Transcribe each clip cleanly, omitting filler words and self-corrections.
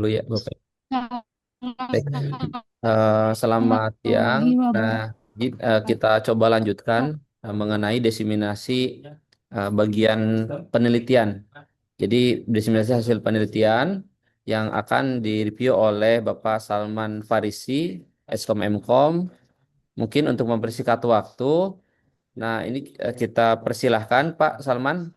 ya, Bapak. Baik. Selamat Selamat siang. pagi, Nah, Bapak. kita coba lanjutkan mengenai desiminasi bagian penelitian. Jadi, desiminasi hasil penelitian yang akan direview oleh Bapak Salman Farisi, Eskom Mkom. Mungkin untuk mempersingkat waktu, nah ini kita persilahkan Pak Salman.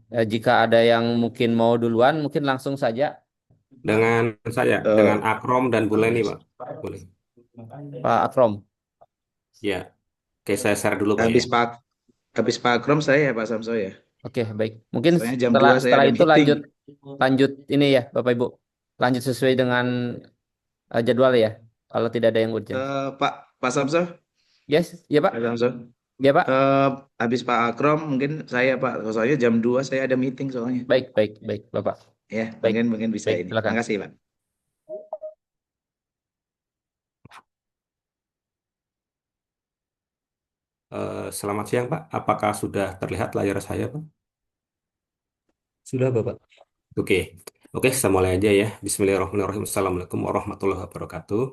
Jika ada yang mungkin mau duluan, mungkin langsung saja. Dengan saya, dengan Eh, Akrom dan Bu Leni, Pak. Boleh. Pak Akrom. Ya, oke saya share dulu, Pak ya. habis Pak habis Pak Akrom saya ya Pak Samso ya. Oke, baik. Mungkin Soalnya jam setelah 2 saya setelah ada itu meeting. lanjut lanjut ini ya, Bapak Ibu. Lanjut sesuai dengan jadwal ya. Kalau tidak ada yang urgent. Pak Pak Samso, Yes, ya Pak. Pak Samso. Ya Pak. Eh, habis Pak Akrom mungkin saya Pak. Soalnya jam 2 saya ada meeting soalnya. Baik, baik, baik, Bapak. Ya, Baik, mungkin mungkin bisa baik. ini. Silakan. Makasih Pak. Selamat siang, Pak. Apakah sudah terlihat layar saya, Pak? Sudah, Bapak. Oke, oke, kita mulai aja ya. Bismillahirrahmanirrahim. Assalamualaikum warahmatullahi wabarakatuh.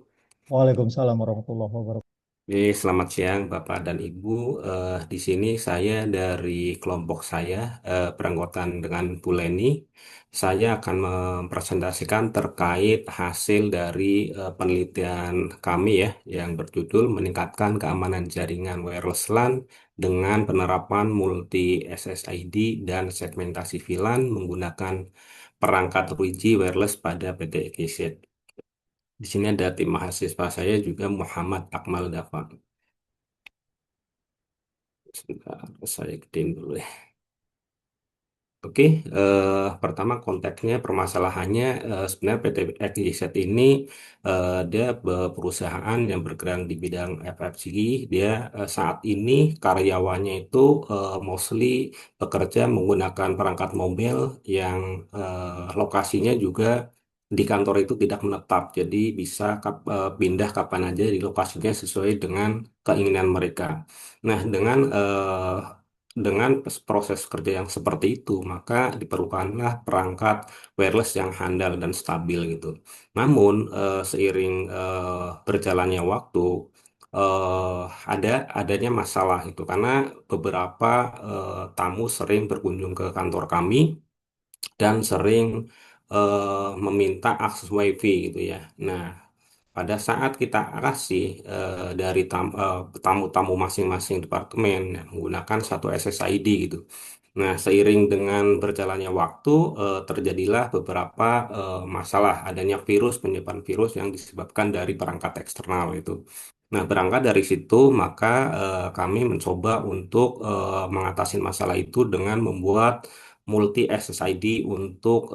Waalaikumsalam warahmatullahi wabarakatuh. Selamat siang Bapak dan Ibu. Di sini saya dari kelompok saya beranggotaan dengan Bu Leni. Saya akan mempresentasikan terkait hasil dari penelitian kami ya, yang berjudul meningkatkan keamanan jaringan wireless LAN dengan penerapan multi SSID dan segmentasi VLAN menggunakan perangkat 3G wireless pada PT EKZ. Di sini ada tim mahasiswa saya juga Muhammad Akmal Dafa. Sebentar, saya gedein dulu ya. Oke, pertama konteksnya permasalahannya sebenarnya PT EKZ ini dia perusahaan yang bergerak di bidang FFCI. Dia saat ini karyawannya itu mostly bekerja menggunakan perangkat mobil yang lokasinya juga di kantor itu tidak menetap. Jadi bisa pindah kapan aja di lokasinya sesuai dengan keinginan mereka. Nah, dengan proses kerja yang seperti itu, maka diperlukanlah perangkat wireless yang handal dan stabil gitu. Namun, seiring berjalannya waktu, eh, adanya masalah itu karena beberapa tamu sering berkunjung ke kantor kami dan sering meminta akses WiFi gitu ya. Nah, pada saat kita kasih dari tamu-tamu masing-masing departemen ya, menggunakan satu SSID gitu. Nah, seiring dengan berjalannya waktu, terjadilah beberapa masalah adanya virus, penyebaran virus yang disebabkan dari perangkat eksternal itu. Nah, berangkat dari situ, maka kami mencoba untuk mengatasi masalah itu dengan membuat multi SSID untuk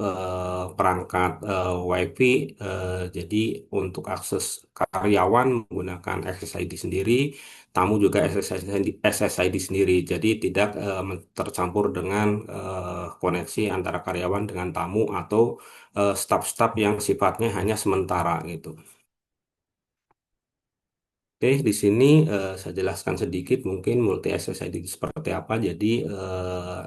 perangkat WiFi. Jadi untuk akses karyawan menggunakan SSID sendiri, tamu juga SSID sendiri. Jadi tidak tercampur dengan koneksi antara karyawan dengan tamu atau staf-staf yang sifatnya hanya sementara gitu. Oke, di sini saya jelaskan sedikit mungkin multi SSID itu seperti apa. Jadi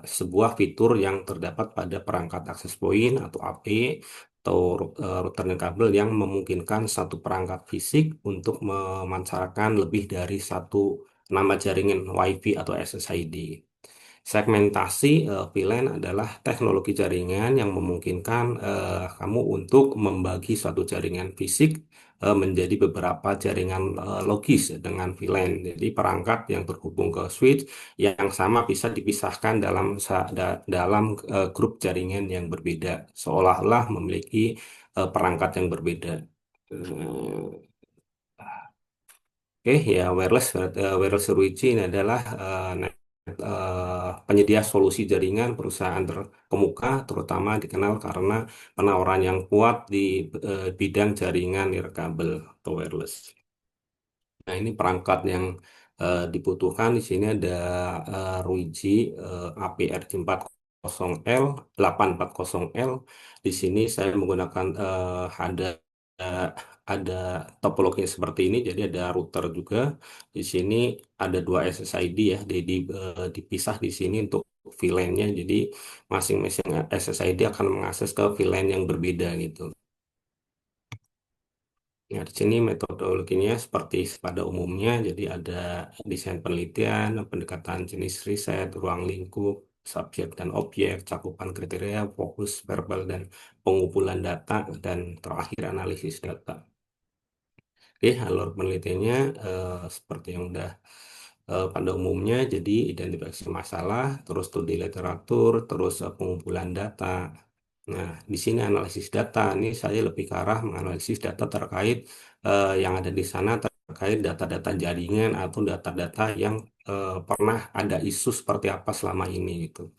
sebuah fitur yang terdapat pada perangkat akses point atau AP atau router dan kabel yang memungkinkan satu perangkat fisik untuk memancarkan lebih dari satu nama jaringan WiFi atau SSID. Segmentasi VLAN adalah teknologi jaringan yang memungkinkan kamu untuk membagi suatu jaringan fisik menjadi beberapa jaringan logis dengan VLAN. Jadi perangkat yang terhubung ke switch yang sama bisa dipisahkan dalam grup jaringan yang berbeda, seolah-olah memiliki perangkat yang berbeda. Oke, ya wireless Ruiji ini adalah penyedia solusi jaringan perusahaan terkemuka, terutama dikenal karena penawaran yang kuat di bidang jaringan nirkabel atau wireless. Nah, ini perangkat yang dibutuhkan di sini ada Ruiji APRJ40L, 840L. Di sini saya menggunakan ada topologinya seperti ini, jadi ada router juga. Di sini ada dua SSID ya, dipisah di sini untuk VLAN-nya. Jadi masing-masing SSID akan mengakses ke VLAN yang berbeda gitu. Nah, di sini metodologinya seperti pada umumnya, jadi ada desain penelitian, pendekatan jenis riset, ruang lingkup, subjek dan objek, cakupan kriteria, fokus, verbal, dan pengumpulan data, dan terakhir analisis data. Oke, alur penelitiannya seperti yang udah pada umumnya, jadi identifikasi masalah, terus studi literatur, terus pengumpulan data. Nah, di sini analisis data, ini saya lebih ke arah menganalisis data terkait yang ada di sana terkait data-data jaringan atau data-data yang pernah ada isu seperti apa selama ini gitu.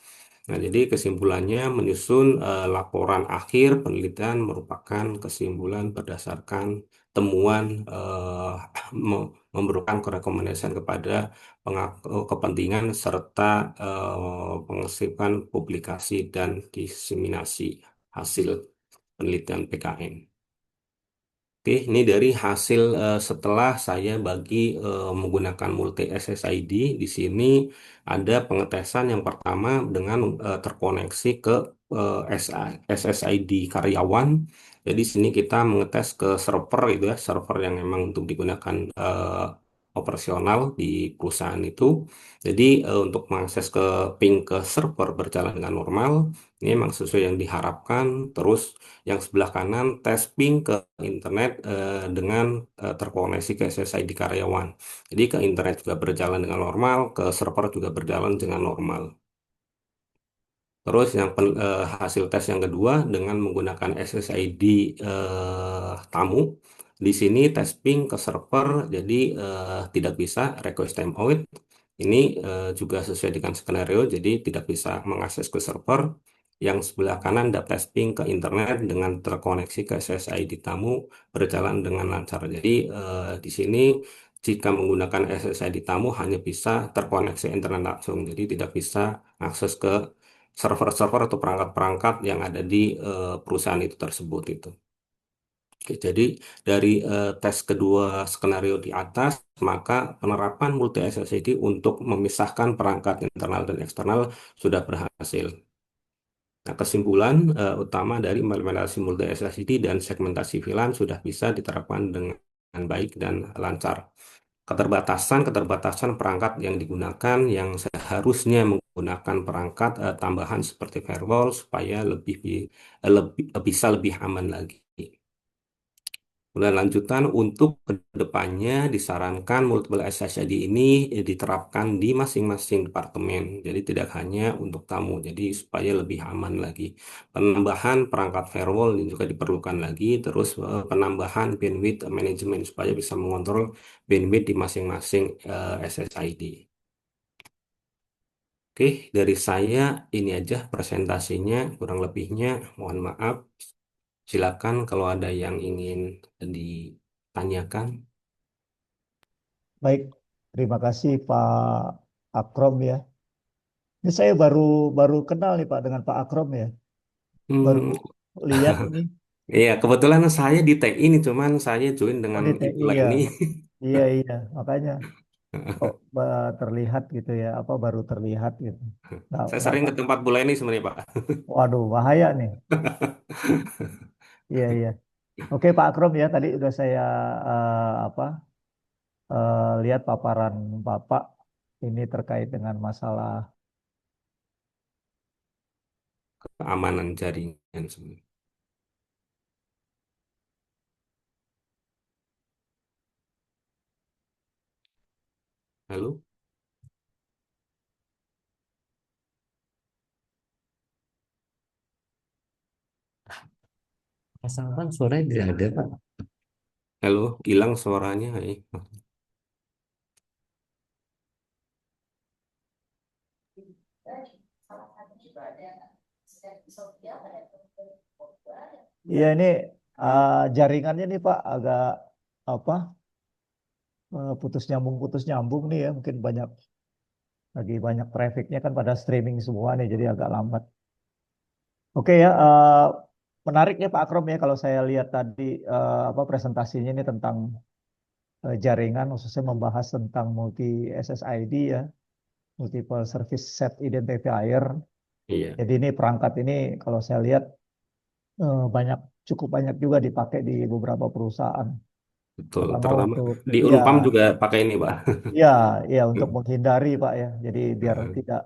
Nah, jadi kesimpulannya menyusun laporan akhir penelitian merupakan kesimpulan berdasarkan temuan memerlukan rekomendasi kepada kepentingan serta pengesipan publikasi dan diseminasi hasil penelitian PKN. Oke, ini dari hasil setelah saya bagi menggunakan multi SSID. Di sini ada pengetesan yang pertama dengan terkoneksi ke SSID karyawan. Jadi di sini kita mengetes ke server itu ya, server yang memang untuk digunakan operasional di perusahaan itu. Jadi untuk mengakses ke ping ke server berjalan dengan normal, ini memang sesuai yang diharapkan. Terus yang sebelah kanan tes ping ke internet dengan terkoneksi ke SSID karyawan. Jadi ke internet juga berjalan dengan normal, ke server juga berjalan dengan normal. Terus yang hasil tes yang kedua dengan menggunakan SSID tamu. Di sini tes ping ke server, jadi tidak bisa request timeout. Ini juga sesuai dengan skenario, jadi tidak bisa mengakses ke server. Yang sebelah kanan data tes ping ke internet dengan terkoneksi ke SSID tamu berjalan dengan lancar. Jadi di sini jika menggunakan SSID tamu hanya bisa terkoneksi internet langsung, jadi tidak bisa akses ke server-server atau perangkat-perangkat yang ada di perusahaan itu tersebut itu. Oke, jadi dari tes kedua skenario di atas, maka penerapan multi SSID untuk memisahkan perangkat internal dan eksternal sudah berhasil. Nah, kesimpulan utama dari implementasi multi SSID dan segmentasi VLAN sudah bisa diterapkan dengan baik dan lancar. Keterbatasan perangkat yang digunakan yang seharusnya menggunakan perangkat tambahan seperti firewall supaya bisa lebih aman lagi. Kemudian lanjutan untuk kedepannya disarankan multiple SSID ini diterapkan di masing-masing departemen. Jadi tidak hanya untuk tamu, jadi supaya lebih aman lagi. Penambahan perangkat firewall ini juga diperlukan lagi. Terus penambahan bandwidth management supaya bisa mengontrol bandwidth di masing-masing SSID. Oke, dari saya ini aja presentasinya. Kurang lebihnya mohon maaf. Silakan kalau ada yang ingin ditanyakan. Baik, terima kasih Pak Akrom ya. Ini saya baru baru kenal nih Pak dengan Pak Akrom ya. Baru Hmm, lihat ini. iya, kebetulan saya di tag ini, cuman saya join Oh dengan di itulah iya, ini. iya iya. Makanya kok terlihat gitu ya, apa baru terlihat gitu. Saya Nggak sering ke tempat bola ini sebenarnya, Pak. waduh bahaya nih. Iya iya. Oke Pak Akrom ya, tadi udah saya apa lihat paparan Bapak ini terkait dengan masalah. Keamanan jaringan sebenarnya. Halo? Asalkan suaranya tidak ada, Pak. Halo, hilang suaranya. Iya ini jaringannya nih Pak agak apa putus nyambung nih ya mungkin lagi banyak trafficnya kan pada streaming semua nih jadi agak lambat. Oke ya menarik ya Pak Akrom ya kalau saya lihat tadi apa presentasinya ini tentang jaringan khususnya membahas tentang multi SSID ya multiple service set identifier. Iya, Jadi ini perangkat ini kalau saya lihat banyak cukup banyak juga dipakai di beberapa perusahaan. betul. Pertama Terutama untuk di ya Unpam juga pakai ini, Pak. ya ya untuk menghindari Pak ya. Jadi biar Nah, tidak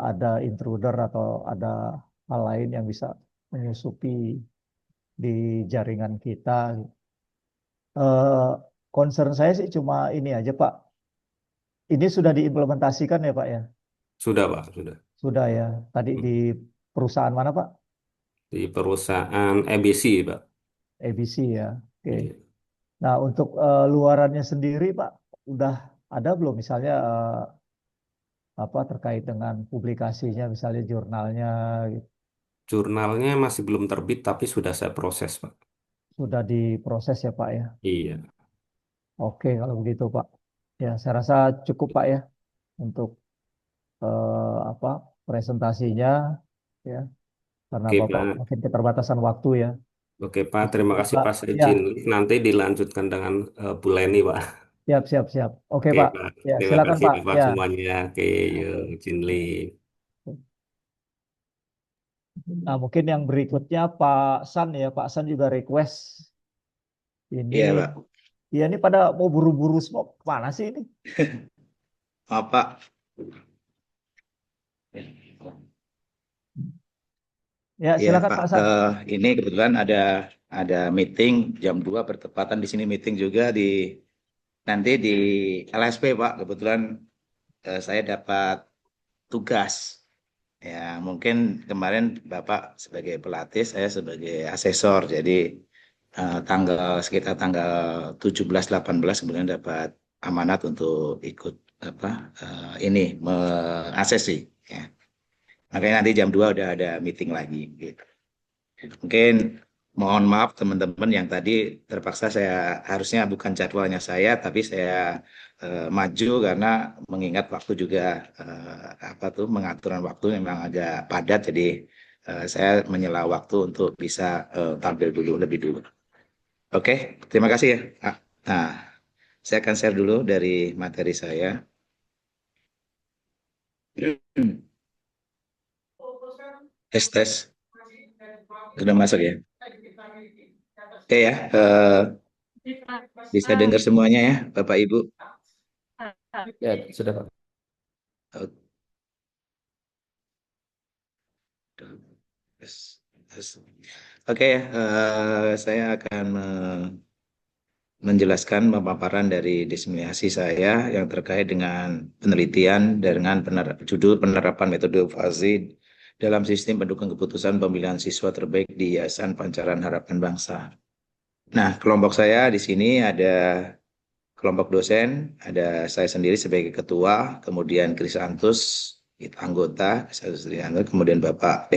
ada intruder atau ada hal lain yang bisa menyusupi di jaringan kita. Eh, Concern saya sih cuma ini aja Pak. Ini sudah diimplementasikan ya Pak ya? sudah, Pak, sudah. Sudah ya. Tadi Hmm. di perusahaan mana Pak? Di perusahaan EBC, Pak. ABC ya. Oke. Iya. Nah untuk luarannya sendiri Pak, udah ada belum misalnya apa terkait dengan publikasinya, misalnya jurnalnya gitu. Jurnalnya masih belum terbit, tapi sudah saya proses, Pak. Sudah diproses ya Pak ya? Iya. Oke kalau begitu Pak. Ya saya rasa cukup Pak ya untuk apa presentasinya ya. Karena Oke, Bapak Pak. mungkin keterbatasan waktu ya. Oke, Pak. Terus Terima kasih, juga Pak. Saya ya izin nanti dilanjutkan dengan Bu Leni, Pak. siap siap siap. Oke Oke, Pak. Pak. Ya Terima silakan kasih, Pak. Bapak Ya. semuanya. Oke, yuk, izin leave. Nah mungkin yang berikutnya Pak San ya. Pak San juga request ini. Iya, Pak. Ya ini pada mau buru-buru semua. Kemana sih ini? Maaf, Pak. Ya Iya, silakan Pak. Pak San. Ini kebetulan ada meeting jam 2 bertepatan di sini meeting juga nanti di LSP, Pak. Kebetulan saya dapat tugas. Ya, mungkin kemarin Bapak sebagai pelatih, saya sebagai asesor. Jadi sekitar tanggal 17-18 kemudian dapat amanat untuk ikut apa ini mengasesi. Ya. Makanya nanti jam 2 udah ada meeting lagi. Gitu. Mungkin mohon maaf teman-teman yang tadi terpaksa saya harusnya bukan jadwalnya saya, tapi saya maju karena mengingat waktu juga pengaturan waktu memang agak padat, jadi saya menyela waktu untuk bisa tampil dulu lebih dulu. Oke, terima kasih ya. Nah, saya akan share dulu dari materi saya. Tes. Sudah masuk ya? Oke ya, bisa dengar semuanya ya, Bapak Ibu. Ya, sudah Pak. Oke, saya akan menjelaskan pemaparan dari diseminasi saya yang terkait dengan penelitian dengan judul penerapan metode fasi dalam sistem pendukung keputusan pemilihan siswa terbaik di Yayasan Pancaran Harapan Bangsa. Nah, kelompok saya di sini ada kelompok dosen, ada saya sendiri sebagai ketua, kemudian Krisantus anggota, kemudian Bapak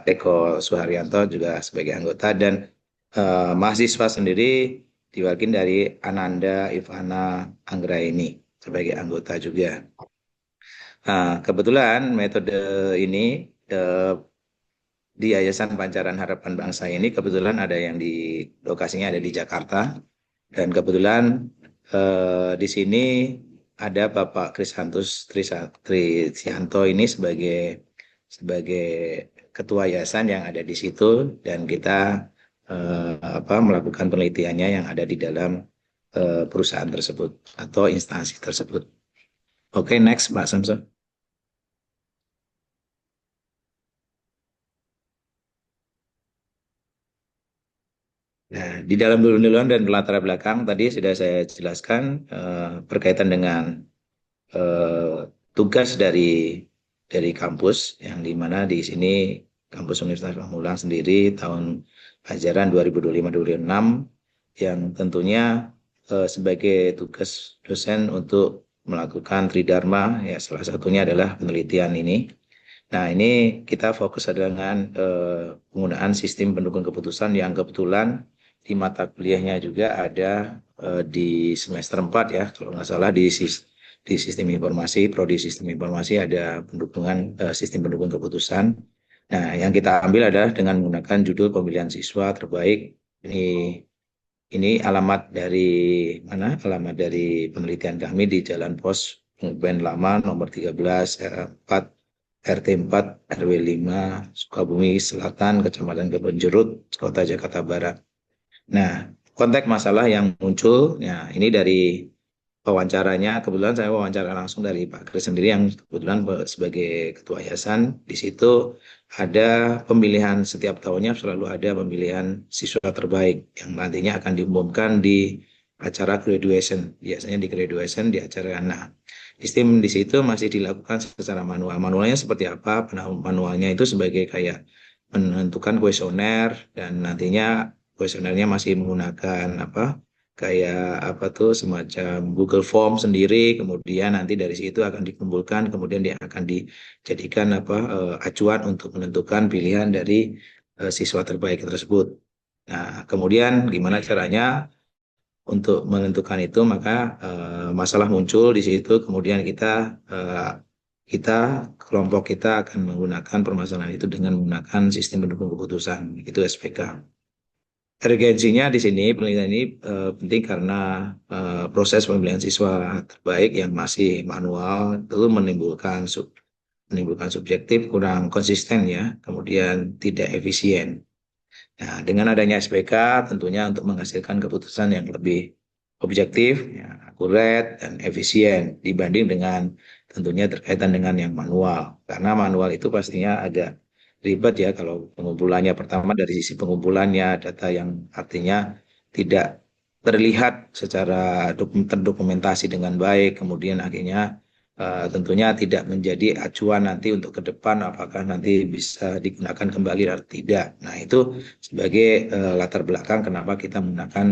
Eko Suharyanto juga sebagai anggota, dan mahasiswa sendiri diwakili dari Ananda Ivana Anggraini sebagai anggota juga. Kebetulan metode ini di Yayasan Pancaran Harapan Bangsa ini kebetulan ada yang lokasinya ada di Jakarta, dan kebetulan di sini ada Bapak Trisianto ini sebagai ketua yayasan yang ada di situ, dan kita melakukan penelitiannya yang ada di dalam perusahaan tersebut atau instansi tersebut. Oke, next Pak Samson. Nah, di dalam duluan dan latar belakang tadi sudah saya jelaskan berkaitan dengan tugas dari kampus, yang dimana di sini kampus Universitas Pamulang sendiri tahun ajaran 2025-2026 yang tentunya sebagai tugas dosen untuk melakukan tridharma, ya salah satunya adalah penelitian ini. Nah, ini kita fokus dengan penggunaan sistem pendukung keputusan yang kebetulan di mata kuliahnya juga ada di semester 4 ya, kalau nggak salah di sistem informasi, prodi sistem informasi ada pendukungan sistem pendukung keputusan. Nah, yang kita ambil adalah dengan menggunakan judul pemilihan siswa terbaik. Ini alamat dari mana? Alamat dari penelitian kami di Jalan Pos Ben Lama nomor 13 RT 4 RW 5 Sukabumi Selatan, Kecamatan Kebonjerut, Kota Jakarta Barat. Nah, konteks masalah yang muncul. Ya, ini dari wawancaranya, kebetulan saya wawancara langsung dari Pak Kris sendiri yang kebetulan sebagai ketua yayasan. Di situ ada pemilihan setiap tahunnya, selalu ada pemilihan siswa terbaik yang nantinya akan diumumkan di acara graduation. Biasanya di graduation di acara. Nah, sistem di situ masih dilakukan secara manual. Manualnya seperti apa? Manualnya itu sebagai kayak menentukan kuesioner, dan nantinya kuesionernya masih menggunakan apa? Kayak apa tuh, semacam Google Form sendiri. Kemudian nanti dari situ akan dikumpulkan, kemudian dia akan dijadikan apa, acuan untuk menentukan pilihan dari siswa terbaik tersebut. Nah, kemudian gimana caranya untuk menentukan itu? Maka masalah muncul di situ, kemudian kita kelompok kita akan menggunakan permasalahan itu dengan menggunakan sistem pendukung keputusan, itu SPK. Urgensinya di sini, penelitian ini penting karena proses pemilihan siswa terbaik yang masih manual itu menimbulkan subjektif, kurang konsisten ya, kemudian tidak efisien. Nah, dengan adanya SPK tentunya untuk menghasilkan keputusan yang lebih objektif, ya, akurat dan efisien dibanding dengan tentunya terkaitan dengan yang manual. Karena manual itu pastinya agak ribet ya, kalau pengumpulannya, pertama dari sisi pengumpulannya data yang artinya tidak terlihat secara terdokumentasi dengan baik, kemudian akhirnya tentunya tidak menjadi acuan nanti untuk ke depan apakah nanti bisa digunakan kembali atau tidak. Nah, itu sebagai latar belakang kenapa kita menggunakan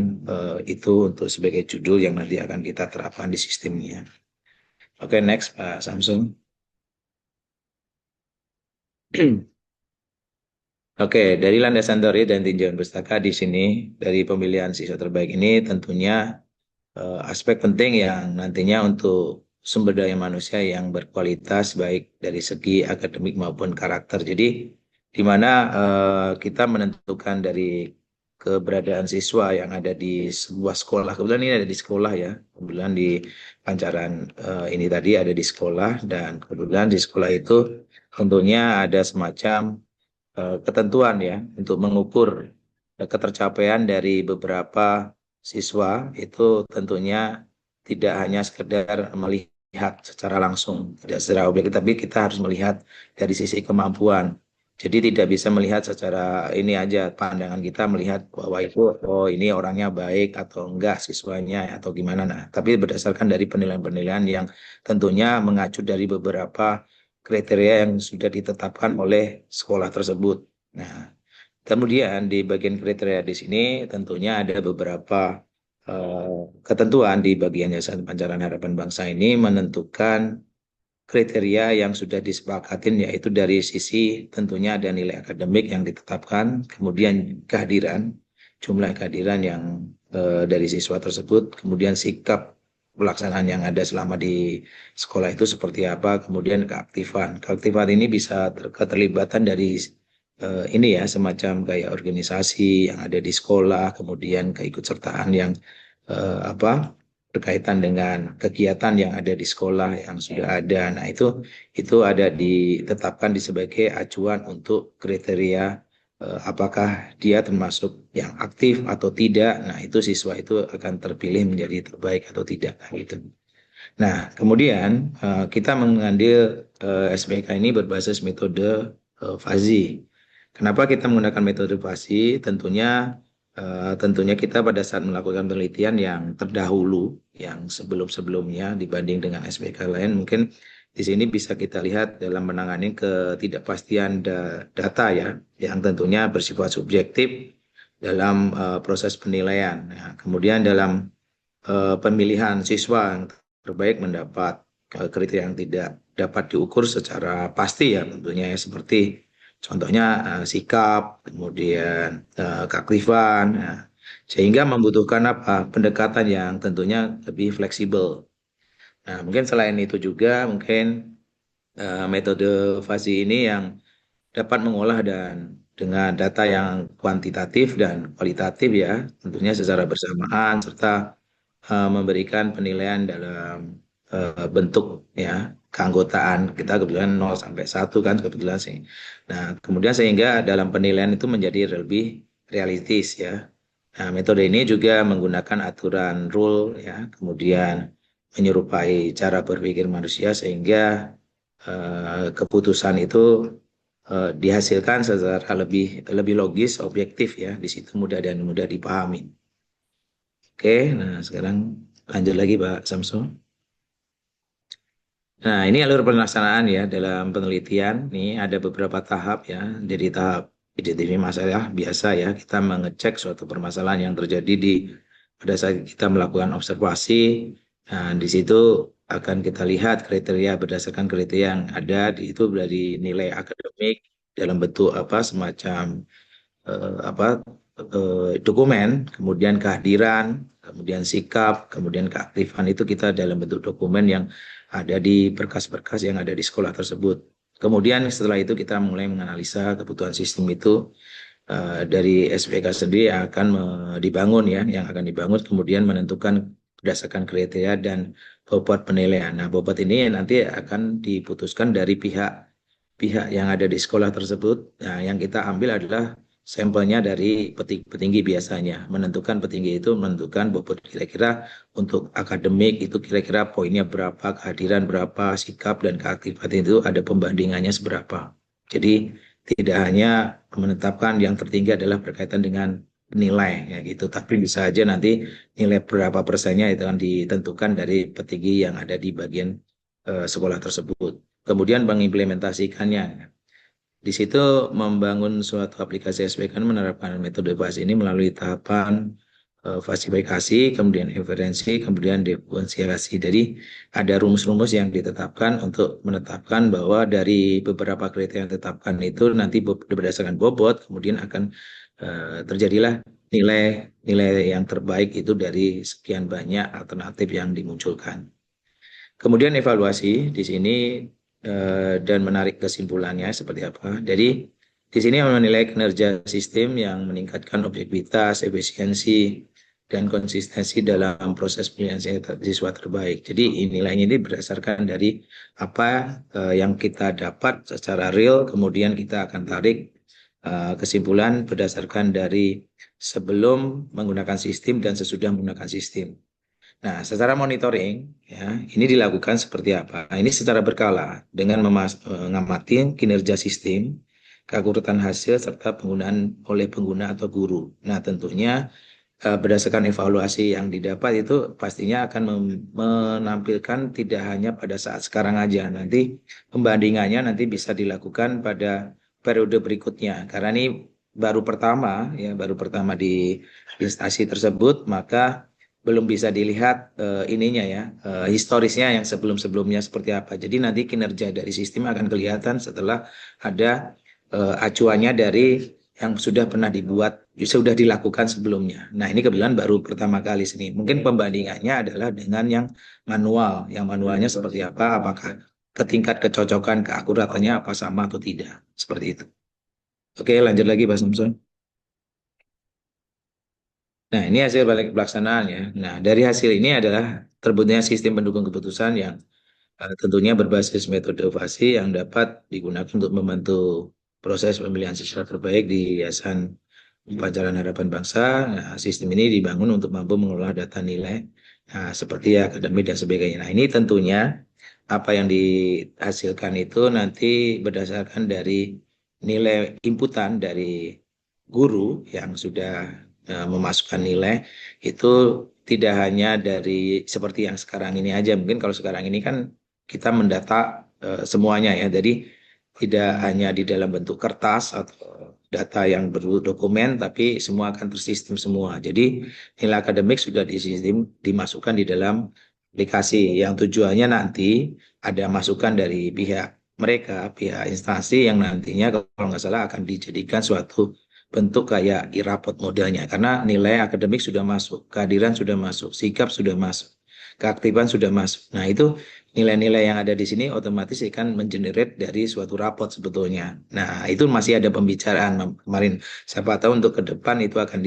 itu untuk sebagai judul yang nanti akan kita terapkan di sistemnya. Oke, next Pak Samsung. Oke, dari landasan teori dan tinjauan pustaka di sini, dari pemilihan siswa terbaik ini tentunya aspek penting yang nantinya untuk sumber daya manusia yang berkualitas baik dari segi akademik maupun karakter. Jadi di mana kita menentukan dari keberadaan siswa yang ada di sebuah sekolah. Kebetulan ini ada di sekolah ya. Kebetulan di pancaran ini tadi ada di sekolah, dan kebetulan di sekolah itu tentunya ada semacam ketentuan ya untuk mengukur ketercapaian dari beberapa siswa. Itu tentunya tidak hanya sekedar melihat secara langsung, tidak secara objektif, tapi kita harus melihat dari sisi kemampuan. Jadi tidak bisa melihat secara ini aja, pandangan kita melihat bahwa itu, oh ini orangnya baik atau enggak siswanya atau gimana. Nah, tapi berdasarkan dari penilaian-penilaian yang tentunya mengacu dari beberapa kriteria yang sudah ditetapkan oleh sekolah tersebut. Nah, kemudian di bagian kriteria di sini tentunya ada beberapa ketentuan di bagian Yayasan Pancaran Harapan Bangsa ini menentukan kriteria yang sudah disepakatin, yaitu dari sisi tentunya ada nilai akademik yang ditetapkan, kemudian kehadiran, jumlah kehadiran yang dari siswa tersebut, kemudian sikap pelaksanaan yang ada selama di sekolah itu seperti apa, kemudian keaktifan. Keaktifan ini bisa keterlibatan dari ini ya, semacam kayak organisasi yang ada di sekolah, kemudian keikutsertaan yang apa berkaitan dengan kegiatan yang ada di sekolah yang sudah ada. Nah, itu ada ditetapkan di sebagai acuan untuk kriteria apakah dia termasuk yang aktif atau tidak. Nah, itu siswa itu akan terpilih menjadi terbaik atau tidak. Nah, gitu. Nah, kemudian kita mengambil SPK ini berbasis metode FASI. Kenapa kita menggunakan metode FASI? Tentunya kita pada saat melakukan penelitian yang terdahulu, yang sebelum-sebelumnya dibanding dengan SPK lain, mungkin di sini bisa kita lihat dalam menangani ketidakpastian data ya, yang tentunya bersifat subjektif dalam proses penilaian. Nah, kemudian dalam pemilihan siswa yang terbaik mendapat kriteria yang tidak dapat diukur secara pasti ya, tentunya ya, seperti contohnya sikap, kemudian keaktifan, sehingga membutuhkan apa? Pendekatan yang tentunya lebih fleksibel. Nah, mungkin selain itu juga mungkin metode FASI ini yang dapat mengolah dan dengan data yang kuantitatif dan kualitatif ya, tentunya secara bersamaan, serta memberikan penilaian dalam bentuk ya keanggotaan. Kita kebetulan 0 sampai 1 kan kebetulan sih. Nah, kemudian sehingga dalam penilaian itu menjadi lebih realistis ya. Nah, metode ini juga menggunakan aturan rule ya, kemudian menyerupai cara berpikir manusia sehingga keputusan itu dihasilkan secara lebih logis, objektif ya, di situ mudah dan mudah dipahami. Oke, nah sekarang lanjut lagi Pak Samsul. Nah, ini alur pelaksanaan ya dalam penelitian. Nih ada beberapa tahap ya. Jadi tahap identifikasi masalah biasa ya, kita mengecek suatu permasalahan yang terjadi pada saat kita melakukan observasi. Nah, di situ akan kita lihat kriteria berdasarkan kriteria yang ada itu dari nilai akademik dalam bentuk apa semacam dokumen, kemudian kehadiran, kemudian sikap, kemudian keaktifan itu kita dalam bentuk dokumen yang ada di berkas-berkas yang ada di sekolah tersebut. Kemudian setelah itu kita mulai menganalisa kebutuhan sistem itu dari SPK sendiri yang akan dibangun ya, yang akan dibangun kemudian menentukan berdasarkan kriteria dan bobot penilaian. Nah, bobot ini nanti akan diputuskan dari pihak yang ada di sekolah tersebut. Nah, yang kita ambil adalah sampelnya dari petinggi biasanya. Petinggi itu menentukan bobot kira-kira untuk akademik itu kira-kira poinnya berapa, kehadiran berapa, sikap dan keaktifan itu ada pembandingannya seberapa. Jadi tidak hanya menetapkan yang tertinggi adalah berkaitan dengan nilai ya gitu, tapi bisa aja nanti nilai berapa persennya itu akan ditentukan dari petinggi yang ada di bagian sekolah tersebut. Kemudian mengimplementasikannya. Di situ membangun suatu aplikasi SPK menerapkan metode bahas ini melalui tahapan falsifikasi, kemudian inferensi, kemudian diferensiasi. Jadi ada rumus-rumus yang ditetapkan untuk menetapkan bahwa dari beberapa kriteria yang ditetapkan itu nanti berdasarkan bobot, kemudian akan terjadilah nilai yang terbaik itu dari sekian banyak alternatif yang dimunculkan. Kemudian evaluasi di sini dan menarik kesimpulannya seperti apa. Jadi di sini menilai kinerja sistem yang meningkatkan objektivitas, efisiensi, dan konsistensi dalam proses pemilihan siswa terbaik. Jadi nilainya ini berdasarkan dari apa yang kita dapat secara real, kemudian kita akan tarik kesimpulan berdasarkan dari sebelum menggunakan sistem dan sesudah menggunakan sistem. Nah, secara monitoring, ya, ini dilakukan seperti apa? Nah, ini secara berkala dengan mengamati kinerja sistem, keakuratan hasil, serta penggunaan oleh pengguna atau guru. Nah, tentunya berdasarkan evaluasi yang didapat itu pastinya akan menampilkan tidak hanya pada saat sekarang aja. Nanti pembandingannya nanti bisa dilakukan pada periode berikutnya. Karena ini baru pertama di instansi tersebut, maka belum bisa dilihat ininya ya, historisnya yang sebelum-sebelumnya seperti apa. Jadi nanti kinerja dari sistem akan kelihatan setelah ada acuannya dari yang sudah pernah dibuat, sudah dilakukan sebelumnya. Nah, ini kebetulan baru pertama kali sini. Mungkin pembandingannya adalah dengan yang manual. Yang manualnya seperti apa, apakah tingkat kecocokan, keakuratannya apa sama atau tidak. Seperti itu. Oke, lanjut lagi Pak Samson. Nah, ini hasil balik pelaksanaan ya. Nah, dari hasil ini adalah terbentuknya sistem pendukung keputusan yang tentunya berbasis metode OVASI yang dapat digunakan untuk membantu proses pemilihan siswa terbaik di Yayasan Pacaran Harapan Bangsa. Nah, sistem ini dibangun untuk mampu mengelola data nilai seperti akademik dan sebagainya. Nah, ini tentunya apa yang dihasilkan itu nanti berdasarkan dari nilai inputan dari guru yang sudah memasukkan nilai itu tidak hanya dari seperti yang sekarang ini aja. Mungkin kalau sekarang ini kan kita mendata semuanya ya. Jadi tidak hanya di dalam bentuk kertas atau data yang berdokumen, tapi semua akan tersistem semua. Jadi nilai akademik sudah disistem, dimasukkan di dalam aplikasi yang tujuannya nanti ada masukan dari pihak instansi yang nantinya kalau nggak salah akan dijadikan suatu bentuk kayak e-raport modelnya. Karena nilai akademik sudah masuk, kehadiran sudah masuk, sikap sudah masuk, keaktifan sudah masuk. Nah, itu nilai-nilai yang ada di sini otomatis akan mengenerate dari suatu raport sebetulnya. Nah, itu masih ada pembicaraan kemarin. Siapa tahu untuk ke depan itu akan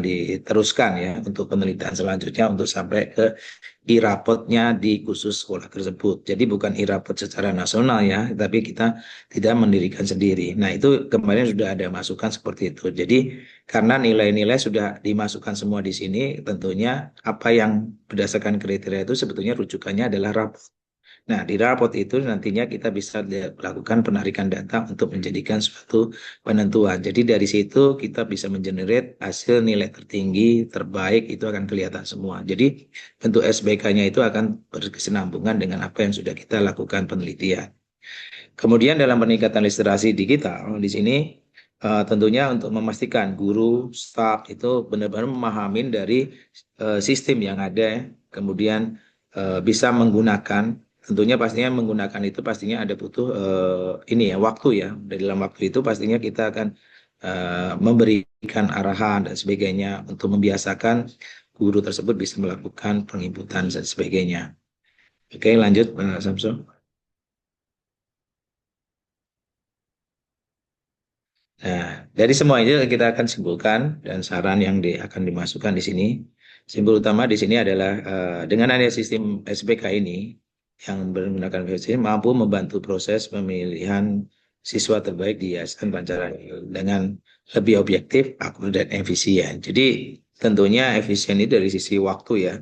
diteruskan ya untuk penelitian selanjutnya untuk sampai ke e-rapotnya di khusus sekolah tersebut. Jadi bukan e-rapot secara nasional ya, tapi kita tidak mendirikan sendiri. Nah, itu kemarin sudah ada masukan seperti itu. Jadi karena nilai-nilai sudah dimasukkan semua di sini, tentunya apa yang berdasarkan kriteria itu sebetulnya rujukannya adalah rapot. Nah, di rapot itu nantinya kita bisa lakukan penarikan data untuk menjadikan suatu penentuan. Jadi dari situ kita bisa mengenerate hasil nilai tertinggi, terbaik, itu akan kelihatan semua. Jadi bentuk SBK-nya itu akan berkesinambungan dengan apa yang sudah kita lakukan penelitian. Kemudian dalam peningkatan literasi digital, di sini tentunya untuk memastikan guru, staf itu benar-benar memahami dari sistem yang ada, kemudian bisa menggunakan. Tentunya pastinya menggunakan itu pastinya ada butuh ini ya waktu ya. Dalam waktu itu pastinya kita akan memberikan arahan dan sebagainya untuk membiasakan guru tersebut bisa melakukan penginputan dan sebagainya. Oke, lanjut Pak Samsul. Nah, dari semua itu kita akan simpulkan dan saran yang akan dimasukkan di sini. Simpul utama di sini adalah dengan adanya sistem SBK ini yang menggunakan VC mampu membantu proses pemilihan siswa terbaik di Yayasan Pancaranya dengan lebih objektif, akurat dan efisien. Jadi tentunya efisien ini dari sisi waktu ya.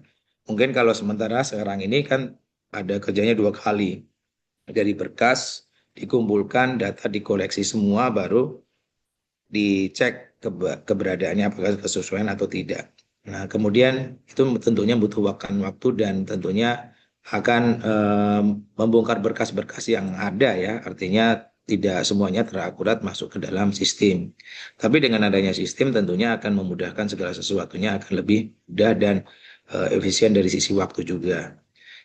Mungkin kalau sementara sekarang ini kan ada kerjanya 2 kali. Dari berkas dikumpulkan, data dikoleksi semua, baru dicek keberadaannya apakah kesesuaian atau tidak. Nah, kemudian itu tentunya butuh waktu dan tentunya akan membongkar berkas-berkas yang ada ya, artinya tidak semuanya terakurat masuk ke dalam sistem. Tapi dengan adanya sistem tentunya akan memudahkan segala sesuatunya akan lebih mudah dan efisien dari sisi waktu juga.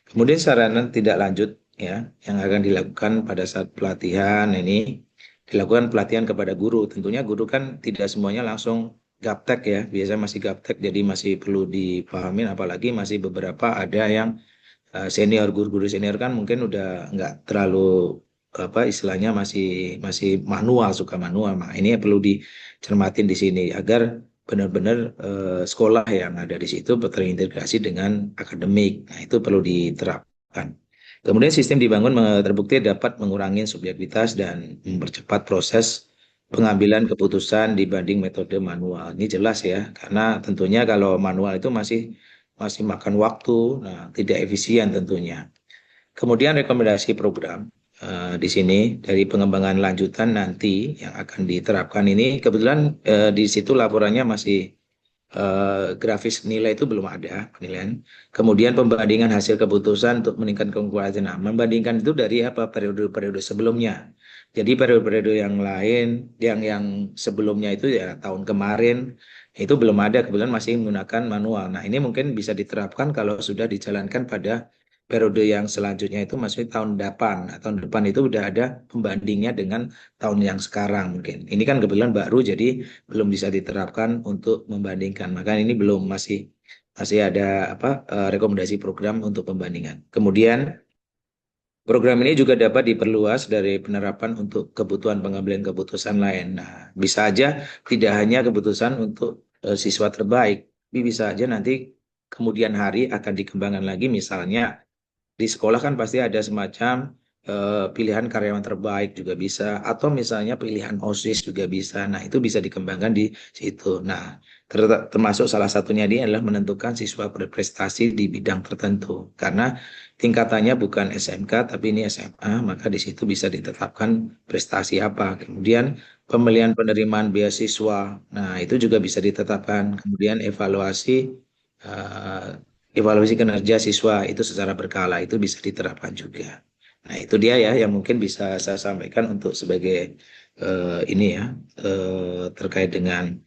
Kemudian sarana tidak lanjut ya yang akan dilakukan pada saat pelatihan ini dilakukan pelatihan kepada guru. Tentunya guru kan tidak semuanya langsung gaptek ya, biasa masih gaptek jadi masih perlu dipahamin, apalagi masih beberapa ada yang senior, guru-guru senior kan mungkin udah nggak terlalu apa istilahnya masih masih manual, suka manual. Nah, ini perlu dicermatin di sini agar benar-benar sekolah yang ada di situ terintegrasi dengan akademik. Nah, itu perlu diterapkan. Kemudian sistem dibangun terbukti dapat mengurangi subjektivitas dan mempercepat proses pengambilan keputusan dibanding metode manual. Ini jelas ya, karena tentunya kalau manual itu masih makan waktu, nah tidak efisien tentunya. Kemudian rekomendasi program di sini dari pengembangan lanjutan nanti yang akan diterapkan ini kebetulan di situ laporannya masih grafis nilai itu belum ada penilaian. Kemudian pembandingan hasil keputusan untuk meningkatkan kualitas. Nah, membandingkan itu dari apa periode-periode sebelumnya. Jadi periode-periode yang lain, yang sebelumnya itu ya tahun kemarin itu belum ada, kebetulan masih menggunakan manual. Nah, ini mungkin bisa diterapkan kalau sudah dijalankan pada periode yang selanjutnya itu maksudnya tahun depan. Nah, tahun depan itu udah ada pembandingnya dengan tahun yang sekarang mungkin. Ini kan kebetulan baru jadi belum bisa diterapkan untuk membandingkan. Maka ini belum masih ada rekomendasi program untuk pembandingan. Kemudian program ini juga dapat diperluas dari penerapan untuk kebutuhan pengambilan keputusan lain. Nah, bisa aja tidak hanya keputusan untuk siswa terbaik, tapi bisa aja nanti kemudian hari akan dikembangkan lagi misalnya di sekolah kan pasti ada semacam pilihan karyawan terbaik juga bisa, atau misalnya pilihan OSIS juga bisa. Nah, itu bisa dikembangkan di situ. Nah, termasuk salah satunya ini adalah menentukan siswa berprestasi di bidang tertentu. Karena tingkatannya bukan SMK, tapi ini SMA, maka di situ bisa ditetapkan prestasi apa. Kemudian pemilihan penerimaan beasiswa, nah itu juga bisa ditetapkan. Kemudian evaluasi kinerja siswa itu secara berkala itu bisa diterapkan juga. Nah, itu dia ya yang mungkin bisa saya sampaikan untuk sebagai ini ya terkait dengan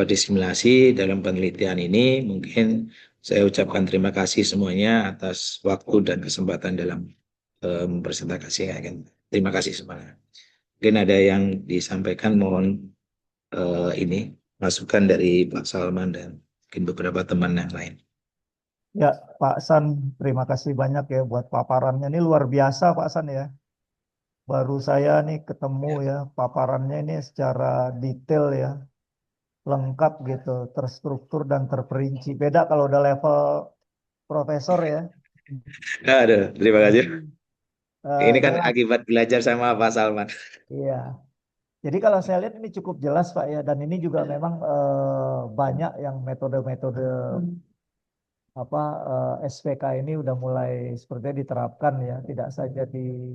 disimulasi dalam penelitian ini. Mungkin saya ucapkan terima kasih semuanya atas waktu dan kesempatan dalam mempresentasikan. Terima kasih semuanya. Mungkin ada yang disampaikan, mohon ini masukan dari Pak Salman dan mungkin beberapa teman yang lain. Ya, Pak San, terima kasih banyak ya buat paparannya. Ini luar biasa, Pak San ya. Baru saya nih ketemu ya paparannya ini secara detail ya, lengkap gitu, terstruktur dan terperinci. Beda kalau udah level profesor ya. Aduh, terima kasih. Ini kan Jelas, akibat belajar sama Pak Salman. iya. Jadi kalau saya lihat ini cukup jelas Pak ya, dan ini juga memang banyak yang metode-metode apa SPK ini udah mulai sepertinya diterapkan ya, tidak saja di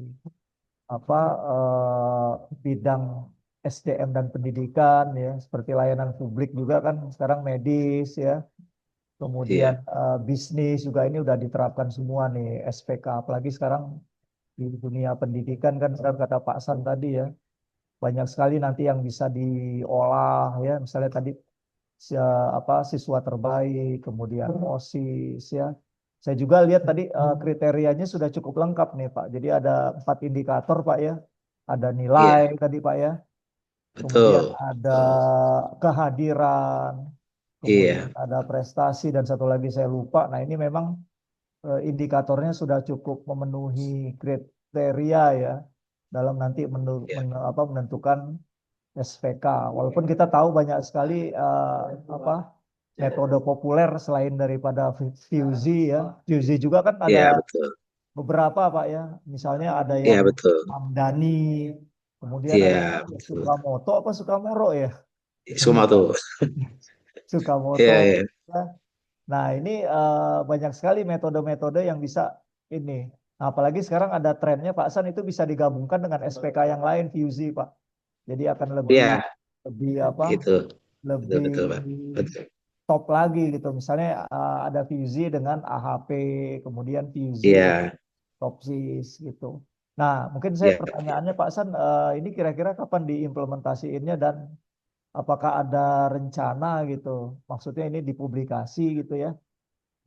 apa bidang SDM dan pendidikan ya, seperti layanan publik juga kan sekarang medis ya, kemudian Iya, bisnis juga ini udah diterapkan semua nih SPK, apalagi sekarang di dunia pendidikan kan sekarang kata Pak San tadi ya, banyak sekali nanti yang bisa diolah ya, misalnya tadi siswa terbaik, kemudian OSIS ya. Saya juga lihat tadi kriterianya sudah cukup lengkap nih Pak. Jadi ada 4 indikator Pak ya. Ada nilai iya, tadi Pak ya. Kemudian betul, ada betul. kehadiran, kemudian Iya, ada prestasi dan satu lagi saya lupa. Nah, ini memang indikatornya sudah cukup memenuhi kriteria ya dalam nanti iya, menentukan SPK. Walaupun kita tahu banyak sekali apa metode populer selain daripada Fuzi ya. Fuzi juga kan ada iya, betul. beberapa Pak ya. Misalnya ada yang Iya, betul. Hamdani, kemudian ada Iya, betul. Sukamoto apa Sukamoro ya. Saya Semua lupa. tuh. Sukamoto. Iya, iya. Ya. Nah ini banyak sekali metode-metode yang bisa ini. Nah, apalagi sekarang ada trennya Pak San itu bisa digabungkan dengan SPK yang lain Fuzi Pak. Jadi akan lebih Iya, lebih apa? itu. Betul, Lebih betul, Pak. Betul. top lagi gitu. Misalnya ada Fuzi dengan AHP, kemudian Fuzi dengan Iya, Topsis gitu. Nah, mungkin saya iya. pertanyaannya Pak San, ini kira-kira kapan diimplementasiinnya dan apakah ada rencana gitu? Maksudnya ini dipublikasi gitu ya,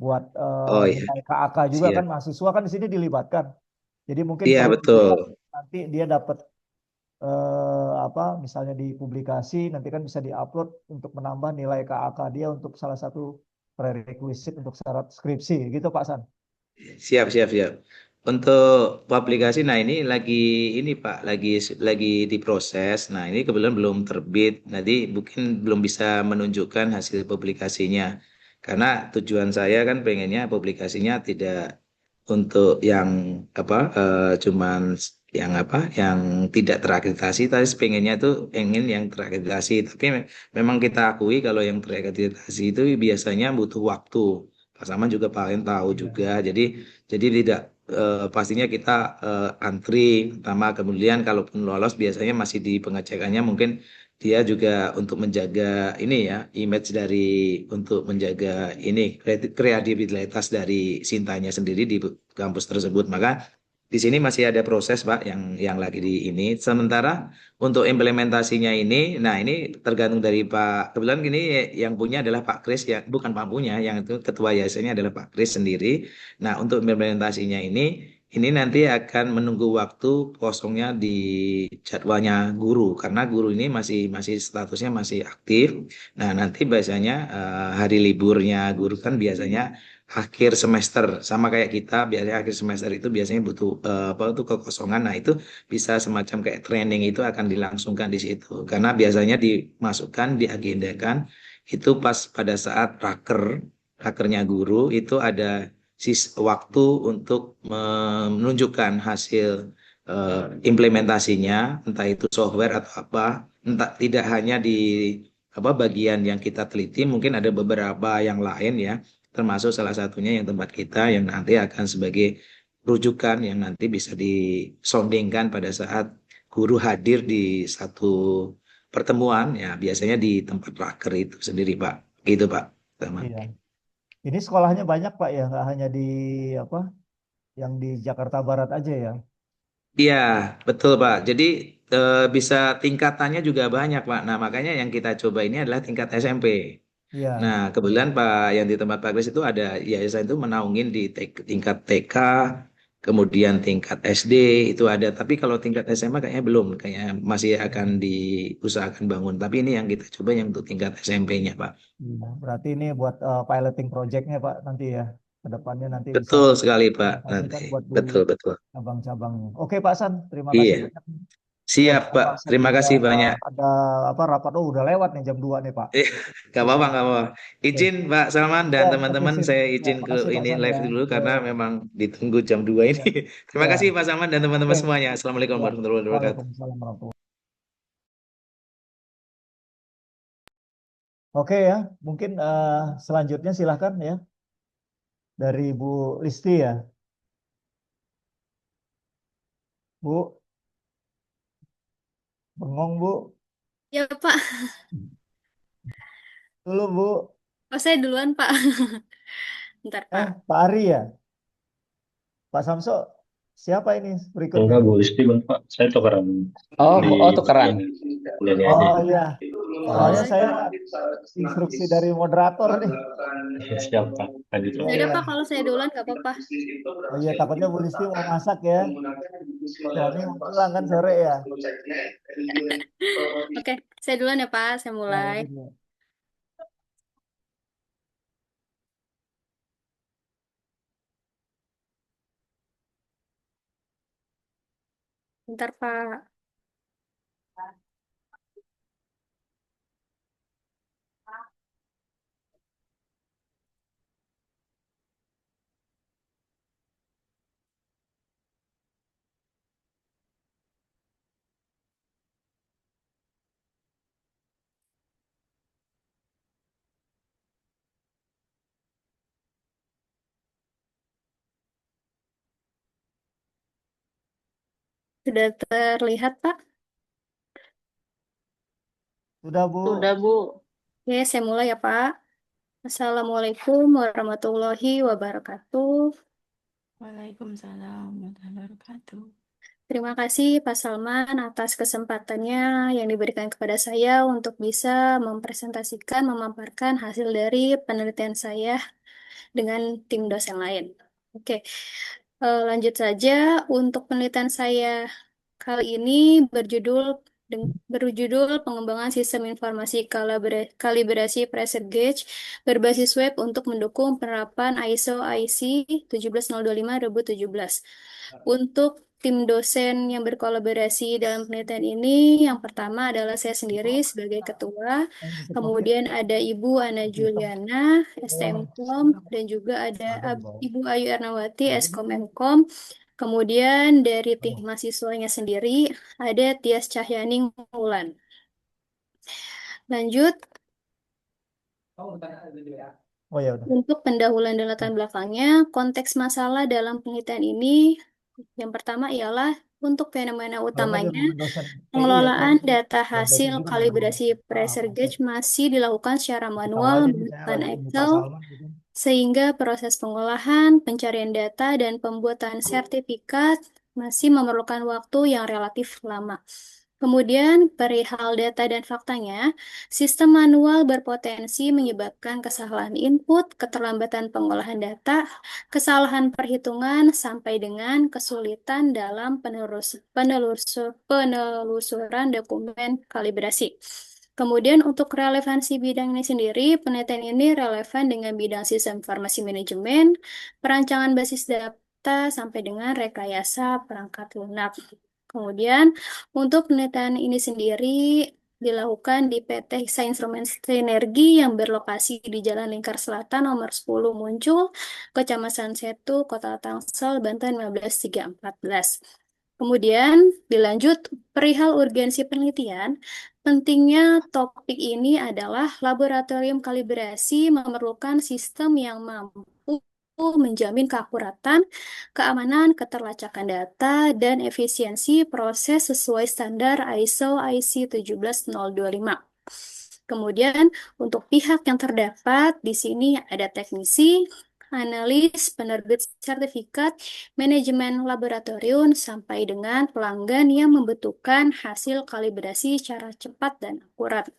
buat Oh iya, nilai KAK juga kan siap. mahasiswa kan di sini dilibatkan. Jadi mungkin Iya, kalau betul. nanti dia dapat misalnya di publikasi nanti kan bisa diupload untuk menambah nilai KAK dia untuk salah satu prerequisite untuk syarat skripsi gitu Pak San. Siap, siap, siap. Untuk publikasi, nah ini Pak, lagi diproses. Nah, ini kebetulan belum terbit. Nanti mungkin belum bisa menunjukkan hasil publikasinya. Karena tujuan saya kan pengennya publikasinya tidak untuk yang cuman yang tidak terakreditasi, tapi pengennya tuh pengen yang terakreditasi. Tapi memang kita akui kalau yang terakreditasi itu biasanya butuh waktu. Pak Saman juga paling tahu juga. Iya. Jadi tidak pastinya kita antri pertama, kemudian kalaupun lolos biasanya masih di pengecekannya mungkin dia juga untuk menjaga ini ya image dari untuk menjaga ini kredibilitas dari Sintanya sendiri di kampus tersebut. Maka di sini masih ada proses Pak yang lagi di ini. Sementara untuk implementasinya ini, nah ini tergantung dari Pak. Kebetulan gini yang punya adalah Pak Kris ya, bukan Pak punya, yang itu ketua yayasannya adalah Pak Kris sendiri. Nah untuk implementasinya ini nanti akan menunggu waktu kosongnya di jadwalnya guru karena guru ini masih statusnya masih aktif. Nah nanti biasanya hari liburnya guru kan biasanya akhir semester sama kayak kita biasanya akhir semester itu biasanya butuh apa tuh kekosongan. Nah itu bisa semacam kayak training itu akan dilangsungkan di situ karena biasanya dimasukkan diagendakan itu pas pada saat rakernya guru itu ada waktu untuk menunjukkan hasil implementasinya entah itu software atau apa entah tidak hanya di bagian yang kita teliti mungkin ada beberapa yang lain ya termasuk salah satunya yang tempat kita yang nanti akan sebagai rujukan yang nanti bisa disondingkan pada saat guru hadir di satu pertemuan ya biasanya di tempat raker itu sendiri Pak gitu Pak teman. Iya. Ini sekolahnya banyak Pak ya, nggak hanya di apa yang di Jakarta Barat aja ya. Iya, betul Pak. Jadi bisa tingkatannya juga banyak Pak. Nah, makanya yang kita coba ini adalah tingkat SMP. Nah, Iya. kebetulan Pak yang di tempat Pak Kris itu ada yayasan itu menaungin di tingkat TK, kemudian tingkat SD itu ada. Tapi kalau tingkat SMA kayaknya belum, kayaknya masih akan diusahakan bangun. Tapi ini yang kita coba yang untuk tingkat SMP-nya Pak. Iya. Berarti ini buat piloting projectnya Pak nanti ya. Kedepannya nanti bisa Betul sekali Pak nanti. implementasikan buat di Betul betul. cabang-cabangnya. Oke Pak San, terima kasih Iya. banyak. Siap, Pak. Maaf, saya Terima juga kasih banyak. ada apa rapat. Oh, udah lewat nih jam 2 nih, Pak. Eh, gak Oke. apa-apa, gak apa-apa. Oke. Izin Pak Salman dan Ya, oke teman-teman, sip. saya Ya, izin ke makasih Pak ini Sandi live ya. dulu Ya, karena memang ditunggu jam 2 ini. ya, Terima ya. kasih Pak Salman dan teman-teman Oke. semuanya. Assalamualaikum Ya. warahmatullahi wabarakatuh. Waalaikumsalam warahmatullahi. Oke ya, mungkin selanjutnya silahkan ya dari Bu Listi ya, Bu. Bengong Bu, Ya, Pak. dulu Bu. Oh, saya duluan, Pak. Bentar, Pak. Pak Ari ya, Pak Samso, siapa ini berikutnya? Enggak, Bu Listi Bang, Pak. Saya tukeran Oh, di oh tukeran. bulannya aja. Oh iya, soalnya Oh, saya instruksi dari moderator nih. Siap, Pak. Lanjut, Iya Pak. ya udah, iya. Pak. Kalau saya duluan, nggak apa-apa. Oh iya, takutnya Bu Listi mau masak ya. Suami mau pulang kan sore ya. Oke, saya duluan ya, Pak. Saya Ya, mulai. lanjut, Bu. Bentar, Pak. Sudah terlihat, Pak? Sudah Bu. Sudah, Bu. Oke, saya mulai ya, Pak. Assalamualaikum warahmatullahi wabarakatuh. Waalaikumsalam warahmatullahi wabarakatuh. Terima kasih Pak Salman atas kesempatannya yang diberikan kepada saya untuk bisa mempresentasikan, memaparkan hasil dari penelitian saya dengan tim dosen lain. Oke, lanjut saja. Untuk penelitian saya kali ini berjudul Pengembangan Sistem Informasi Kalibrasi Pressure Gauge berbasis web untuk mendukung penerapan ISO IC 17025/2017. Untuk tim dosen yang berkolaborasi dalam penelitian ini, yang pertama adalah saya sendiri sebagai ketua, kemudian ada Ibu Ana Juliana, STMKOM, dan juga ada Ibu Ayu Ernawati, SKOM-MKOM. Kemudian dari tim mahasiswanya sendiri ada Tias Cahyaning Mulan. Lanjut, Oh ya udah. untuk pendahuluan dan latar belakangnya, konteks masalah dalam penelitian ini yang pertama ialah untuk fenomena Kalau utamanya, dengan dosen TI ya, pengelolaan Prof. data Dan hasil dosen juga kalibrasi dengan pressure oke. gauge masih dilakukan secara Kasih tahu manual aja nih saya menggunakan lagi tunggu Pak Excel, Salman gitu. sehingga proses pengolahan, pencarian data, dan pembuatan sertifikat masih memerlukan waktu yang relatif lama. Kemudian, perihal data dan faktanya, sistem manual berpotensi menyebabkan kesalahan input, keterlambatan pengolahan data, kesalahan perhitungan, sampai dengan kesulitan dalam penelusuran dokumen kalibrasi. Kemudian untuk relevansi bidang ini sendiri, penelitian ini relevan dengan bidang sistem informasi manajemen, perancangan basis data, sampai dengan rekayasa perangkat lunak. Kemudian untuk penelitian ini sendiri dilakukan di PT Hiksa Instrumen Sinergi yang berlokasi di Jalan Lingkar Selatan nomor 10 Muncul, Kecamatan Setu, Kota Tangsel, Banten 15314. Kemudian dilanjut perihal urgensi penelitian, pentingnya topik ini adalah laboratorium kalibrasi memerlukan sistem yang mampu menjamin keakuratan, keamanan, keterlacakan data, dan efisiensi proses sesuai standar ISO IC 17025. Kemudian untuk pihak yang terdapat di sini ada teknisi, analis, penerbit sertifikat, manajemen laboratorium, sampai dengan pelanggan yang membutuhkan hasil kalibrasi secara cepat dan akurat.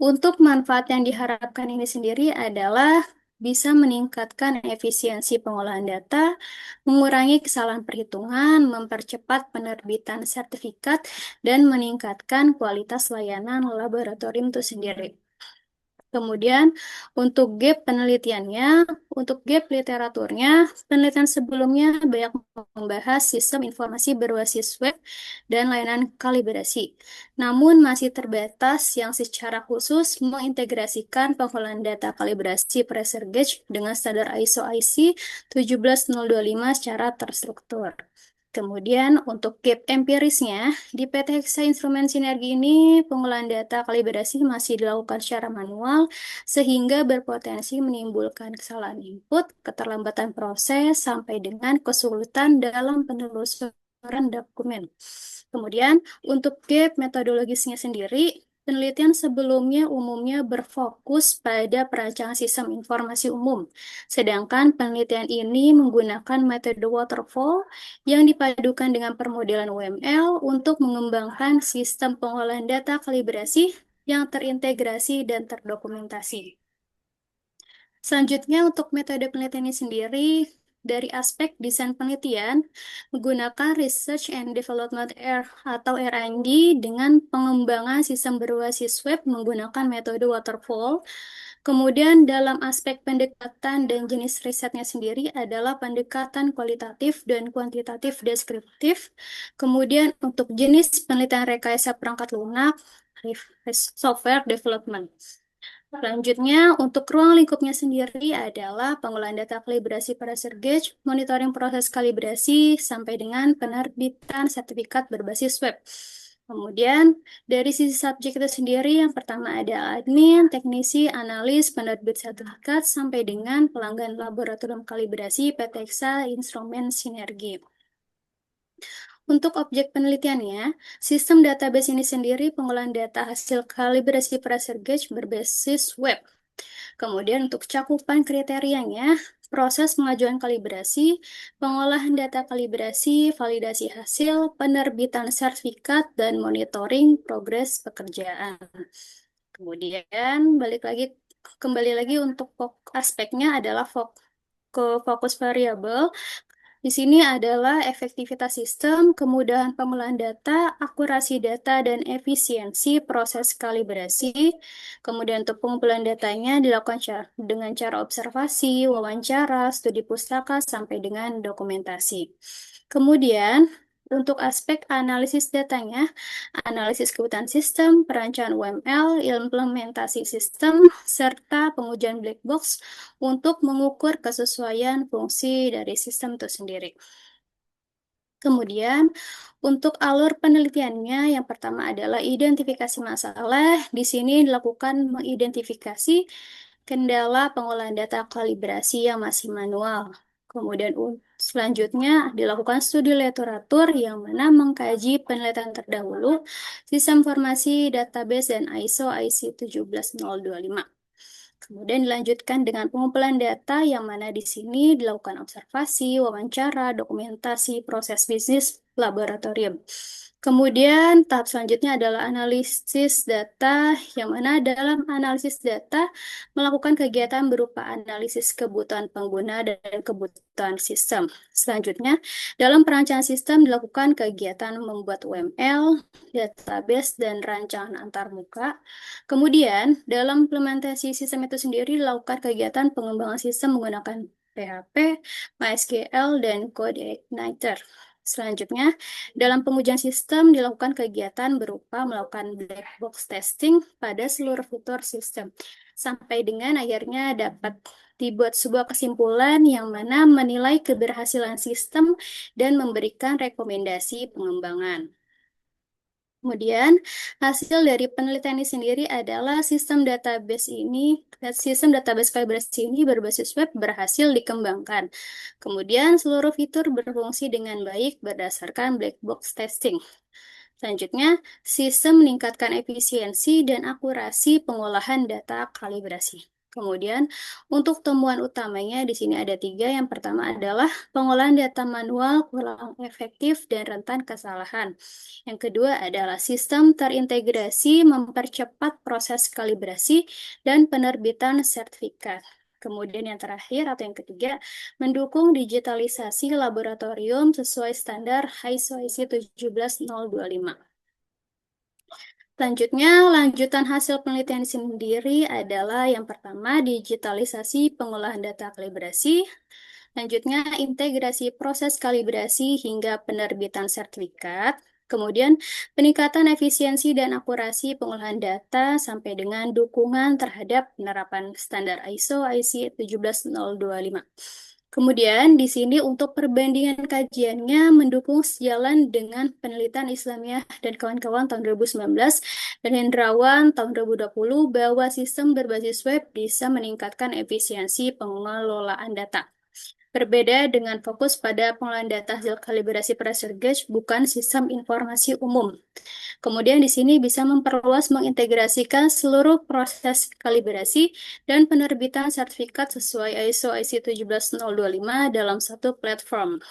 Untuk manfaat yang diharapkan ini sendiri adalah bisa meningkatkan efisiensi pengolahan data, mengurangi kesalahan perhitungan, mempercepat penerbitan sertifikat, dan meningkatkan kualitas layanan laboratorium itu sendiri. Kemudian untuk gap penelitiannya, untuk gap literaturnya, penelitian sebelumnya banyak membahas sistem informasi berbasis web dan layanan kalibrasi. Namun masih terbatas yang secara khusus mengintegrasikan pengolahan data kalibrasi pressure gauge dengan standar ISO IC 17025 secara terstruktur. Kemudian untuk gap empirisnya, di PT Heksa Instrumen Sinergi ini pengolahan data kalibrasi masih dilakukan secara manual sehingga berpotensi menimbulkan kesalahan input, keterlambatan proses, sampai dengan kesulitan dalam penelusuran dokumen. Kemudian untuk gap metodologisnya sendiri, penelitian sebelumnya umumnya berfokus pada perancangan sistem informasi umum, sedangkan penelitian ini menggunakan metode waterfall yang dipadukan dengan permodelan UML untuk mengembangkan sistem pengolahan data kalibrasi yang terintegrasi dan terdokumentasi. Selanjutnya untuk metode penelitian ini sendiri, dari aspek desain penelitian, menggunakan Research and Development atau R&D dengan pengembangan sistem berbasis web menggunakan metode waterfall. Kemudian dalam aspek pendekatan dan jenis risetnya sendiri adalah pendekatan kualitatif dan kuantitatif deskriptif. Kemudian untuk jenis penelitian rekayasa perangkat lunak, software development. Selanjutnya, untuk ruang lingkupnya sendiri adalah pengolahan data kalibrasi pressure gauge, monitoring proses kalibrasi, sampai dengan penerbitan sertifikat berbasis web. Kemudian, dari sisi subjek itu sendiri, yang pertama ada admin, teknisi, analis, penerbit sertifikat, sampai dengan pelanggan laboratorium kalibrasi PT Heksa Instrumen Sinergi. Untuk objek penelitiannya, sistem database ini sendiri pengolahan data hasil kalibrasi pressure gauge berbasis web. Kemudian untuk cakupan kriterianya, proses pengajuan kalibrasi, pengolahan data kalibrasi, validasi hasil, penerbitan sertifikat, dan monitoring progres pekerjaan. Kemudian kembali lagi untuk aspeknya adalah fokus variabel. Di sini adalah efektivitas sistem, kemudahan pengolahan data, akurasi data, dan efisiensi proses kalibrasi. Kemudian untuk pengumpulan datanya dilakukan dengan cara observasi, wawancara, studi pustaka, sampai dengan dokumentasi. Kemudian untuk aspek analisis datanya, analisis kebutuhan sistem, perancangan UML, implementasi sistem, serta pengujian black box untuk mengukur kesesuaian fungsi dari sistem itu sendiri. Kemudian, untuk alur penelitiannya, yang pertama adalah identifikasi masalah. Di sini dilakukan mengidentifikasi kendala pengolahan data kalibrasi yang masih manual. Kemudian selanjutnya dilakukan studi literatur yang mana mengkaji penelitian terdahulu, sistem informasi database dan ISO IC 17025. Kemudian dilanjutkan dengan pengumpulan data yang mana di sini dilakukan observasi, wawancara, dokumentasi, proses bisnis, laboratorium. Kemudian tahap selanjutnya adalah analisis data, yang mana dalam analisis data melakukan kegiatan berupa analisis kebutuhan pengguna dan kebutuhan sistem. Selanjutnya, dalam perancangan sistem dilakukan kegiatan membuat UML, database, dan rancangan antarmuka. Kemudian, dalam implementasi sistem itu sendiri dilakukan kegiatan pengembangan sistem menggunakan PHP, MySQL, dan CodeIgniter. Selanjutnya, dalam pengujian sistem dilakukan kegiatan berupa melakukan black box testing pada seluruh fitur sistem, sampai dengan akhirnya dapat dibuat sebuah kesimpulan yang mana menilai keberhasilan sistem dan memberikan rekomendasi pengembangan. Kemudian, hasil dari penelitian ini sendiri adalah sistem database kalibrasi ini berbasis web berhasil dikembangkan. Kemudian, seluruh fitur berfungsi dengan baik berdasarkan black box testing. Selanjutnya, sistem meningkatkan efisiensi dan akurasi pengolahan data kalibrasi. Kemudian, untuk temuan utamanya di sini ada 3. Yang pertama adalah pengolahan data manual kurang efektif dan rentan kesalahan. Yang kedua adalah sistem terintegrasi mempercepat proses kalibrasi dan penerbitan sertifikat. Kemudian yang terakhir atau yang ketiga, mendukung digitalisasi laboratorium sesuai standar ISO IC 17025. Selanjutnya, lanjutan hasil penelitian sendiri adalah yang pertama, digitalisasi pengolahan data kalibrasi. Selanjutnya, integrasi proses kalibrasi hingga penerbitan sertifikat. Kemudian, peningkatan efisiensi dan akurasi pengolahan data sampai dengan dukungan terhadap penerapan standar ISO IC 17025. Kemudian di sini untuk perbandingan kajiannya mendukung sejalan dengan penelitian Islamiyah dan kawan-kawan tahun 2019 dan Hendrawan tahun 2020 bahwa sistem berbasis web bisa meningkatkan efisiensi pengelolaan data. Berbeda dengan fokus pada pengolahan data hasil kalibrasi pressure gauge, bukan sistem informasi umum. Kemudian di sini bisa memperluas mengintegrasikan seluruh proses kalibrasi dan penerbitan sertifikat sesuai ISO IC 17025 dalam satu platform.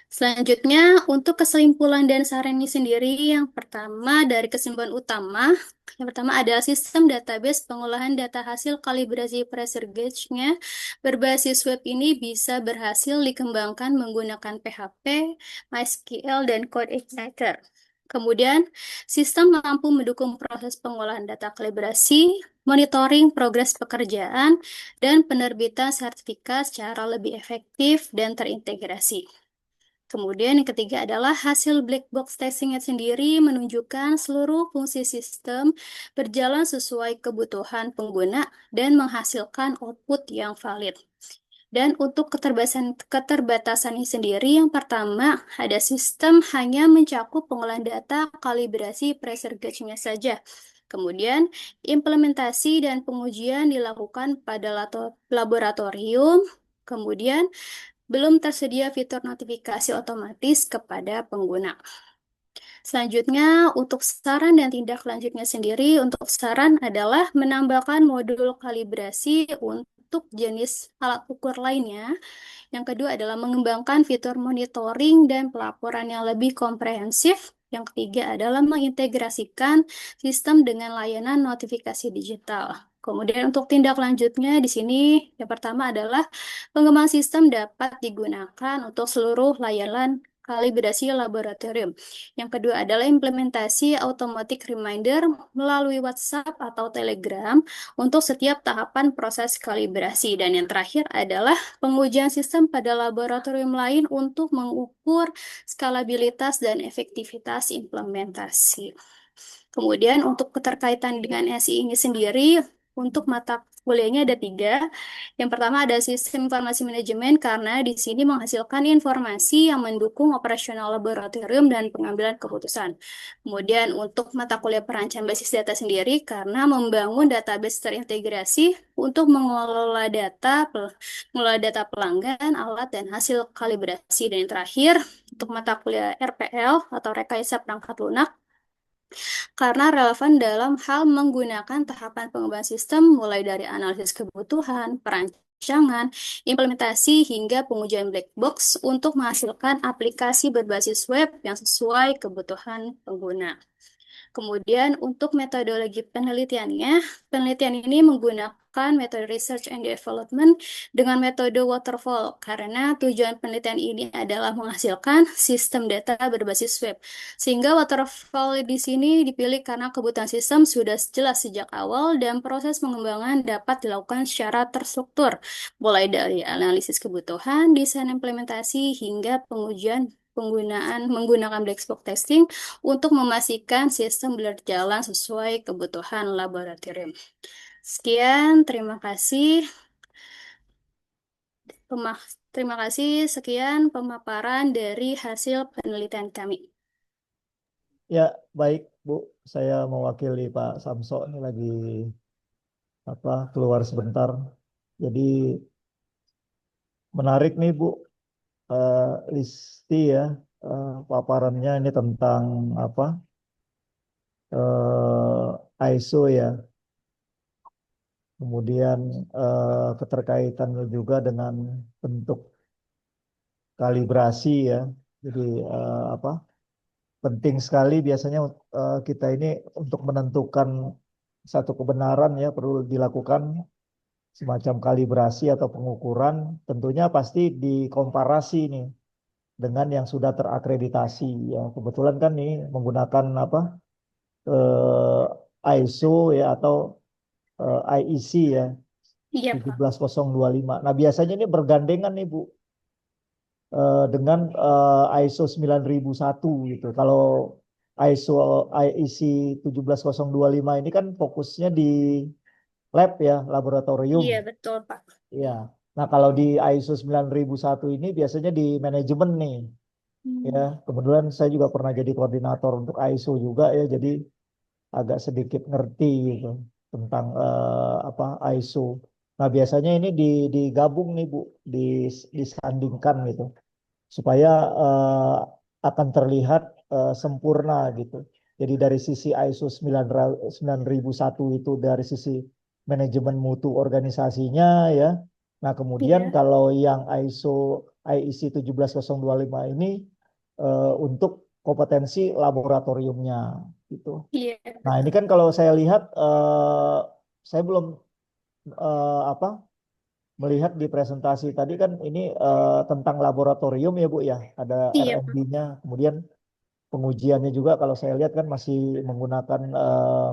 Selanjutnya, untuk kesimpulan dan saran ini sendiri, yang pertama dari kesimpulan utama, yang pertama adalah sistem database pengolahan data hasil kalibrasi pressure gauge-nya berbasis web ini bisa berhasil dikembangkan menggunakan PHP, MySQL, dan CodeIgniter. Kemudian, sistem mampu mendukung proses pengolahan data kalibrasi, monitoring progres pekerjaan, dan penerbitan sertifikat secara lebih efektif dan terintegrasi. Kemudian yang ketiga adalah hasil black box testingnya sendiri menunjukkan seluruh fungsi sistem berjalan sesuai kebutuhan pengguna dan menghasilkan output yang valid. Dan untuk keterbatasannya sendiri, yang pertama, ada sistem hanya mencakup pengolahan data kalibrasi pressure gauge-nya saja. Kemudian, implementasi dan pengujian dilakukan pada laboratorium. Kemudian, belum tersedia fitur notifikasi otomatis kepada pengguna. Selanjutnya, untuk saran dan tindak lanjutnya sendiri, untuk saran adalah menambahkan modul kalibrasi untuk jenis alat ukur lainnya. Yang kedua adalah mengembangkan fitur monitoring dan pelaporan yang lebih komprehensif. Yang ketiga adalah mengintegrasikan sistem dengan layanan notifikasi digital. Kemudian untuk tindak lanjutnya di sini yang pertama adalah pengembangan sistem dapat digunakan untuk seluruh layanan kalibrasi laboratorium. Yang kedua adalah implementasi automatic reminder melalui WhatsApp atau Telegram untuk setiap tahapan proses kalibrasi. Dan yang terakhir adalah pengujian sistem pada laboratorium lain untuk mengukur skalabilitas dan efektivitas implementasi. Kemudian untuk keterkaitan dengan SI ini sendiri, untuk mata kuliahnya ada 3. Yang pertama ada sistem informasi manajemen karena di sini menghasilkan informasi yang mendukung operasional laboratorium dan pengambilan keputusan. Kemudian untuk mata kuliah perancangan basis data sendiri karena membangun database terintegrasi untuk mengelola data pelanggan, alat, dan hasil kalibrasi. Dan yang terakhir, untuk mata kuliah RPL atau rekayasa perangkat lunak, karena relevan dalam hal menggunakan tahapan pengembangan sistem mulai dari analisis kebutuhan, perancangan, implementasi, hingga pengujian black box untuk menghasilkan aplikasi berbasis web yang sesuai kebutuhan pengguna. Kemudian untuk metodologi penelitiannya, penelitian ini menggunakan metode research and development dengan metode waterfall karena tujuan penelitian ini adalah menghasilkan sistem data berbasis web. Sehingga waterfall di sini dipilih karena kebutuhan sistem sudah jelas sejak awal dan proses pengembangan dapat dilakukan secara terstruktur, mulai dari analisis kebutuhan, desain implementasi, hingga pengujian menggunakan black box testing untuk memastikan sistem berjalan sesuai kebutuhan laboratorium. Sekian, terima kasih. Sekian pemaparan dari hasil penelitian kami. Ya, baik Bu. Saya mewakili Pak Samso ini lagi keluar sebentar. Jadi menarik nih Bu, Listi ya, paparannya ini tentang ISO ya. Kemudian keterkaitannya juga dengan bentuk kalibrasi ya. Jadi penting sekali biasanya kita ini untuk menentukan satu kebenaran ya perlu dilakukan semacam kalibrasi atau pengukuran. Tentunya pasti dikomparasi nih dengan yang sudah terakreditasi ya. Kebetulan kan nih menggunakan ISO ya atau IEC ya Iya, Pak. 17025. Nah, biasanya ini bergandengan nih Bu dengan ISO 9001 gitu. Kalau ISO IEC 17025 ini kan fokusnya di lab ya, laboratorium. Iya, betul, Pak. Ya. Nah, kalau di ISO 9001 ini biasanya di manajemen nih. Ya, Hmm. kebetulan saya juga pernah jadi koordinator untuk ISO juga ya, jadi agak sedikit ngerti gitu tentang apa ISO. Nah, biasanya ini digabung nih Bu, disandingkan gitu supaya akan terlihat sempurna gitu. Jadi dari sisi ISO 9001 itu dari sisi manajemen mutu organisasinya ya. Nah, kemudian Iya, kalau yang ISO IEC 17025 ini untuk kompetensi laboratoriumnya gitu. iya, Nah, ini betul. kan kalau saya lihat saya belum apa melihat di presentasi tadi kan ini tentang laboratorium ya Bu ya, ada Iya, Pak. R&D-nya, kemudian pengujiannya juga kalau saya lihat kan masih menggunakan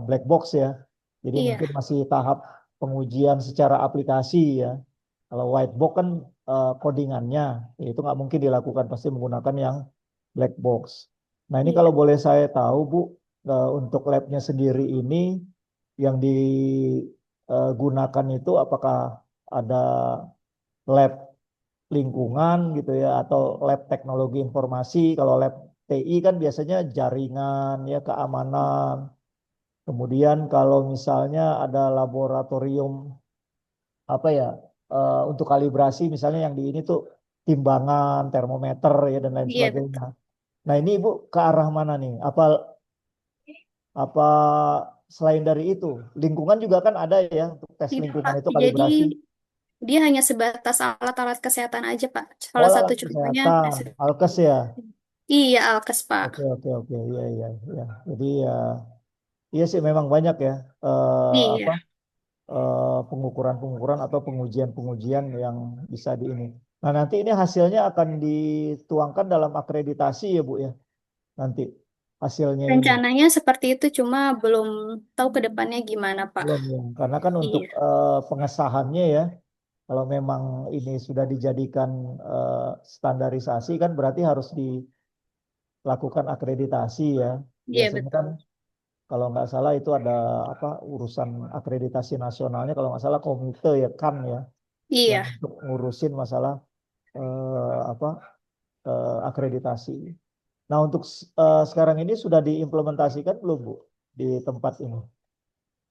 black box ya, jadi Iya, mungkin masih tahap pengujian secara aplikasi ya. Kalau white box kan codingannya, ya itu nggak mungkin dilakukan, pasti menggunakan yang black box. Nah ini iya. kalau boleh saya tahu Bu, untuk labnya sendiri ini yang digunakan itu apakah ada lab lingkungan gitu ya atau lab teknologi informasi. Kalau lab TI kan biasanya jaringan ya keamanan. Kemudian kalau misalnya ada laboratorium apa ya untuk kalibrasi misalnya yang di ini tuh timbangan termometer ya dan lain Iya, sebagainya. betul. Nah ini Ibu ke arah mana nih? Apa selain dari itu lingkungan juga kan ada ya untuk tes Tidak, lingkungan Pak. itu Jadi kalibrasi. dia hanya sebatas alat-alat kesehatan aja, Pak. Oh Salah satu alat contohnya, kesehatan, alkes ya. iya, Alkes, Pak. Oke oke oke iya iya iya. Jadi ya iya sih memang banyak ya apa Iya, pengukuran-pengukuran atau pengujian-pengujian yang bisa di ini. Nah, nanti ini hasilnya akan dituangkan dalam akreditasi ya, Bu ya. Nanti hasilnya ini. rencananya seperti itu, cuma belum tahu ke depannya gimana, Pak. Belum ya. Karena kan untuk Iya, pengesahannya ya, kalau memang ini sudah dijadikan standarisasi kan berarti harus dilakukan akreditasi ya. iya Biasanya kan betul. kalau nggak salah itu ada apa urusan akreditasi nasionalnya kalau nggak salah komite ya kan ya yang Iya, untuk ngurusin masalah apa akreditasi. Nah, untuk sekarang ini sudah diimplementasikan belum, Bu, di tempat ini?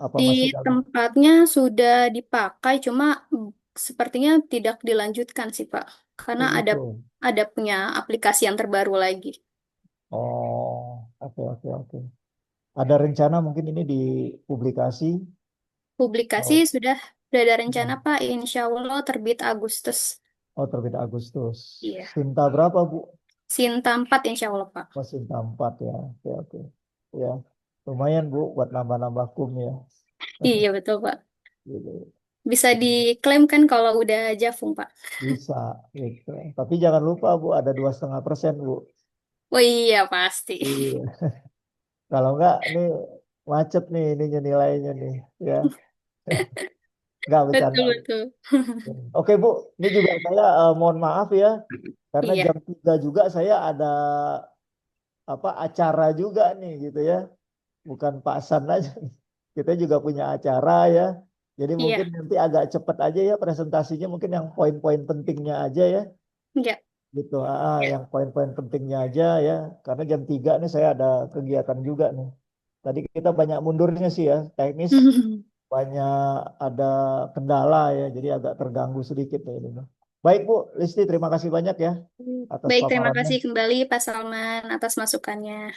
Apa di masih dalam? tempatnya sudah dipakai, cuma sepertinya tidak dilanjutkan sih, Pak. Karena Oh, gitu. ada punya aplikasi yang terbaru lagi. Oh, oke, oke, oke. Ada rencana mungkin ini dipublikasi? Publikasi Oh, sudah ada rencana, Pak. Insya Allah terbit Agustus. oh, terbit Agustus. Iya. Sinta berapa, Bu? Sinta 4 insya Allah, Pak. Oh, Sinta 4 ya. Oke, oke. Ya, lumayan, Bu, buat nambah-nambah kum ya. Iya, betul, Pak. Gitu. Bisa diklaim kan kalau udah Jafung, Pak. Bisa, gitu. Tapi jangan lupa, Bu, ada 2,5%, Bu. Oh iya, pasti. Iya. Kalau enggak, nih macet nih ininya nilainya nih. Ya, enggak bercanda. Betul, betul. Oke Bu, ini juga saya mohon maaf ya, karena Iya, jam 3 juga saya ada apa acara juga nih gitu ya, bukan pasan aja. Kita juga punya acara ya, jadi mungkin iya, nanti agak cepat aja ya presentasinya, mungkin yang poin-poin pentingnya aja ya, iya. gitu. Yang poin-poin pentingnya aja ya, karena jam 3 nih saya ada kegiatan juga nih. Tadi kita banyak mundurnya sih ya, teknis banyak ada kendala ya, jadi agak terganggu sedikit ya ini. Baik Bu Listi, terima kasih banyak ya atas Baik, terima paparannya. kasih kembali Pak Salman atas masukannya.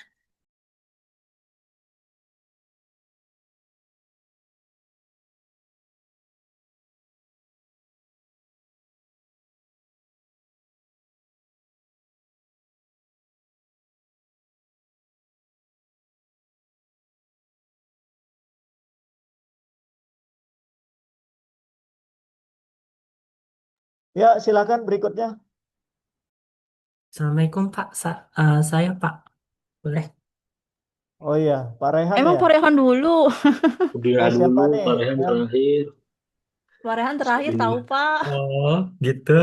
Ya, silakan berikutnya. Assalamualaikum Pak, saya Pak, boleh? Oh iya, Pak Rehan Emang ya. Pak Rehan dulu. Udah Siapa dulu, nih Pak Rehan yang terakhir. Pak Rehan terakhir Ini. tahu Pak. Oh, gitu.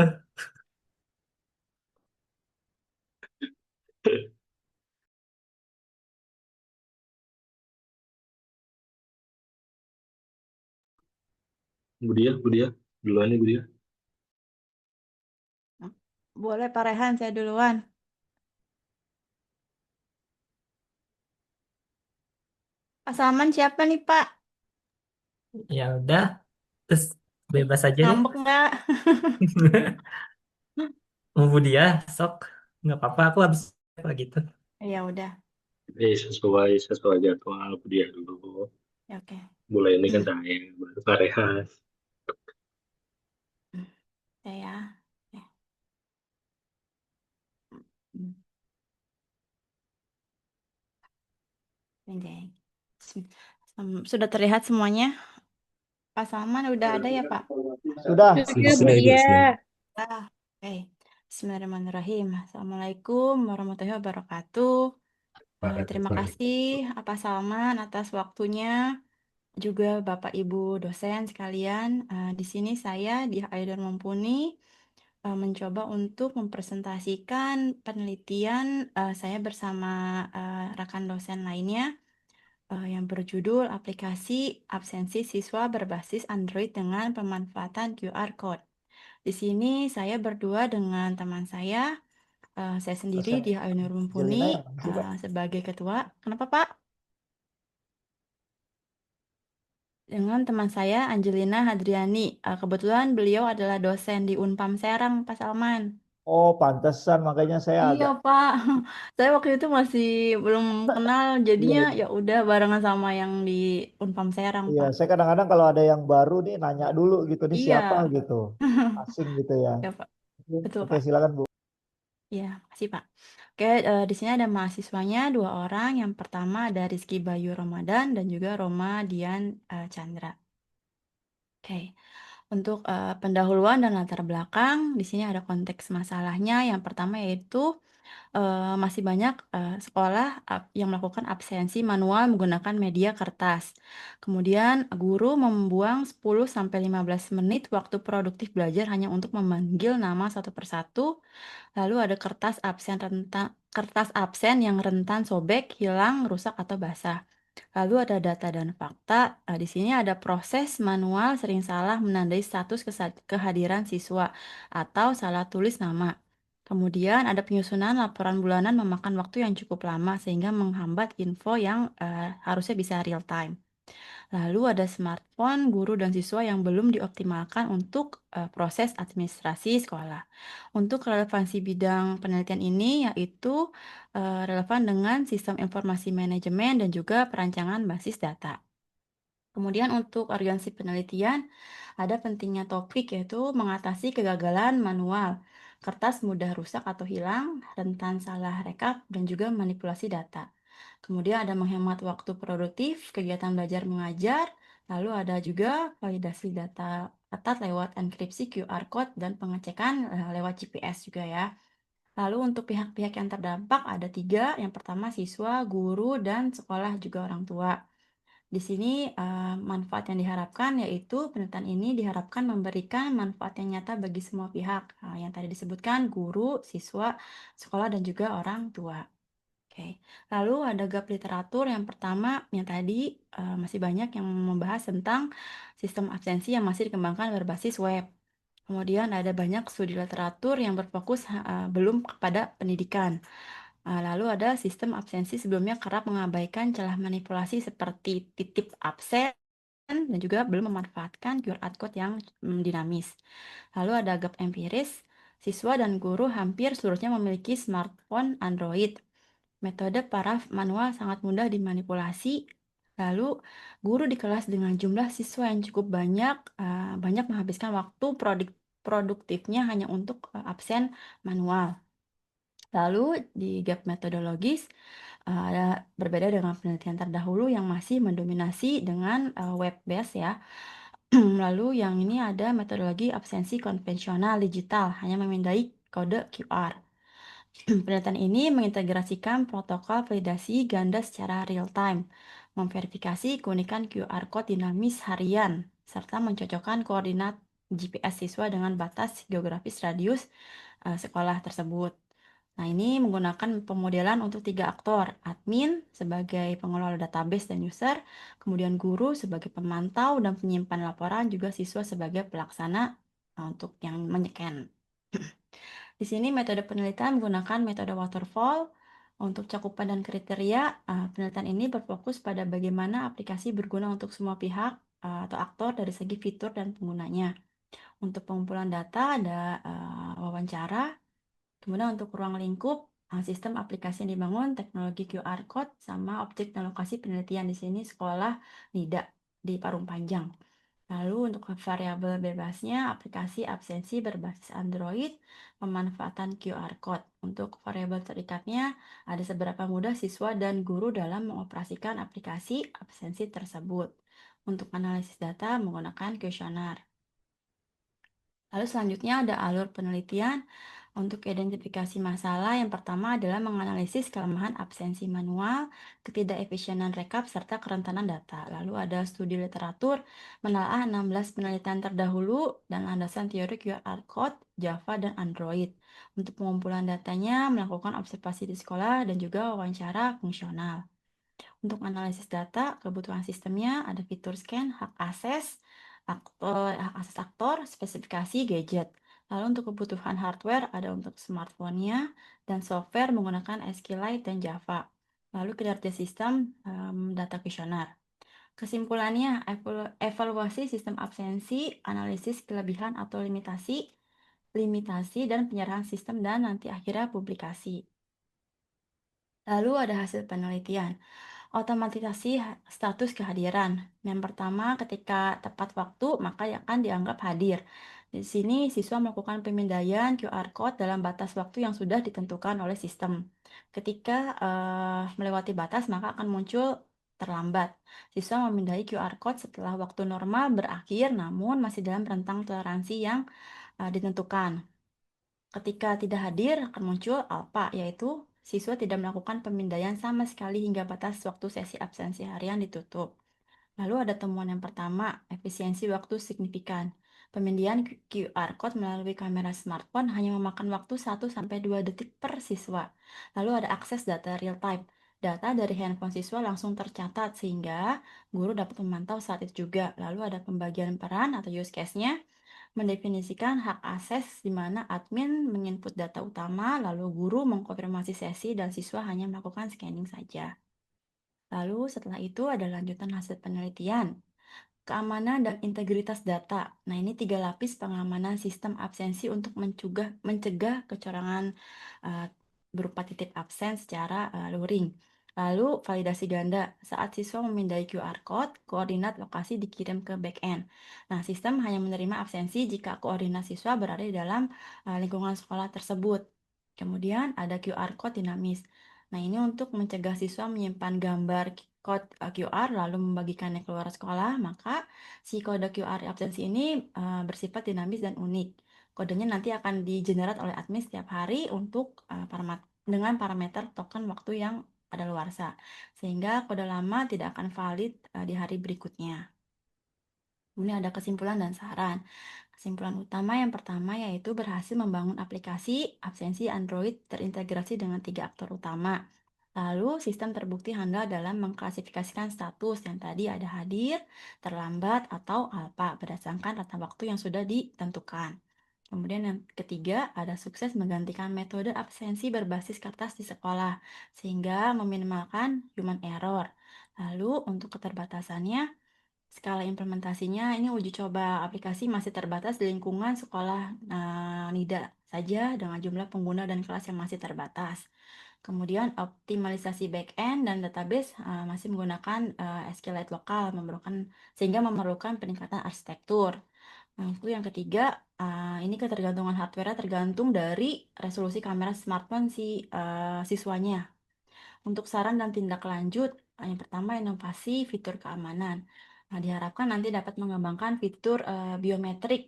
Budia, duluan nih Budia. Boleh Pak Rehan, saya duluan. Pak Salman siapa nih Pak? Ya udah, terus bebas aja deh. Ngambek nggak? Mau Budia, sok. Nggak apa-apa, aku habis apa gitu. Ya udah, Sesuai jadwal Budia dulu. ya oke. Mulai ini kan saya, baru Pak Rehan. Saya. Oke. Hmm, Anjay. Sudah terlihat semuanya? Pak Salman udah ada ya Pak? sudah? Sudah Ibu, sudah. Oke. Bismillahirrahmanirrahim. Assalamualaikum warahmatullahi wabarakatuh. Terima kasih Pak Salman atas waktunya, juga Bapak Ibu dosen sekalian. Di sini saya di Aidar Mumpuni mencoba untuk mempresentasikan penelitian saya bersama rekan dosen lainnya yang berjudul aplikasi absensi siswa berbasis Android dengan pemanfaatan QR Code. Di sini saya berdua dengan teman saya sendiri Dosen di Ainur Jelina Mumpuni yang mana sih, Pak? sebagai ketua. Kenapa Pak? Dengan teman saya Angelina Hadriani. Kebetulan beliau adalah dosen di Unpam Serang, Pak Salman. Oh, pantesan makanya saya Iya agak Pak, saya waktu itu masih belum kenal, jadinya iya, ya udah barengan sama yang di Unpam Serang iya. Pak. Saya kadang-kadang kalau ada yang baru nih nanya dulu gitu nih Iya, siapa gitu. Asing gitu ya. ya Pak, Oke, betul oke, Pak. silakan Bu. Iya, makasih Pak. Oke, di sini ada mahasiswanya dua orang. Yang pertama ada Rizky Bayu Ramadan dan juga Roma Dian Chandra. Oke, untuk pendahuluan dan latar belakang, di sini ada konteks masalahnya. Yang pertama yaitu masih banyak sekolah yang melakukan absensi manual menggunakan media kertas. Kemudian guru membuang 10-15 menit waktu produktif belajar hanya untuk memanggil nama satu persatu. Lalu ada kertas absen yang rentan sobek, hilang, rusak atau basah. Lalu ada data dan fakta. Di sini ada proses manual sering salah menandai status kehadiran siswa atau salah tulis nama. Kemudian ada penyusunan laporan bulanan memakan waktu yang cukup lama sehingga menghambat info yang harusnya bisa real time. Lalu ada smartphone guru dan siswa yang belum dioptimalkan untuk proses administrasi sekolah. Untuk relevansi bidang penelitian ini yaitu relevan dengan sistem informasi manajemen dan juga perancangan basis data. Kemudian untuk urgensi penelitian, ada pentingnya topik yaitu mengatasi kegagalan manual. Kertas mudah rusak atau hilang, rentan salah rekap, dan juga manipulasi data. Kemudian ada menghemat waktu produktif, kegiatan belajar mengajar, lalu ada juga validasi data ketat lewat enkripsi QR code dan pengecekan lewat GPS juga ya. Lalu untuk pihak-pihak yang terdampak ada 3, yang pertama siswa, guru, dan sekolah juga orang tua. Di sini manfaat yang diharapkan yaitu penelitian ini diharapkan memberikan manfaat yang nyata bagi semua pihak. Yang tadi disebutkan guru, siswa, sekolah, dan juga orang tua. Oke, lalu ada gap literatur yang pertama yang tadi masih banyak yang membahas tentang sistem absensi yang masih dikembangkan berbasis web. Kemudian ada banyak studi literatur yang berfokus belum kepada pendidikan. Lalu ada sistem absensi sebelumnya kerap mengabaikan celah manipulasi seperti titip absen dan juga belum memanfaatkan QR code yang dinamis. Lalu ada gap empiris, siswa dan guru hampir seluruhnya memiliki smartphone Android. Metode paraf manual sangat mudah dimanipulasi. Lalu guru di kelas dengan jumlah siswa yang cukup banyak menghabiskan waktu produktifnya hanya untuk absen manual. Lalu di gap metodologis ada berbeda dengan penelitian terdahulu yang masih mendominasi dengan web based ya. Lalu yang ini ada metodologi absensi konvensional digital hanya memindai kode QR. Penelitian ini mengintegrasikan protokol validasi ganda secara real-time, memverifikasi keunikan QR Code dinamis harian, serta mencocokkan koordinat GPS siswa dengan batas geografis radius sekolah tersebut. Nah, ini menggunakan pemodelan untuk 3 aktor, admin sebagai pengelola database dan user, kemudian guru sebagai pemantau dan penyimpan laporan, juga siswa sebagai pelaksana untuk yang menyeken. Di sini metode penelitian menggunakan metode waterfall. Untuk cakupan dan kriteria, penelitian ini berfokus pada bagaimana aplikasi berguna untuk semua pihak atau aktor dari segi fitur dan penggunanya. Untuk pengumpulan data ada wawancara, kemudian untuk ruang lingkup, sistem aplikasi yang dibangun, teknologi QR Code, sama objek dan lokasi penelitian di sini sekolah NIDA di Parung Panjang. Lalu untuk variabel bebasnya, aplikasi absensi berbasis Android, pemanfaatan QR Code. Untuk variabel terikatnya, ada seberapa mudah siswa dan guru dalam mengoperasikan aplikasi absensi tersebut. Untuk analisis data menggunakan kuesioner. Lalu selanjutnya ada alur penelitian. Untuk identifikasi masalah, yang pertama adalah menganalisis kelemahan absensi manual, ketidakefisienan rekap, serta kerentanan data. Lalu ada studi literatur, menelaah 16 penelitian terdahulu dan landasan teori QR Code, Java, dan Android. Untuk pengumpulan datanya, melakukan observasi di sekolah dan juga wawancara fungsional. Untuk analisis data, kebutuhan sistemnya ada fitur scan, hak akses aktor, spesifikasi gadget. Lalu untuk kebutuhan hardware ada untuk smartphone-nya dan software menggunakan SQLite dan Java. Lalu kinerja sistem data kuesioner. Kesimpulannya, evaluasi sistem absensi, analisis kelebihan atau limitasi, dan penyerahan sistem, dan nanti akhirnya publikasi. Lalu ada hasil penelitian. Otomatisasi status kehadiran. Yang pertama, ketika tepat waktu, maka akan dianggap hadir. Di sini, siswa melakukan pemindaian QR Code dalam batas waktu yang sudah ditentukan oleh sistem. Ketika melewati batas, maka akan muncul terlambat. Siswa memindai QR Code setelah waktu normal berakhir, namun masih dalam rentang toleransi yang ditentukan. Ketika tidak hadir, akan muncul alpha, yaitu siswa tidak melakukan pemindaian sama sekali hingga batas waktu sesi absensi harian ditutup. Lalu ada temuan yang pertama, efisiensi waktu signifikan. Pemindaian QR Code melalui kamera smartphone hanya memakan waktu 1-2 detik per siswa. Lalu ada akses data real time. Data dari handphone siswa langsung tercatat sehingga guru dapat memantau saat itu juga. Lalu ada pembagian peran atau use case-nya, mendefinisikan hak akses di mana admin menginput data utama, lalu guru mengkonfirmasi sesi dan siswa hanya melakukan scanning saja. Lalu setelah itu ada lanjutan hasil penelitian. Keamanan dan integritas data. Nah, ini 3 lapis pengamanan sistem absensi untuk mencegah kecurangan berupa titip absen secara luring. Lalu validasi ganda. Saat siswa memindai QR Code, koordinat lokasi dikirim ke backend. Nah, sistem hanya menerima absensi jika koordinat siswa berada di dalam lingkungan sekolah tersebut. Kemudian ada QR Code dinamis. Nah, ini untuk mencegah siswa menyimpan gambar kode QR lalu membagikannya keluar sekolah, maka si kode QR absensi ini bersifat dinamis dan unik. Kodenya nanti akan di-generate oleh admin setiap hari untuk dengan parameter token waktu yang kadaluarsa, sehingga kode lama tidak akan valid di hari berikutnya. Kemudian ada kesimpulan dan saran. Kesimpulan utama yang pertama yaitu berhasil membangun aplikasi absensi Android terintegrasi dengan 3 aktor utama. Lalu sistem terbukti handal dalam mengklasifikasikan status yang tadi ada hadir, terlambat, atau alpha berdasarkan rentang waktu yang sudah ditentukan. Kemudian yang ketiga ada sukses menggantikan metode absensi berbasis kertas di sekolah sehingga meminimalkan human error. Lalu untuk keterbatasannya, skala implementasinya ini uji coba aplikasi masih terbatas di lingkungan sekolah NIDA saja dengan jumlah pengguna dan kelas yang masih terbatas. Kemudian optimalisasi backend dan database masih menggunakan SQLite lokal sehingga memerlukan peningkatan arsitektur. Nah, itu yang ketiga, ini ketergantungan hardware tergantung dari resolusi kamera smartphone si siswanya. Untuk saran dan tindak lanjut, yang pertama inovasi fitur keamanan. Nah, diharapkan nanti dapat mengembangkan fitur biometrik,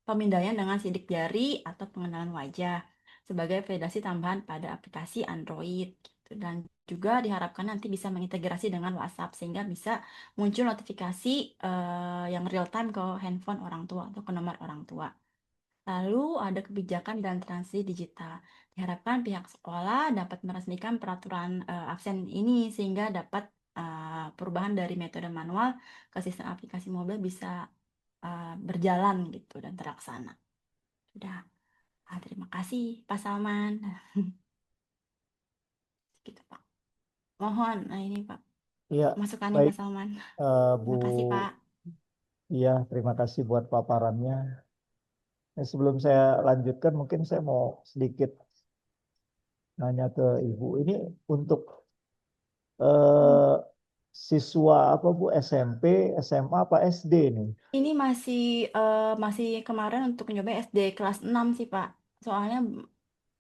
pemindaian dengan sidik jari atau pengenalan wajah. sebagai validasi tambahan pada aplikasi Android gitu. Dan juga diharapkan nanti bisa mengintegrasi dengan WhatsApp sehingga bisa muncul notifikasi yang real time ke handphone orang tua atau ke nomor orang tua. Lalu ada kebijakan dan transisi digital. Diharapkan pihak sekolah dapat meresmikan peraturan absen ini sehingga dapat perubahan dari metode manual ke sistem aplikasi mobil bisa berjalan gitu dan terlaksana. Sudah. Terima kasih Pak Salman. Gitu Pak. Mohon ini Pak Iya, masukannya baik Pak Salman. Bu. Terima kasih Pak. Iya, terima kasih buat paparannya. Sebelum saya lanjutkan, mungkin saya mau sedikit nanya ke Ibu. Ini untuk eh, siswa apa Bu? SMP, SMA, apa SD nih? Ini masih kemarin untuk nyoba SD kelas 6 sih Pak. Soalnya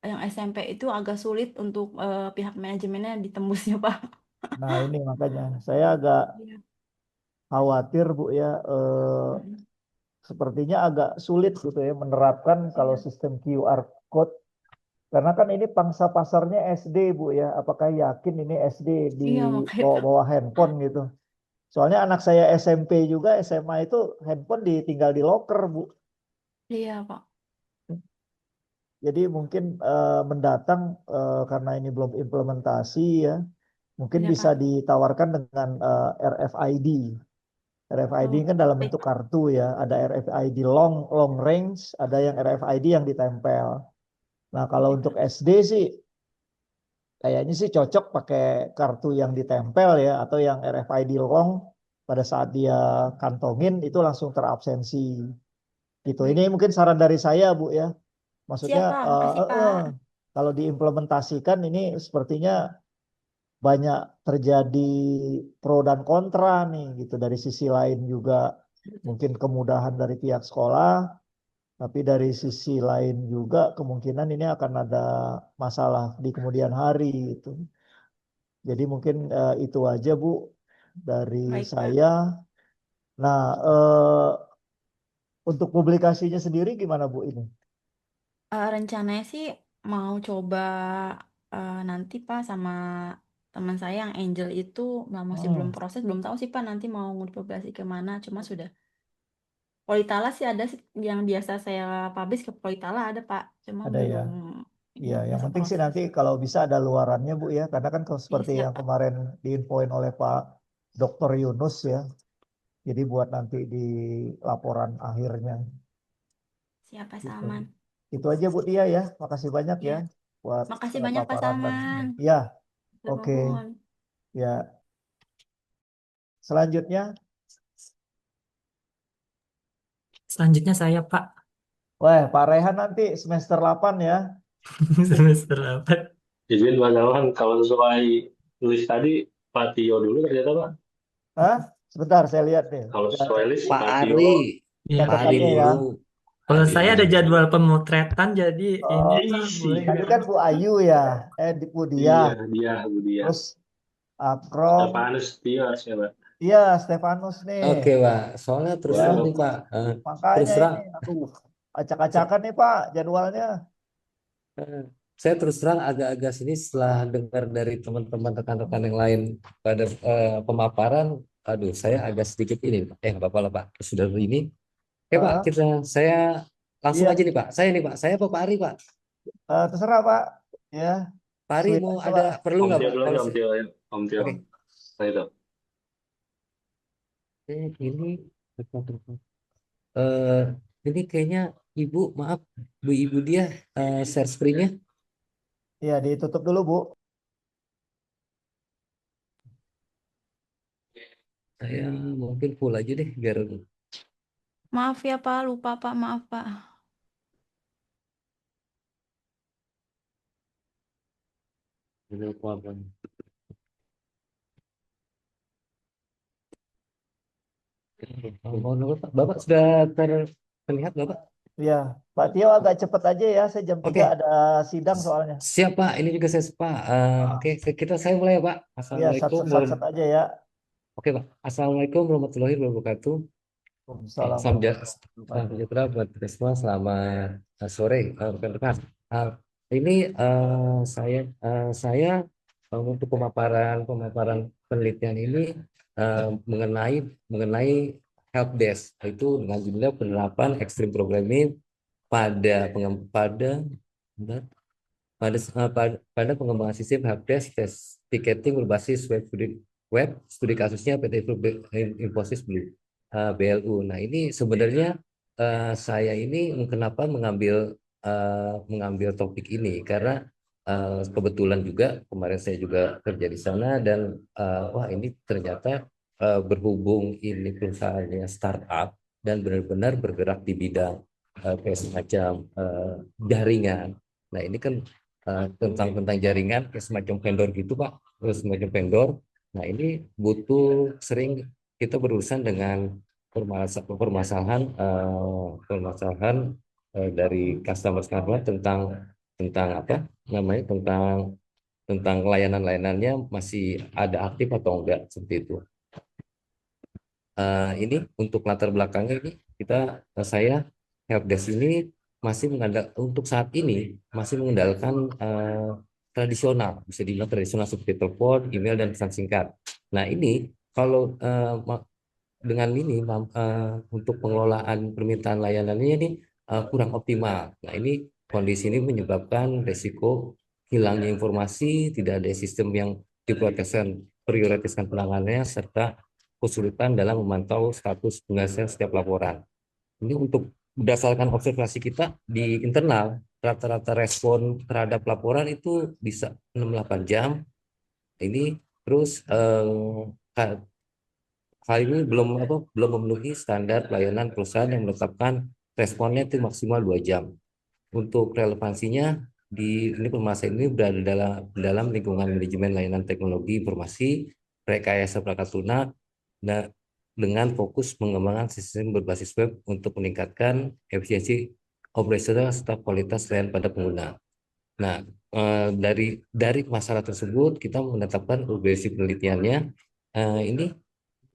yang SMP itu agak sulit untuk pihak manajemennya ditembusnya Pak. Nah, ini makanya saya agak Iya. khawatir Bu ya. Sepertinya agak sulit gitu ya menerapkan kalau Iya. sistem QR code. Karena kan ini pangsa pasarnya SD Bu ya. Apakah yakin ini SD di Iya makanya Pak. bawa-bawa handphone gitu? Soalnya anak saya SMP juga, SMA itu handphone ditinggal di locker Bu. Iya Pak. Jadi mungkin mendatang karena ini belum implementasi ya, mungkin Iya bisa Pak. ditawarkan dengan RFID. RFID Oh, kan dalam baik bentuk Pak. kartu ya. Ada RFID long range, ada yang RFID yang ditempel. Nah, kalau Oke untuk Pak. SD sih kayaknya sih cocok pakai kartu yang ditempel ya atau yang RFID long pada saat dia kantongin itu langsung terabsensi. Gitu. Ini Baik. mungkin saran dari saya Bu ya. Maksudnya Siap Pak. Makasih Pak. kalau diimplementasikan ini sepertinya banyak terjadi pro dan kontra nih gitu. Dari sisi lain juga mungkin kemudahan dari pihak sekolah, tapi dari sisi lain juga kemungkinan ini akan ada masalah di kemudian hari gitu. Jadi mungkin itu aja Bu dari Baik Pak. saya. Nah, untuk publikasinya sendiri gimana Bu ini? Rencananya sih mau coba nanti Pak sama teman saya yang Angel itu masih belum proses, belum tahu sih Pak nanti mau publikasi kemana. Cuma sudah Politala sih ada sih yang biasa saya publish ke Politala ada Pak. Cuma Ada ya. belum Iya, yang masih penting sih proses. nanti kalau bisa ada luarannya Bu ya, karena kan kalau Iya seperti siap yang Pak. kemarin diinfoin oleh Pak Dr. Yunus ya, jadi buat nanti di laporan akhirnya. Siap Pak Gitu. Salman. Itu aja Bu Tia ya, makasih banyak ya Iya. buat Makasih banyak Pak paparan dan Salman. ya, oke Termohon. ya. Selanjutnya, Selanjutnya saya Pak. wah Pak Rehan nanti semester 8 ya. Semester 8. Izin Pak Salman, kalau sesuai list tadi, Pak Tio dulu ternyata Pak. Hah? Sebentar saya lihat nih. Kalau sesuai list, Pak Pak Tio Ari, Iya. Pak Ari Catatannya ya. dulu. Kalau Ari saya ada dulu. jadwal pemotretan, jadi ini Oh, Pak boleh tadi nggak? kan Bu Ayu ya, Bu Dia, iya, dia, Bu Dia. terus Akrom, Stefanus Tio siapa? iya Stefanus nih. Oke Pak, soalnya terus Ya. terang nih Pak, terus Makanya terang, ini, aduh, acak-acakan nih Pak jadwalnya. saya terus terang agak-agak sini setelah dengar dari teman-teman rekan-rekan yang lain pada pemaparan, aduh saya agak sedikit ini, Pak. Nggak apa-apa lah Pak, sudah ini. Oke Pak, Heeh. saya langsung Iya, aja nih Pak, saya apa Pak Ari Pak? terserah Pak. Ya, Pak Ari sweet mau aja ada Pak. perlu Om nggak Tio Pak? dulu aja, Kalau Om saya- Tio. Om Tio. Oke. Nah itu. Ini eh ini kayaknya Ibu, maaf Bu Ibu dia share screen-nya. Iya, ditutup dulu Bu. Saya mungkin full aja deh biar Maaf ya Pak, lupa Pak, maaf Pak. Bapak sudah terlihat Bapak? Iya, Pak Tio agak cepet aja ya. Saya jam 3 Oke. ada sidang soalnya. Siap Pak, ini juga saya Pak. Oke, saya mulai ya Pak. Iya, Assalamualaikum sat-sat aja ya. Oke Pak. Assalamualaikum warahmatullahi wabarakatuh. Waalaikumsalam Salam warahmatullahi wabarakatuh. sejahtera buat kita semua. Selamat sore rekan-rekan. Ini saya untuk pemaparan penelitian ini mengenai mengenai help desk, itu dengan judul penerapan extreme programming pada pada pengembangan sistem helpdesk test ticketing berbasis web studi kasusnya PT Infosys BLU. Nah, ini sebenarnya saya ini kenapa mengambil topik ini karena kebetulan juga kemarin saya juga kerja di sana dan wah, ini ternyata berhubung ini perusahaannya startup dan benar-benar bergerak di bidang kayak semacam jaringan. Nah, ini kan tentang jaringan kayak semacam vendor gitu, Pak, semacam vendor. Nah, ini butuh sering kita berurusan dengan permasalahan dari customer tentang apa namanya tentang layanan-layanannya masih ada aktif atau enggak seperti itu. Ini untuk latar belakangnya ini saya helpdesk ini untuk saat ini masih mengandalkan tradisional, bisa dibilang tradisional seperti telepon, email, dan pesan singkat. Nah, ini kalau dengan ini untuk pengelolaan permintaan layanannya ini kurang optimal. Nah, ini kondisi ini menyebabkan resiko hilangnya informasi, tidak ada sistem yang prioritaskan penanganannya, serta kesulitan dalam memantau status penyelesaian setiap laporan. Ini untuk berdasarkan observasi kita di internal, rata-rata respon terhadap laporan itu bisa 6-8 jam. Ini terus hal ini belum memenuhi standar pelayanan perusahaan yang menetapkan responnya itu maksimal 2 jam. Untuk relevansinya ini permasalahan ini berada dalam lingkungan manajemen layanan teknologi informasi, rekayasa perangkat lunak, dan dengan fokus pengembangan sistem berbasis web untuk meningkatkan efisiensi operasional serta kualitas layanan pada pengguna. Nah, dari masalah tersebut kita menetapkan urgensi penelitiannya. Ini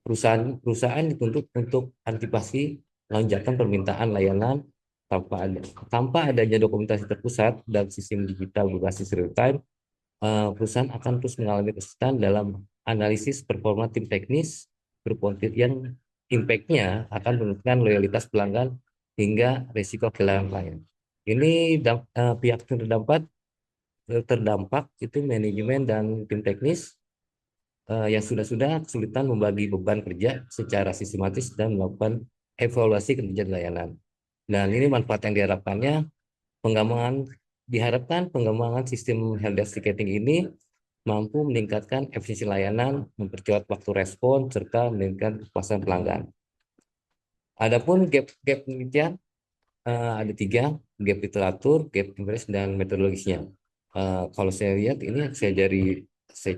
perusahaan dituntut untuk antisipasi lonjakan permintaan layanan tanpa adanya dokumentasi terpusat dan sistem digital berbasis real time. Perusahaan akan terus mengalami kesulitan dalam analisis performa tim teknis yang impact-nya akan menentukan loyalitas pelanggan hingga risiko kehilangan klien. Ini pihak terdampak itu manajemen dan tim teknis yang sudah kesulitan membagi beban kerja secara sistematis dan melakukan evaluasi kinerja layanan. Dan ini manfaat yang diharapkan pengembangan sistem helpdesk ticketing ini mampu meningkatkan efisiensi layanan, mempercepat waktu respon, serta meningkatkan kepuasan pelanggan. Adapun gap penelitian ada 3, gap literatur, gap evidence, dan metodologisnya. Kalau saya lihat ini saya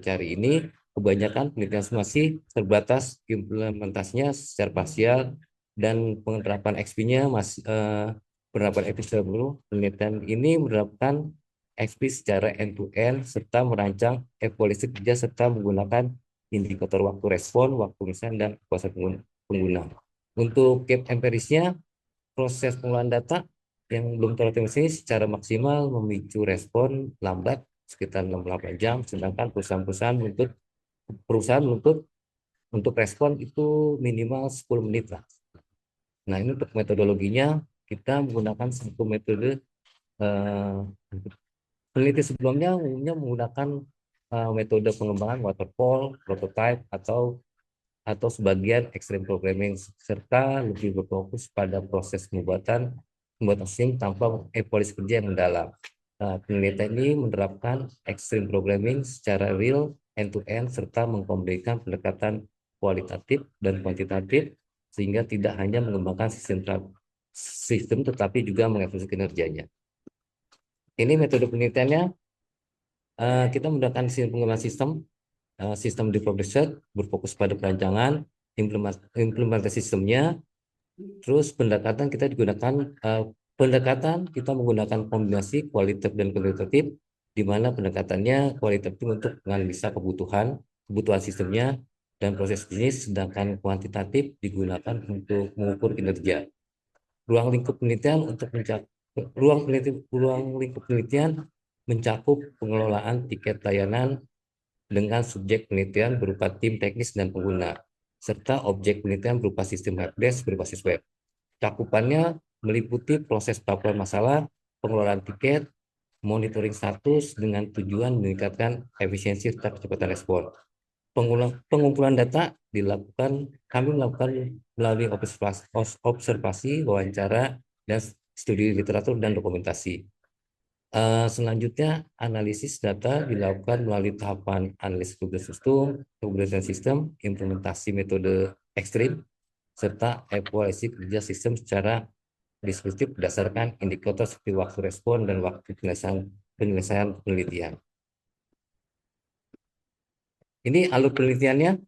cari ini kebanyakan penelitian masih terbatas implementasinya secara parsial dan penerapan XP-nya masih penerapan XP secara dulu. Penelitian ini menerapkan XP secara end-to-end serta merancang evaluasi kerja serta menggunakan indikator waktu respon, waktu misalnya, dan kepuasan pengguna. Untuk gap empirisnya, proses pengolahan data yang belum terautomatisasi secara maksimal memicu respon lambat sekitar 6-8 jam, sedangkan perusahaan menuntut untuk respon itu minimal 10 menit lah. Nah, ini untuk metodologinya kita menggunakan satu metode. Peneliti sebelumnya umumnya menggunakan metode pengembangan waterfall, prototype, atau sebagian extreme programming, serta lebih berfokus pada proses pembuatan SIM tanpa evaluasi kerja yang mendalam. Penelitian ini menerapkan extreme programming secara real, end-to-end, serta mengkombinasikan pendekatan kualitatif dan kuantitatif sehingga tidak hanya mengembangkan sistem tetapi juga mengevaluasi kinerjanya. Ini metode penelitiannya, kita menggunakan pengembangan sistem development research berfokus pada perancangan, implementasi sistemnya. Terus pendekatan kita menggunakan kombinasi kualitatif dan kuantitatif, di mana pendekatannya kualitatif untuk menganalisa kebutuhan sistemnya dan proses bisnis, sedangkan kuantitatif digunakan untuk mengukur kinerja. Ruang lingkup penelitian mencakup pengelolaan tiket layanan dengan subjek penelitian berupa tim teknis dan pengguna, serta objek penelitian berupa sistem helpdesk berbasis web. Cakupannya meliputi proses pelaporan masalah, pengelolaan tiket, monitoring status dengan tujuan meningkatkan efisiensi serta kecepatan respon. Pengumpulan data kami melakukan melalui observasi, wawancara, dan studi literatur dan dokumentasi. Selanjutnya, analisis data dilakukan melalui tahapan analisis keberhasilan sistem, implementasi metode ekstrim, serta evaluasi kerja sistem secara deskriptif berdasarkan indikator seperti waktu respon dan waktu penyelesaian penelitian. Ini alur penelitiannya.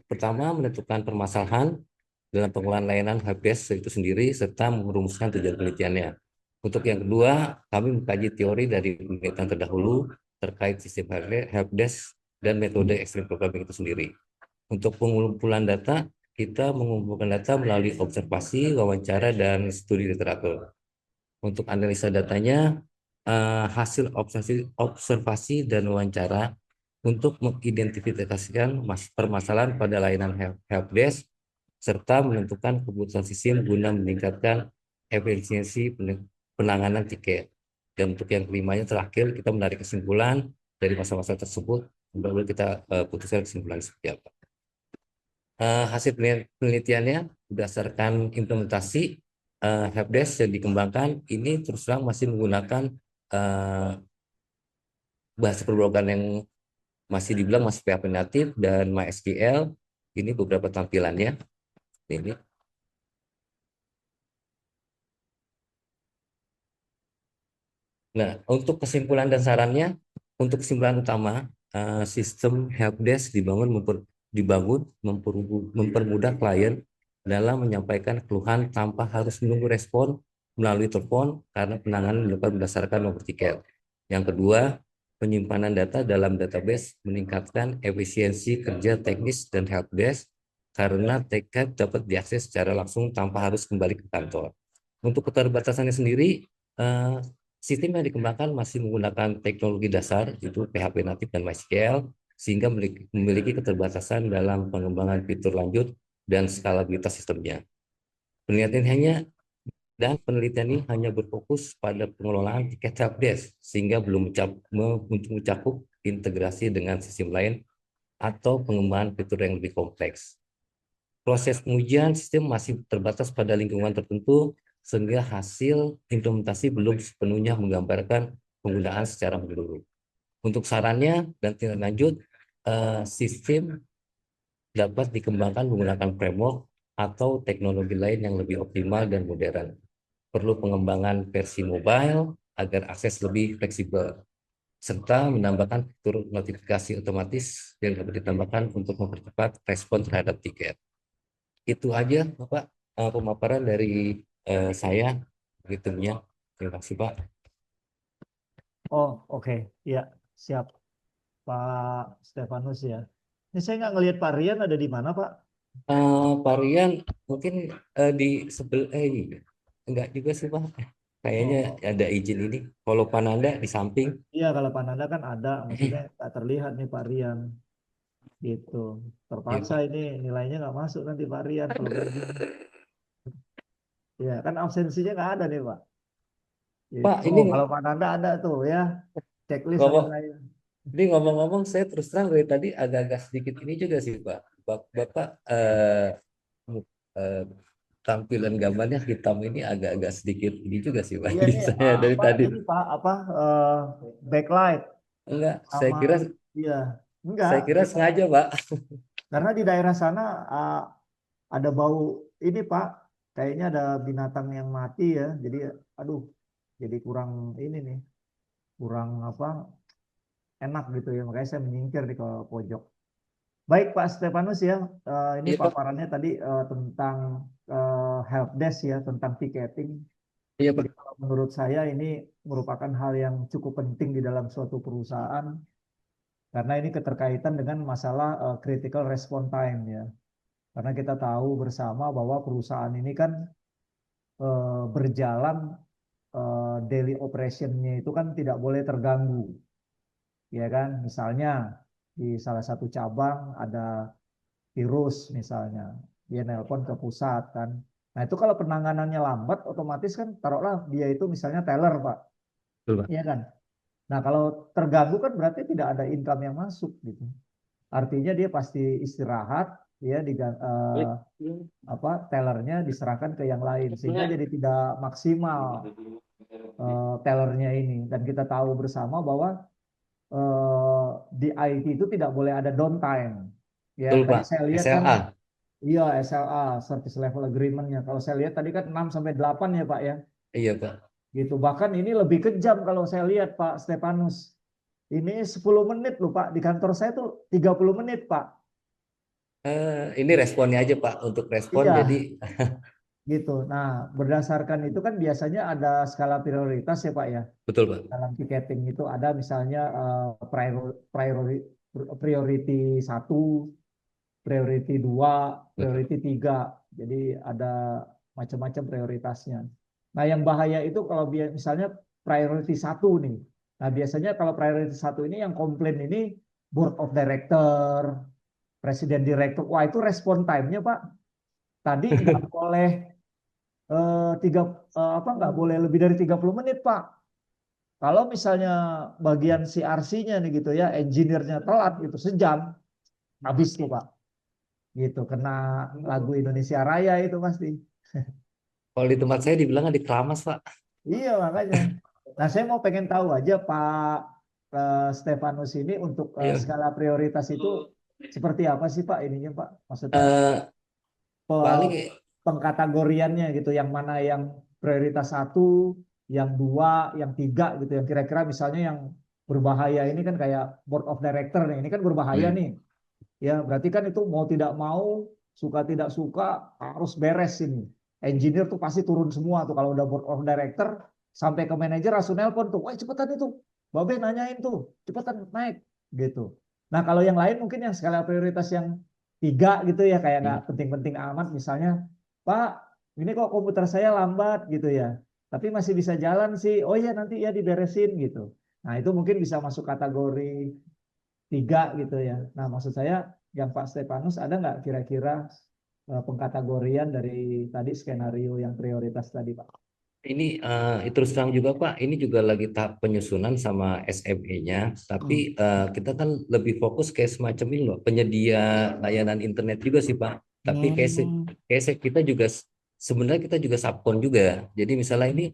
Pertama, menentukan permasalahan dalam pengelolaan layanan helpdesk itu sendiri serta merumuskan tujuan penelitiannya. Untuk yang kedua, kami mengkaji teori dari penelitian terdahulu terkait sistem helpdesk dan metode extreme programming itu sendiri. Untuk pengumpulan data, kita mengumpulkan data melalui observasi, wawancara, dan studi literatur. Untuk analisa datanya, hasil observasi dan wawancara untuk mengidentifikasikan permasalahan pada layanan helpdesk serta menentukan kebutuhan sistem guna meningkatkan efisiensi penanganan tiket. Dan untuk yang kelimanya terakhir, kita menarik kesimpulan dari masa-masa tersebut, baru kita putuskan kesimpulan seperti apa. Hasil penelitiannya berdasarkan implementasi helpdesk yang dikembangkan ini terus terang masih menggunakan bahasa pemrograman yang masih dibilang masih PHP natif dan MySQL. Ini beberapa tampilannya. Ini. Nah, untuk kesimpulan dan sarannya, untuk kesimpulan utama, sistem helpdesk dibangun mempermudah klien dalam menyampaikan keluhan tanpa harus menunggu respon melalui telepon karena penanganan dilakukan berdasarkan nomor tiket. Yang kedua, penyimpanan data dalam database meningkatkan efisiensi kerja teknis dan helpdesk karena tiket dapat diakses secara langsung tanpa harus kembali ke kantor. Untuk keterbatasannya sendiri, sistem yang dikembangkan masih menggunakan teknologi dasar, itu PHP natif dan MySQL, sehingga memiliki keterbatasan dalam pengembangan fitur lanjut dan skalabilitas sistemnya. Penelitian ini hanya berfokus pada pengelolaan tiket helpdesk, sehingga belum mencakup integrasi dengan sistem lain atau pengembangan fitur yang lebih kompleks. Proses pengujian sistem masih terbatas pada lingkungan tertentu, sehingga hasil implementasi belum sepenuhnya menggambarkan penggunaan secara menyeluruh. Untuk sarannya dan tindak lanjut, sistem dapat dikembangkan menggunakan framework atau teknologi lain yang lebih optimal dan modern. Perlu pengembangan versi mobile agar akses lebih fleksibel, serta menambahkan fitur notifikasi otomatis yang dapat ditambahkan untuk mempercepat respon terhadap tiket. Itu aja, Bapak, pemaparan dari saya, begitunya. Terima kasih, Pak. Oh, oke. Ya, siap. Pak Stefanus ya. Ini saya nggak ngelihat Pak Rian ada di mana, Pak? Pak Rian mungkin di sebelah ini. Enggak juga sih, Pak. Kayaknya ada izin ini. Kalau Pananda di samping. Iya, kalau Pak Nanda kan ada. Maksudnya nggak terlihat nih Pak Rian. Gitu. Terpaksa ini nilainya nggak masuk nanti Pak Rian kalau begini. Ya, kan absensinya nggak ada nih Pak. Gitu. Pak, Oh, kalau Pak Nanda ada tuh ya. Checklist sama saya. Ini ngomong-ngomong, saya terus terang dari tadi agak-agak sedikit ini juga sih, Pak. Bapak tampilan gambarnya hitam ini agak-agak sedikit ini juga sih, Pak. Iya Ini nih, saya dari apa, tadi. ini Pak, backlight. Enggak, Sama, iya. Enggak, saya kira sengaja, Pak. karena di daerah sana ada bau ini Pak, kayaknya ada binatang yang mati ya. Jadi aduh, jadi kurang ini nih. Kurang enak gitu ya. Makanya saya menyingkir di ke pojok. Baik Pak Stefanus ya, ini Iya, Pak. paparannya tadi tentang helpdesk ya, tentang tiketing. Iya, Pak. Jadi kalau menurut saya ini merupakan hal yang cukup penting di dalam suatu perusahaan karena ini keterkaitan dengan masalah critical response time ya. Karena kita tahu bersama bahwa perusahaan ini kan berjalan daily operation-nya itu kan tidak boleh terganggu, ya kan? Misalnya di salah satu cabang ada virus misalnya, dia nelpon ke pusat kan. Nah itu kalau penanganannya lambat, otomatis kan taruhlah dia itu misalnya teller Pak, Betul, Pak. ya kan? Nah kalau terganggu kan berarti tidak ada income yang masuk gitu. Artinya dia pasti istirahat, ya apa tellernya diserahkan ke yang lain sehingga jadi tidak maksimal tellernya ini. Dan kita tahu bersama bahwa di IT itu tidak boleh ada downtime. Ya, Betul, tadi Pak. saya lihat kan, SLA. iya SLA, Service Level Agreement-nya. Kalau saya lihat tadi kan 6 sampai 8 ya Pak ya. Iya, Pak. Gitu. Bahkan ini lebih kejam kalau saya lihat Pak Stefanus. Ini 10 menit loh Pak. Di kantor saya tuh 30 menit Pak. Ini responnya aja, Pak. Untuk respon, Iya, jadi gitu. Nah, berdasarkan itu kan biasanya ada skala prioritas ya Pak ya. betul, Pak. Dalam tiketing itu ada misalnya priority 1, priority 2, Betul. priority 3. Jadi ada macam-macam prioritasnya. Nah, yang bahaya itu kalau misalnya priority 1 nih. Nah, biasanya kalau priority 1 ini yang komplain ini board of director, presiden direktur. Wah, itu respon time-nya, Pak. Tadi nggak boleh nggak boleh lebih dari 30 menit, Pak. Kalau misalnya bagian CRC-nya nih gitu ya, engineer-nya telat gitu sejam, habis tuh, Pak. Gitu, kena lagu Indonesia Raya itu pasti. Kalau di tempat saya dibilang di keramas, Pak. Iya, makanya. Nah, saya mau pengen tahu aja Pak Stefanus ini untuk Iya. skala prioritas itu seperti apa sih Pak ininya Pak? Maksudnya Eh, paling pengkategoriannya gitu, yang mana yang prioritas 1, yang 2, yang 3 gitu, yang kira-kira misalnya yang berbahaya ini kan kayak board of director nih, ini kan berbahaya nih. Ya, berarti kan itu mau tidak mau, suka tidak suka harus beres ini. Engineer tuh pasti turun semua tuh kalau udah board of director, sampai ke manajer langsung nelpon tuh, wah cepetan itu, Babe nanyain tuh, cepetan naik gitu. Nah kalau yang lain mungkin yang skala prioritas yang 3 gitu ya, kayak nggak penting-penting amat, misalnya, Pak, ini kok komputer saya lambat gitu ya, tapi masih bisa jalan sih, oh ya nanti ya diberesin gitu. Nah itu mungkin bisa masuk kategori 3 gitu ya. Nah, maksud saya yang Pak Stefanus ada nggak kira-kira pengkategorian dari tadi skenario yang prioritas tadi, Pak? ini terus terang juga, Pak, ini juga lagi tahap penyusunan sama SME-nya, tapi kita kan lebih fokus kayak semacam ini loh, penyedia layanan internet juga sih, Pak. Tapi kayak kita juga sebenarnya kita juga subkon juga. Jadi misalnya ini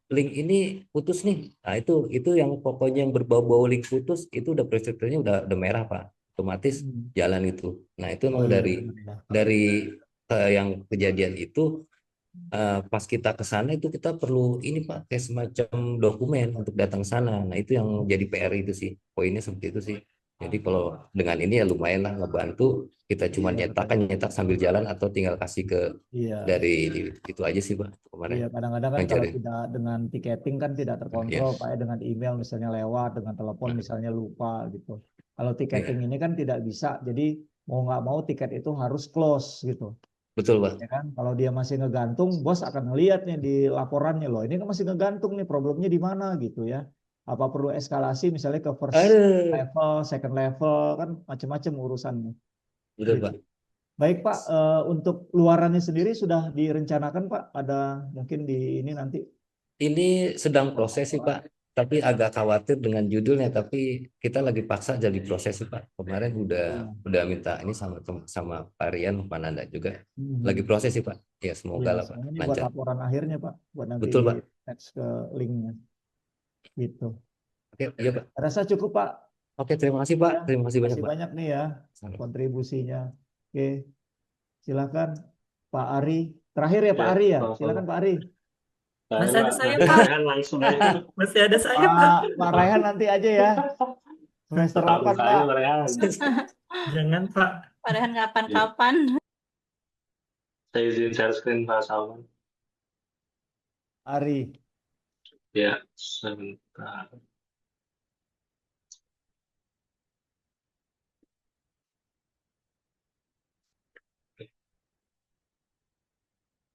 link ini putus nih, nah itu yang pokoknya yang berbau-bau link putus itu udah prospekturnya udah merah, Pak, otomatis jalan itu. Nah itu Oh emang iya, dari benar. dari yang kejadian itu. Pas kita ke sana itu kita perlu ini Pak, kayak semacam dokumen untuk datang sana. Nah itu yang jadi PR itu sih, poinnya seperti itu sih. Jadi kalau dengan ini ya lumayan lah ngebantu, kita cuma Iya, nyetak sambil jalan atau tinggal kasih ke iya, dari itu aja sih Pak kemarin iya. Kadang-kadang kan kalau ngajarin. tidak dengan tiketing kan tidak Ya, terkontrol, Pak, ya, dengan email misalnya lewat, dengan telepon misalnya lupa gitu. Kalau tiketing ya, ini kan tidak bisa, jadi mau nggak mau tiket itu harus close gitu. betul Pak. Ya kan, kalau dia masih ngegantung, bos akan ngelihat nih di laporannya, loh ini kan masih ngegantung nih, problemnya di mana gitu ya, apa perlu eskalasi misalnya ke first Aduh, level, second level, kan macam-macam urusannya betul gitu. Pak. Baik Pak, untuk luarannya sendiri sudah direncanakan Pak, ada mungkin di ini nanti. Ini sedang proses sih Pak, tapi agak khawatir dengan judulnya. Tapi kita lagi paksa jadi proses sih Pak. Kemarin udah minta ini sama Pak Rian, Pak Nanda juga. Lagi proses sih Pak. Ya semoga Ya, lah Pak soalnya ini buat lancar. laporan akhirnya Pak, buat nanti Betul di Pak. attach ke linknya gitu. Oke, iya Pak. Rasa cukup Pak. Oke, terima kasih Pak. Ya, Terima kasih banyak masih Pak. banyak nih ya Salam. kontribusinya. Oke. Silakan Pak Ari. Terakhir ya Pak Ya, Ari ya. sama-sama. Silakan Pak Ari. Masih ada saya, Nanti Pak. Rehan langsung aja. Masih ada saya, Pak. Pak Raihan nanti aja ya. Semester 8 Buka Pak. aja Rehan. Jangan, Pak. Padahal kapan-kapan. Saya izin share screen Pak Salman. Ari. Ya, sebentar.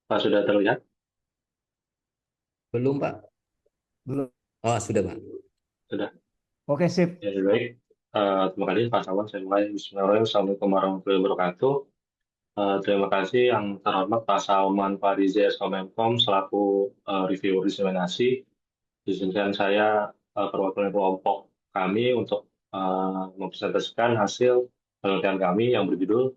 Pak sudah terlihat? Belum, Pak. Belum. Oh, sudah, Pak. Sudah. Oke, sip. Ya, baik. Terima kasih Pak Sawan. Saya mulai. Bismillahirrahmanirrahim. Assalamualaikum warahmatullahi wabarakatuh. Terima kasih yang terhormat Pak Salman Farizi Menkom selaku reviewer diseminasi. Izinkan saya perwakilan kelompok kami untuk mempresentasikan hasil penelitian kami yang berjudul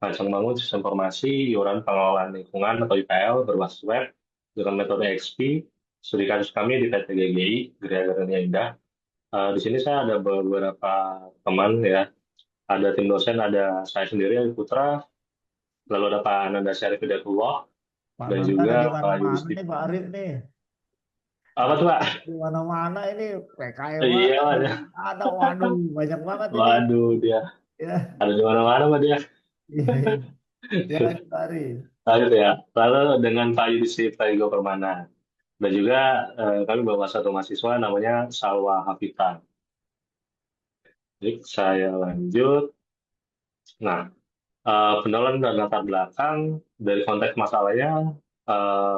Merancang Bangun Sistem Informasi Iuran Pengelolaan Lingkungan atau IPL berbasis web dengan metode XP. Studi kasus kami di PT GGI, Geria Garnia Indah. Di sini saya ada beberapa teman ya. Ada tim dosen, ada saya sendiri, Ari Putra, lalu ada Pak Ananda Syarif Hidayatullah, Pak dan Nanda juga ada di Pak mana-mana Yusuf. nih Pak Arif nih. Apa tuh Pak? Di mana-mana ini PKM Iya, ada. ada, waduh banyak banget ini. Waduh, dia Ya, ada di mana-mana Pak dia. iya, iya. Ya, lanjut, Pak Arif. Lanjut ya. Lalu dengan Pak Yusuf Taigo Permana. Dan juga kami bawa satu mahasiswa namanya Salwa Hafita. Jadi saya lanjut. Nah, pendahuluan dan latar belakang dari konteks masalahnya,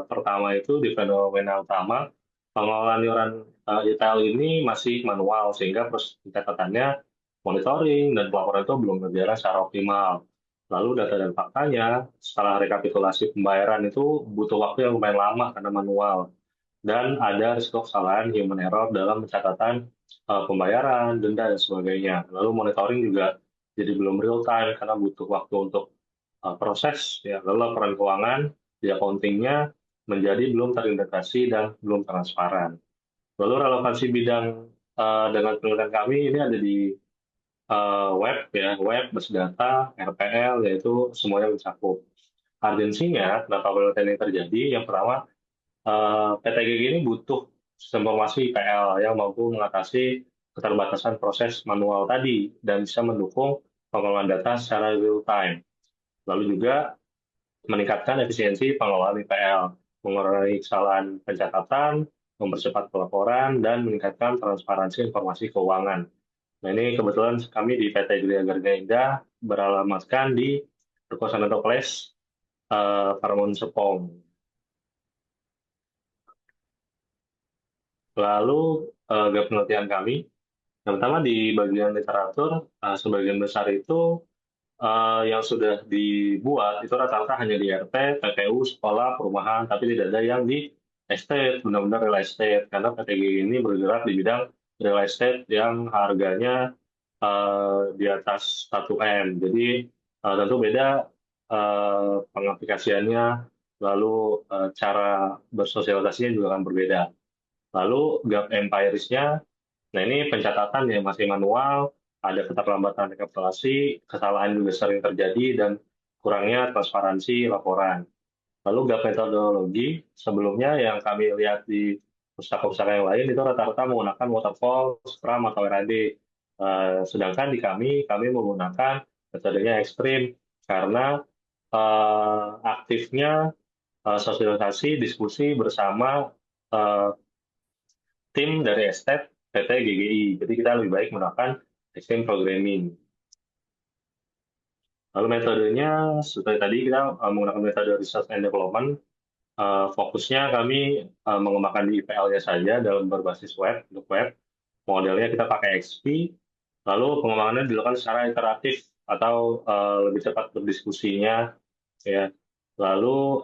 pertama itu di fenomena utama, pengelolaan iuran ITL ini masih manual, sehingga proses pencatatannya, monitoring, dan pelaporan itu belum berjalan secara optimal. Lalu data dan faktanya, setelah rekapitulasi pembayaran itu butuh waktu yang lumayan lama karena manual. Dan ada risiko kesalahan human error dalam pencatatan pembayaran, denda, dan sebagainya. Lalu monitoring juga jadi belum real time karena butuh waktu untuk proses. Ya. Lalu laporan keuangan di accounting-nya menjadi belum terintegrasi dan belum transparan. Lalu relevansi bidang dengan penelitian kami ini ada di web, ya, web, basis data, RPL, yaitu semuanya mencakup. Urgensinya, kenapa penelitian ini terjadi? Yang pertama, PT GG ini butuh sistem informasi IPL yang mampu mengatasi keterbatasan proses manual tadi dan bisa mendukung pengelolaan data secara real time. Lalu juga meningkatkan efisiensi pengelolaan IPL, mengurangi kesalahan pencatatan, mempercepat pelaporan, dan meningkatkan transparansi informasi keuangan. Nah, ini kebetulan kami di PT Geria Garnia Indah beralamatkan di Ruko Sananto Place, Paramount Serpong. Lalu gap penelitian kami, yang pertama di bagian literatur, sebagian besar itu yang sudah dibuat itu rata-rata hanya di RT, PPU, sekolah, perumahan, tapi tidak ada yang di estate, benar-benar real estate, karena PTG ini bergerak di bidang real estate yang harganya di atas 1M. Jadi tentu beda pengaplikasiannya, lalu cara bersosialisasinya juga akan berbeda. Lalu gap empirisnya, nah ini pencatatan yang masih manual, ada keterlambatan rekapitulasi, kesalahan juga sering terjadi, dan kurangnya transparansi laporan. Lalu gap metodologi, sebelumnya yang kami lihat di pustaka-pustaka yang lain, itu rata-rata menggunakan waterfall, Scrum, atau RAD. Sedangkan di kami menggunakan metodenya ekstrim, karena aktifnya sosialisasi, diskusi bersama tim dari estate PT GGI. Jadi kita lebih baik menggunakan extreme programming. Lalu metodenya, seperti tadi kita menggunakan metode research and development. Fokusnya kami mengembangkan di IPL-nya saja dalam berbasis web, untuk web. Modelnya kita pakai XP. Lalu pengembangannya dilakukan secara iteratif atau lebih cepat berdiskusinya. Ya. Lalu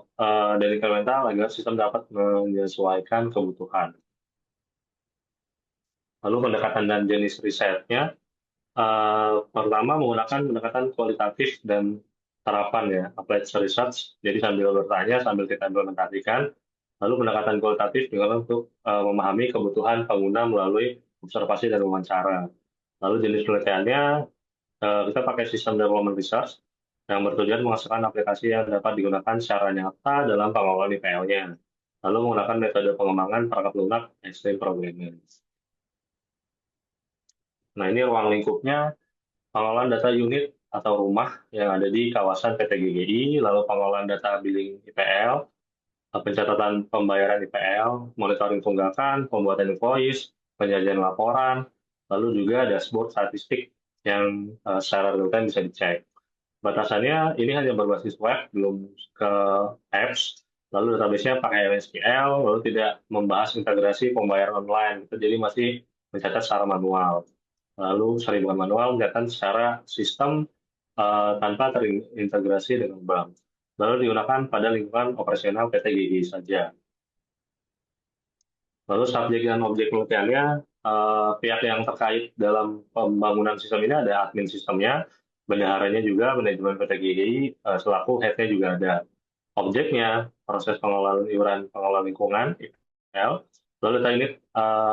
dari incremental agar sistem dapat menyesuaikan kebutuhan. Lalu pendekatan dan jenis risetnya, pertama menggunakan pendekatan kualitatif dan terapan ya, applied research, jadi sambil bertanya, sambil kita implementasikan. Lalu pendekatan kualitatif juga untuk memahami kebutuhan pengguna melalui observasi dan wawancara. Lalu jenis penelitiannya, kita pakai sistem development research yang bertujuan menghasilkan aplikasi yang dapat digunakan secara nyata dalam pengelolaan IPL-nya. Lalu menggunakan metode pengembangan perangkat lunak extreme programming. Nah, ini ruang lingkupnya, pengelolaan data unit atau rumah yang ada di kawasan PT GGI, lalu pengelolaan data billing IPL, pencatatan pembayaran IPL, monitoring tunggakan, pembuatan invoice, penyajian laporan, lalu juga dashboard statistik yang secara real-time bisa dicek. Batasannya ini hanya berbasis web, belum ke apps, Lalu database-nya pakai MySQL, lalu tidak membahas integrasi pembayaran online. Jadi masih mencatat secara manual. Lalu bukan manual, mencatat secara sistem tanpa terintegrasi dengan bank. Lalu digunakan pada lingkungan operasional PT GGI saja. Lalu subjek dan objek penelitiannya, pihak yang terkait dalam pembangunan sistem ini ada admin sistemnya, bendaharanya juga, manajemen PT GGI, selaku head-nya juga ada. Objeknya, proses pengelolaan iuran pengelolaan lingkungan, IPL. Lalu data ini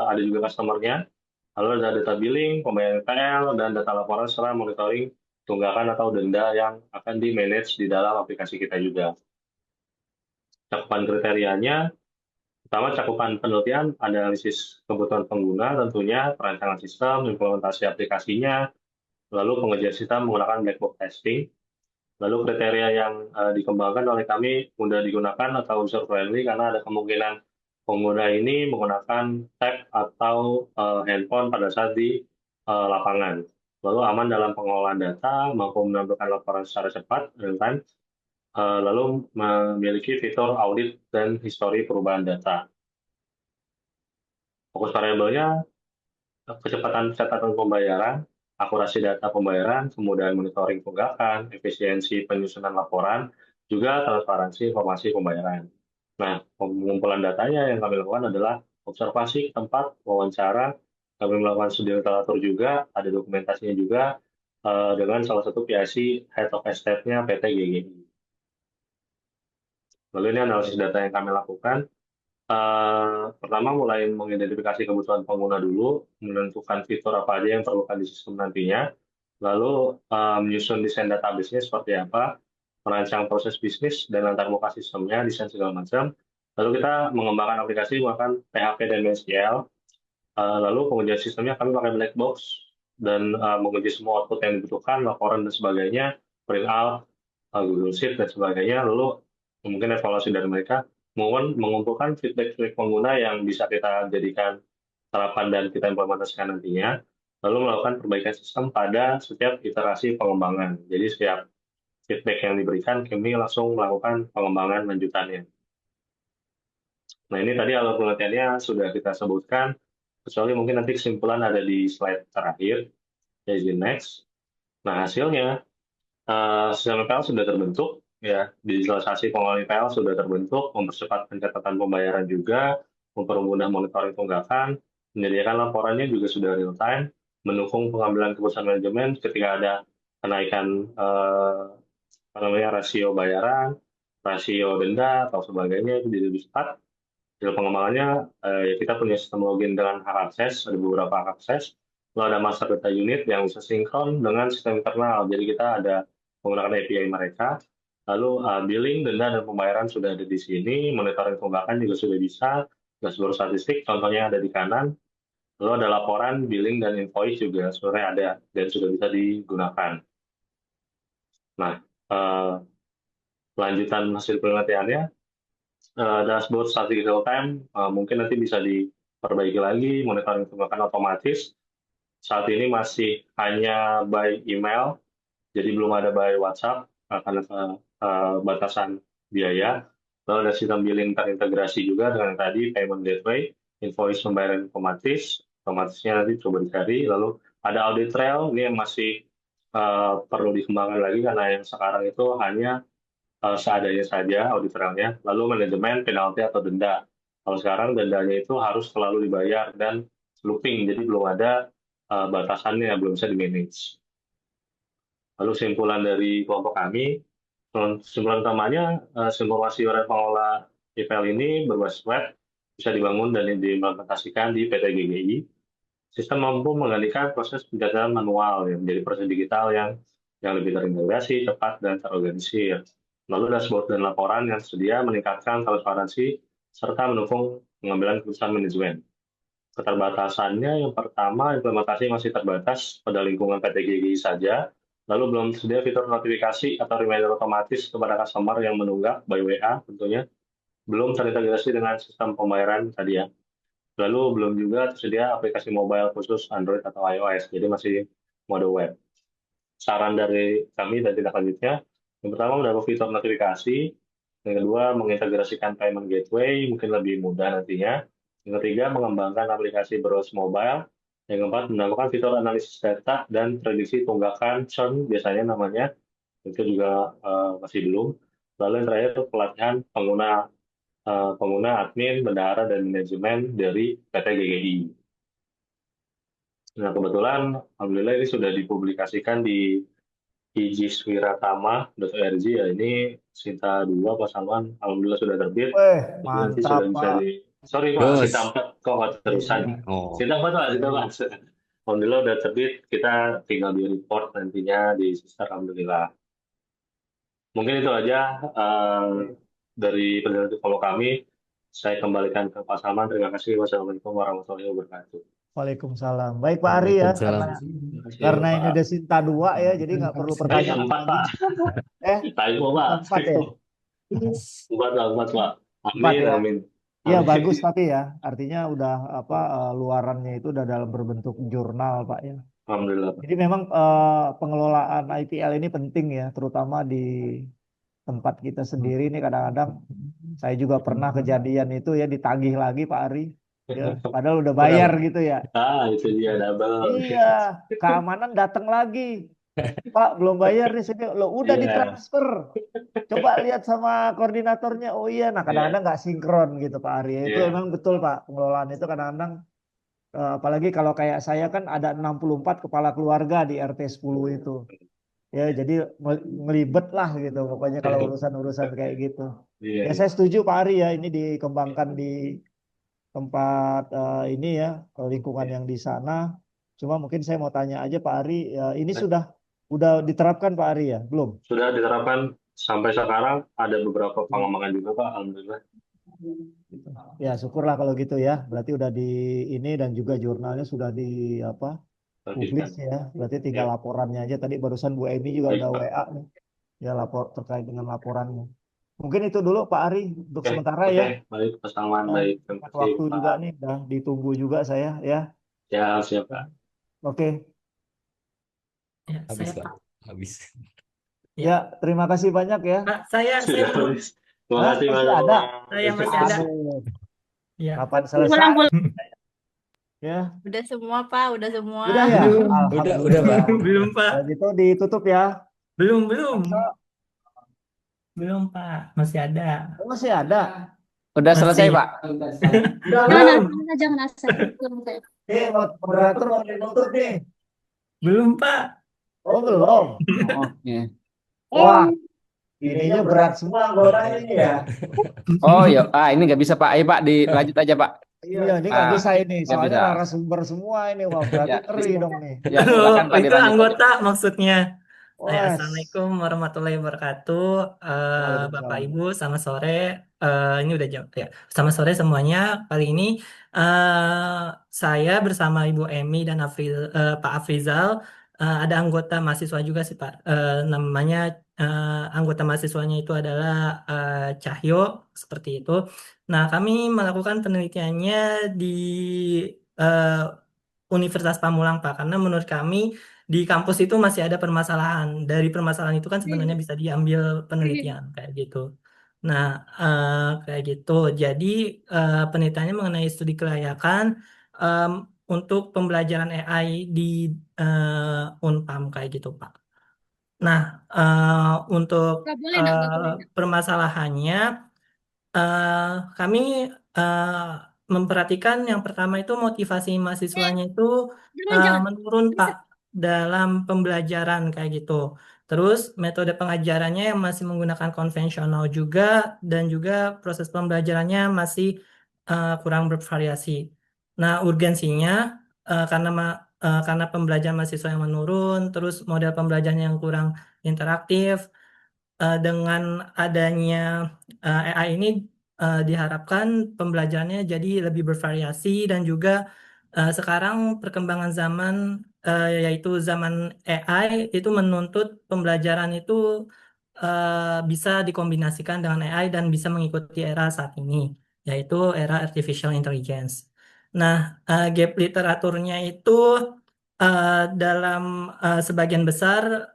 ada juga customer-nya, lalu ada data billing, pembayaran PL, dan data laporan serta monitoring tunggakan atau denda yang akan di-manage di dalam aplikasi kita juga. Cakupan kriterianya, pertama cakupan penelitian, analisis kebutuhan pengguna, tentunya perancangan sistem, implementasi aplikasinya, lalu pengujian sistem menggunakan black box testing. Lalu kriteria yang dikembangkan oleh kami mudah digunakan atau user friendly karena ada kemungkinan pengguna ini menggunakan tab atau handphone pada saat di lapangan. Lalu aman dalam pengelolaan data, mampu menampilkan laporan secara cepat, real time, lalu memiliki fitur audit dan histori perubahan data. Fokus variabelnya kecepatan catatan pembayaran, akurasi data pembayaran, kemudahan monitoring tunggakan, efisiensi penyusunan laporan, juga transparansi informasi pembayaran. Nah, pengumpulan datanya yang kami lakukan adalah observasi tempat, wawancara, kami melakukan studi literatur juga, ada dokumentasinya juga, dengan salah satu PIC Head of Estate-nya PT GGI. Lalu ini analisis data yang kami lakukan. Pertama mulai mengidentifikasi kebutuhan pengguna dulu, menentukan fitur apa aja yang perlukan di sistem nantinya, lalu menyusun desain database-nya seperti apa, merancang proses bisnis dan antarmuka sistemnya, desain segala macam. Lalu kita mengembangkan aplikasi menggunakan PHP dan MySQL. Lalu pengujian sistemnya kami pakai black box dan menguji semua output yang dibutuhkan, laporan dan sebagainya, print out, Google Sheet dan sebagainya. Lalu mungkin evaluasi dari mereka, mengumpulkan feedback pengguna yang bisa kita jadikan terapan dan kita implementasikan nantinya, lalu melakukan perbaikan sistem pada setiap iterasi pengembangan. Jadi setiap feedback yang diberikan, kami langsung melakukan pengembangan lanjutannya. Nah ini tadi alur penelitiannya sudah kita sebutkan, kecuali mungkin nanti kesimpulan ada di slide terakhir, yaitu next. Nah hasilnya, sistem PL sudah terbentuk, ya, digitalisasi pengelolaan PL sudah terbentuk, mempercepat pencatatan pembayaran juga, mempermudah monitoring tunggakan, menyediakan laporannya juga sudah real time, mendukung pengambilan keputusan manajemen ketika ada kenaikan rasio bayaran, rasio denda atau sebagainya itu jadi lebih cepat. Hasil pengembangannya, kita punya sistem login dengan hak akses, ada beberapa hak akses, lalu ada master data unit yang bisa sinkron dengan sistem internal, jadi kita ada menggunakan API mereka. Lalu billing, denda, dan pembayaran sudah ada di sini, monitoring tunggakan juga sudah bisa, dashboard statistik contohnya ada di kanan, lalu ada laporan, billing, dan invoice juga sebenarnya ada dan sudah bisa digunakan. Nah, lanjutan hasil penelitiannya, dashboard static real time, mungkin nanti bisa diperbaiki lagi, monitoring tunggakan otomatis. Saat ini masih hanya by email, jadi belum ada by WhatsApp karena batasan biaya. Lalu ada sistem billing terintegrasi juga dengan tadi payment gateway, invoice pembayaran otomatisnya nanti coba dicari. Lalu ada audit trail, ini yang masih perlu dikembangkan lagi karena yang sekarang itu hanya seadanya saja audit trailnya. Lalu manajemen penalti atau denda. Kalau sekarang dendanya itu harus selalu dibayar dan looping, jadi belum ada batasannya, belum bisa di-manage. Lalu kesimpulan dari kelompok kami, kesimpulan utamanya, simulasi iuran pengelola IPL ini berbasis web, bisa dibangun dan diimplementasikan di PT GGI. Sistem mampu menggantikan proses pencatatan manual, ya, menjadi proses digital yang lebih terintegrasi, cepat, dan terorganisir. Lalu dashboard dan laporan yang tersedia meningkatkan transparansi serta mendukung pengambilan keputusan manajemen. Keterbatasannya yang pertama, implementasi masih terbatas pada lingkungan PT GGI saja, lalu belum tersedia fitur notifikasi atau reminder otomatis kepada customer yang menunggak by WA tentunya, belum terintegrasi dengan sistem pembayaran tadi ya. Lalu belum juga tersedia aplikasi mobile khusus Android atau iOS, jadi masih mode web. Saran dari kami dan tindak lanjutnya, yang pertama menambah fitur notifikasi, Yang kedua, mengintegrasikan payment gateway, mungkin lebih mudah nantinya. Yang ketiga, mengembangkan aplikasi browse mobile. Yang keempat, melakukan fitur analisis data dan prediksi tunggakan churn, biasanya namanya. Itu juga masih belum. Lalu yang terakhir, itu pelatihan pengguna admin, bendahara, dan manajemen dari PT GGI. Nah, kebetulan, alhamdulillah ini sudah dipublikasikan di ijiswiratama.org ya. Ini Sinta 2 Pak Salman, alhamdulillah sudah terbit. Weh, Jadi nanti mantap sudah bisa Pak. Sorry Pak, Terus, Sinta 4 kok nggak terusan. oh, Sinta 4 Pak, Sinta 4. Alhamdulillah udah terbit, kita tinggal di report nantinya di Sister, alhamdulillah. Mungkin itu aja dari penelitian kalau kami. Saya kembalikan ke Pak Salman. Terima kasih. Wassalamualaikum warahmatullahi wabarakatuh. Waalaikumsalam. Baik Pak Ari ya, Waalaikumsalam. Terima kasih karena ini Pak. udah Sinta 2 ya, jadi nggak perlu pertanyaan 4 lagi. Pak. Typo Pak. 4 ya? 4 Pak, 4 Pak. 4 Amin, ya? amin. Iya Amin. bagus tapi ya, artinya udah luarannya itu udah dalam berbentuk jurnal Pak ya. Alhamdulillah Pak. Jadi memang pengelolaan IPL ini penting ya, terutama di tempat kita sendiri ini kadang-kadang saya juga pernah kejadian itu ya ditagih lagi Pak Ari. Ya, padahal udah bayar gitu ya. Itu dia double. Iya, keamanan datang lagi. Pak, belum bayar nih sini. Lo udah Iya. ditransfer. Coba lihat sama koordinatornya. Oh iya, nah kadang-kadang nggak sinkron gitu Pak Ari. Itu Iya. memang betul Pak. Pengelolaan itu kadang-kadang apalagi kalau kayak saya kan ada 64 kepala keluarga di RT 10 itu. Ya, jadi ngelibet lah gitu. Pokoknya kalau urusan-urusan kayak gitu. Iya. Ya saya setuju Pak Ari ya, ini dikembangkan di tempat ini ya, lingkungan yang di sana. Cuma mungkin saya mau tanya aja Pak Ari, ini udah diterapkan Pak Ari ya? Belum? Sudah diterapkan sampai sekarang, ada beberapa pengembangan juga Pak, alhamdulillah. Gitu. Ya syukurlah kalau gitu ya. Berarti udah di ini dan juga jurnalnya sudah di publis ya. Berarti tinggal laporannya aja. Tadi barusan Bu Emi juga Baik, udah Pak. WA nih. Ya lapor terkait dengan laporannya. Mungkin itu dulu Pak Ari untuk Oke, sementara oke. ya. Baik, Pak Salman, Nah, baik. Terima kasih waktu juga Pak. nih udah ditunggu juga saya ya. Ya, siap Pak. Oke. Ya, habis saya Pak. Pak. Habis. Ya, terima kasih banyak ya. Pak, saya Sudah belum. habis. Terima Hah, kasih Pak masih ada? Salman. Saya masih ada. Aduh, Ya. kapan selesai? Ya, Udah semua, Pak, udah semua. udah ya? Belum. Udah Pak. Belum, Pak. Kalau gitu ditutup ya. Belum. Masa? Belum, Pak. Masih ada. Oh, masih ada. Udah selesai, Masih. Pak. Udah Jangan belum? asal, jangan asal. Belum, Teh. Moderator mau ditutup nih. Belum, Pak. Oh, belum. Oke. Wah, ininya berat semua anggotanya ini ya. Oh, ya. Ini nggak bisa, Pak. Ayo, Pak, dilanjut aja, Pak. Iya, ini nggak bisa ini. nggak Soalnya bisa. narasumber semua ini. Wah, berarti Ya. ngeri dong nih. Ya, silakan, Pak, Itu dilanjut aja. anggota maksudnya. Wes. Assalamualaikum warahmatullahi wabarakatuh. Bapak Waalaikumsalam. Ibu, selamat sore. Ini udah jam ya. Selamat sore semuanya. Kali ini saya bersama Ibu Emi dan Pak Afrizal. Ada anggota mahasiswa juga sih Pak. Namanya anggota mahasiswanya itu adalah Cahyo, seperti itu. Nah, kami melakukan penelitiannya di Universitas Pamulang Pak, karena menurut kami di kampus itu masih ada permasalahan. Dari permasalahan itu kan sebenarnya bisa diambil penelitian kayak gitu. Nah, kayak gitu. Jadi penelitiannya mengenai studi kelayakan untuk pembelajaran AI di Unpam kayak gitu, Pak. Nah, untuk Nggak boleh, nak, nggak boleh, nak. permasalahannya kami memperhatikan yang pertama itu motivasi mahasiswanya itu Jangan. menurun Pak dalam pembelajaran kayak gitu. Terus metode pengajarannya yang masih menggunakan konvensional juga dan juga proses pembelajarannya masih kurang bervariasi. Nah, urgensinya karena pembelajaran mahasiswa yang menurun, terus model pembelajaran yang kurang interaktif, dengan adanya AI ini diharapkan pembelajarannya jadi lebih bervariasi dan juga sekarang perkembangan zaman yaitu zaman AI itu menuntut pembelajaran itu bisa dikombinasikan dengan AI dan bisa mengikuti era saat ini, yaitu era artificial intelligence. Nah, gap literaturnya itu dalam sebagian besar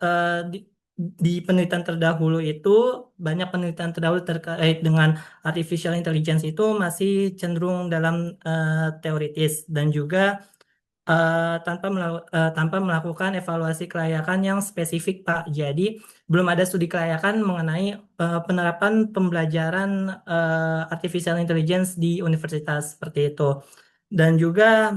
di penelitian terdahulu itu banyak penelitian terdahulu terkait dengan artificial intelligence itu masih cenderung dalam teoritis dan juga tanpa melakukan evaluasi kelayakan yang spesifik, Pak. Jadi belum ada studi kelayakan mengenai penerapan pembelajaran artificial intelligence di universitas seperti itu. Dan juga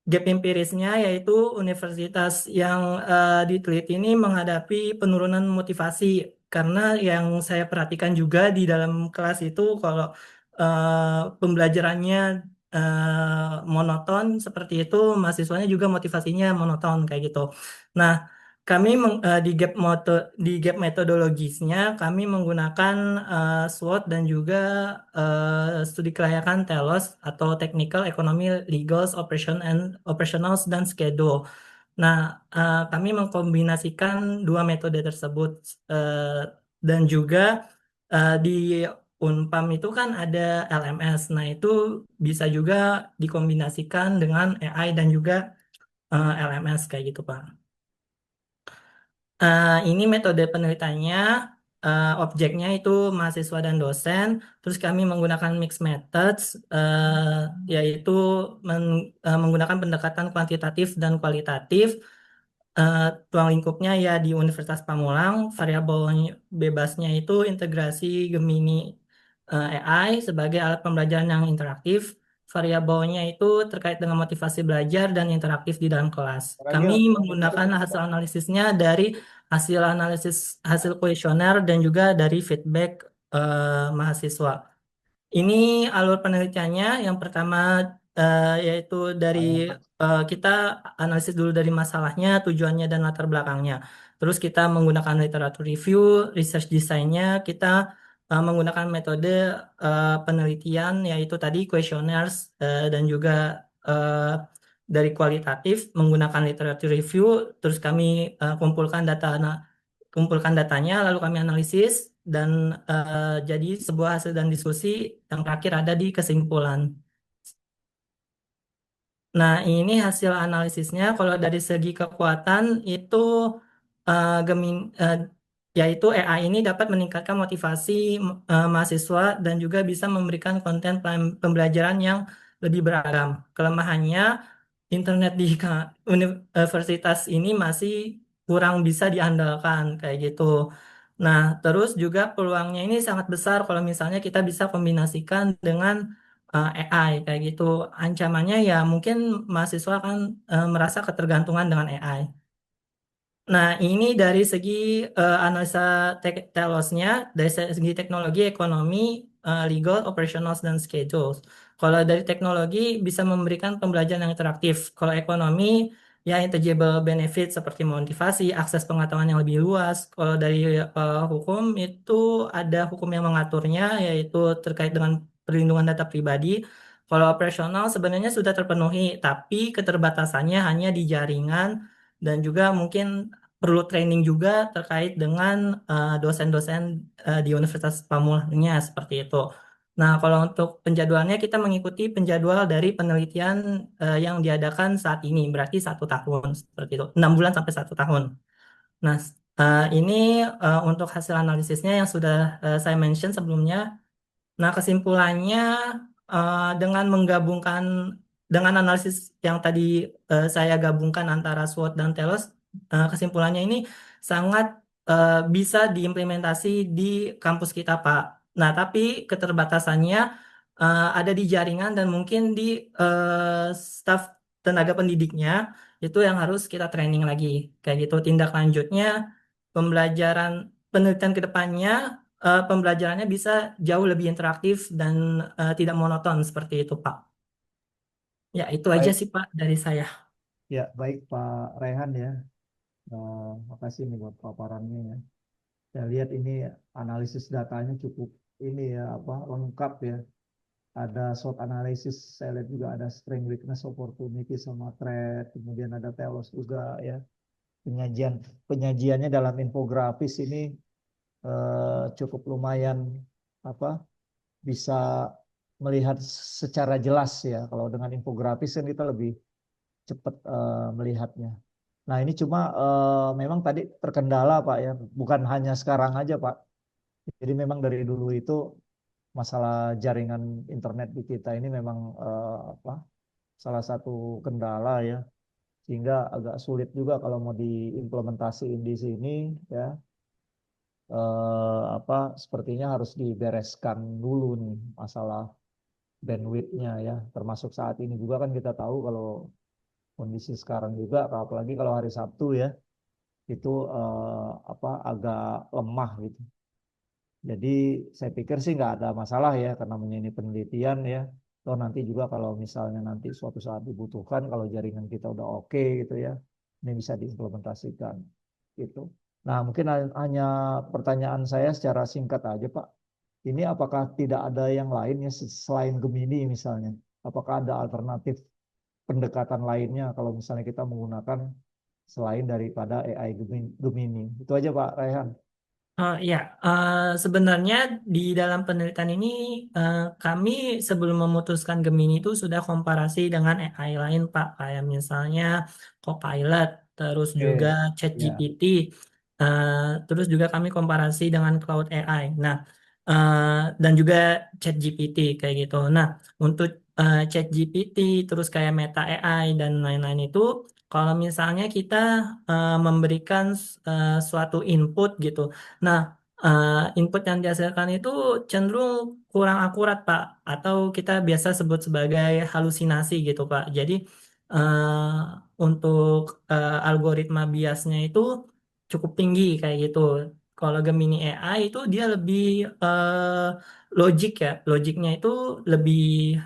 gap empirisnya yaitu universitas yang diteliti ini menghadapi penurunan motivasi karena yang saya perhatikan juga di dalam kelas itu kalau pembelajarannya monoton seperti itu, mahasiswanya juga motivasinya monoton kayak gitu. Nah, kami di gap metodologisnya kami menggunakan SWOT dan juga studi kelayakan TELOS atau Technical, Economy, Legals, Operationals dan Schedule. Nah, kami mengkombinasikan dua metode tersebut dan juga di Unpam itu kan ada LMS. Nah, itu bisa juga dikombinasikan dengan AI dan juga LMS kayak gitu, Pak. Ini metode penelitiannya, objeknya itu mahasiswa dan dosen. Terus kami menggunakan mixed methods, yaitu menggunakan pendekatan kuantitatif dan kualitatif. Ruang lingkupnya ya di Universitas Pamulang. Variabel bebasnya itu integrasi Gemini AI sebagai alat pembelajaran yang interaktif. Variabelnya itu terkait dengan motivasi belajar dan interaktif di dalam kelas. Kami menggunakan hasil analisisnya dari hasil kuesioner dan juga dari feedback mahasiswa. Ini alur penelitiannya. Yang pertama yaitu dari kita analisis dulu dari masalahnya, tujuannya dan latar belakangnya. Terus kita menggunakan literatur review, research design-nya, kita menggunakan metode penelitian yaitu tadi questionnaires dan juga dari kualitatif menggunakan literatur review. Terus kami kumpulkan datanya, lalu kami analisis dan jadi sebuah hasil dan diskusi yang terakhir ada di kesimpulan. Nah, ini hasil analisisnya. Kalau dari segi kekuatan itu yaitu AI ini dapat meningkatkan motivasi mahasiswa dan juga bisa memberikan konten pembelajaran yang lebih beragam. Kelemahannya, internet di universitas ini masih kurang bisa diandalkan kayak gitu. Nah, terus juga peluangnya ini sangat besar kalau misalnya kita bisa kombinasikan dengan AI kayak gitu. Ancamannya ya mungkin mahasiswa akan merasa ketergantungan dengan AI. Nah, ini dari segi analisa telosnya, dari segi teknologi, ekonomi, legal, operationals, dan schedules. Kalau dari teknologi bisa memberikan pembelajaran yang interaktif. Kalau ekonomi, ya intangible benefit seperti motivasi, akses pengetahuan yang lebih luas. Kalau dari hukum itu ada hukum yang mengaturnya, yaitu terkait dengan perlindungan data pribadi. Kalau operasional sebenarnya sudah terpenuhi, tapi keterbatasannya hanya di jaringan dan juga mungkin perlu training juga terkait dengan dosen-dosen di Universitas Pamulangnya seperti itu. Nah, kalau untuk penjadwalannya kita mengikuti penjadwal dari penelitian yang diadakan saat ini, berarti 1 tahun seperti itu, 6 bulan sampai 1 tahun. Nah, ini untuk hasil analisisnya yang sudah saya mention sebelumnya. Nah, kesimpulannya dengan menggabungkan dengan analisis yang tadi saya gabungkan antara SWOT dan TELOS, kesimpulannya ini sangat bisa diimplementasi di kampus kita, Pak. Nah, tapi keterbatasannya ada di jaringan dan mungkin di staf tenaga pendidiknya itu yang harus kita training lagi. Kayak gitu. Tindak lanjutnya pembelajaran penelitian ke depannya pembelajarannya bisa jauh lebih interaktif dan tidak monoton seperti itu, Pak. Ya, itu aja Baik, sih, Pak, dari saya. ya baik Pak Rehan ya. Makasih nih buat paparannya ya. Saya lihat ini analisis datanya cukup ini ya apa lengkap ya. Ada SWOT analysis, saya lihat juga ada strength, weakness, opportunity sama threat, kemudian ada telos juga ya. Penyajiannya dalam infografis ini cukup lumayan apa bisa melihat secara jelas ya. Kalau dengan infografis kan kita lebih cepat melihatnya. Nah, ini cuma memang tadi terkendala Pak ya, bukan hanya sekarang aja Pak. Jadi memang dari dulu itu masalah jaringan internet di kita ini memang apa, salah satu kendala ya, sehingga agak sulit juga kalau mau diimplementasiin di sini ya. Apa sepertinya harus dibereskan dulu nih masalah bandwidthnya ya. Termasuk saat ini juga kan kita tahu kalau kondisi sekarang juga, apalagi kalau hari Sabtu ya, itu apa agak lemah gitu. Jadi saya pikir sih nggak ada masalah ya karena ini penelitian ya. Toh nanti juga kalau misalnya nanti suatu saat dibutuhkan, kalau jaringan kita udah oke gitu ya, ini bisa diimplementasikan gitu. Nah mungkin hanya pertanyaan saya secara singkat aja Pak. Ini apakah tidak ada yang lain ya selain Gemini misalnya? Apakah ada alternatif pendekatan lainnya kalau misalnya kita menggunakan selain daripada AI Gemini? Itu aja Pak Raihan. Ya, sebenarnya di dalam penelitian ini kami sebelum memutuskan Gemini itu sudah komparasi dengan AI lain, Pak, kayak misalnya Copilot, terus juga Oke, ya. ChatGPT, eh, terus juga kami komparasi dengan Cloud AI. Nah, eh, dan juga ChatGPT kayak gitu. Nah, untuk ChatGPT, terus kayak Meta AI dan lain-lain itu, kalau misalnya kita memberikan suatu input gitu. Nah, input yang dihasilkan itu cenderung kurang akurat, Pak, atau kita biasa sebut sebagai halusinasi gitu, Pak. Jadi, untuk algoritma biasnya itu cukup tinggi kayak gitu. Kalau Gemini AI itu dia lebih logik ya, logiknya itu lebih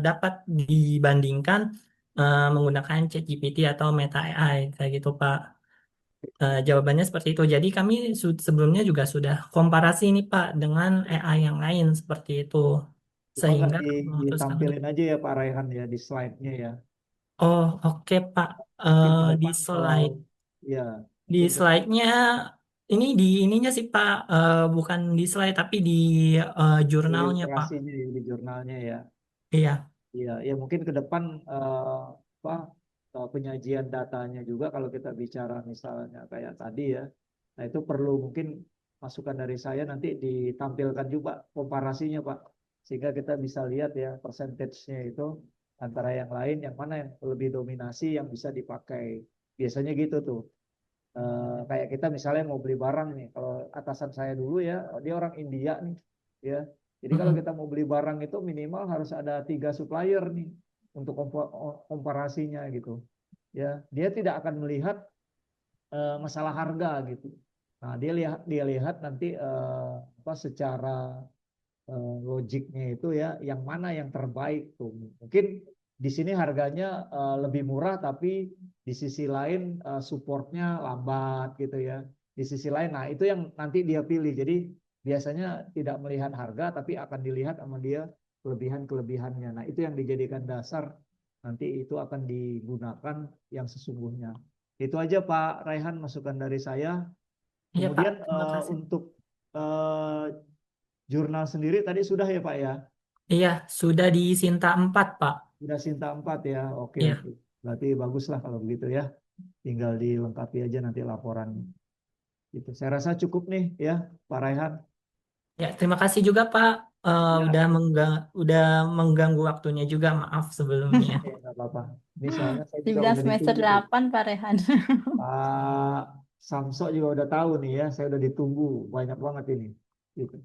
dapat dibandingkan menggunakan ChatGPT atau Meta AI kayak gitu, Pak. Jawabannya seperti itu. Jadi kami sebelumnya juga sudah komparasi nih Pak dengan AI yang lain seperti itu. Coba nggak Sehingga kami memutuskan untuk, ditampilin aja ya Pak Raihan ya di slide-nya ya. oh oke Pak. Mungkin ke Di depan kalau slide, ya di mungkin ke depan slide-nya ini di ininya sih Pak, bukan di slide tapi di di jurnalnya Pak. ilustrasinya ya, di jurnalnya ya. Iya, Iya, ya mungkin ke depan apa penyajian datanya juga kalau kita bicara misalnya kayak tadi ya. Nah, itu perlu mungkin masukan dari saya nanti ditampilkan juga komparasinya, Pak. Sehingga kita bisa lihat ya persentasenya itu antara yang lain yang mana yang lebih dominasi yang bisa dipakai. Biasanya gitu tuh. Kayak kita misalnya mau beli barang nih, kalau atasan saya dulu ya, dia orang India nih, ya. Jadi kalau mm-mm. kita mau beli barang itu minimal harus ada 3 supplier nih untuk komparasinya gitu, ya. Dia tidak akan melihat masalah harga gitu. Nah, dia lihat nanti apa secara logiknya itu ya, yang mana yang terbaik tuh. Mungkin di sini harganya lebih murah, tapi di sisi lain supportnya lambat gitu ya. Di sisi lain, nah itu yang nanti dia pilih. Jadi biasanya tidak melihat harga, tapi akan dilihat sama dia kelebihan-kelebihannya. Nah itu yang dijadikan dasar, nanti itu akan digunakan yang sesungguhnya. Itu aja Pak Raihan masukan dari saya. Iya Pak, Kemudian terima kasih. untuk eh, jurnal sendiri tadi sudah ya Pak ya? Iya, sudah di Sinta 4 Pak. Sudah Sinta 4 ya. Oke, Iya, oke. Berarti bagus lah kalau begitu ya. Tinggal dilengkapi aja nanti laporan. Itu. Saya rasa cukup nih ya, Pak Raihan. ya terima kasih juga Pak. Ya, Udah mengganggu waktunya juga, maaf sebelumnya. oke, nggak apa-apa. Ini soalnya saya juga Dibilang udah semester ditunggu nih. 8 Pak Rehan. Pak Samso juga udah tahu nih ya, saya udah ditunggu. Banyak banget ini. Gitu.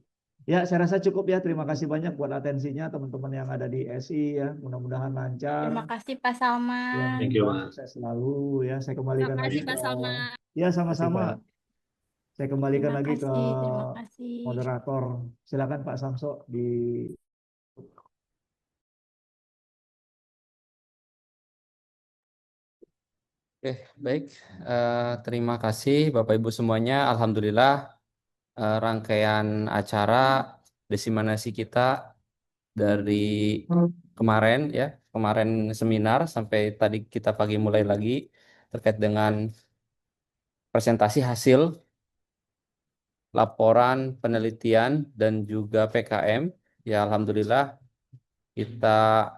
Ya, saya rasa cukup ya. Terima kasih banyak buat atensinya teman-teman yang ada di SI ya. Mudah-mudahan lancar. Terima kasih Pak Ya, Salman. Thank you, mudah-mudahan Mas. sukses selalu ya. Saya Terima kembalikan lagi kasih ke Pak Salma. ya Terima kasih, sama-sama. Pak. Saya kembalikan Terima lagi ke kasih, terima kasih. moderator. Silakan Pak Samso di Oke, baik. Terima kasih Bapak Ibu semuanya. Alhamdulillah rangkaian acara diseminasi kita dari kemarin ya, kemarin seminar sampai tadi kita pagi mulai lagi terkait dengan presentasi hasil laporan penelitian dan juga PKM. Ya, alhamdulillah kita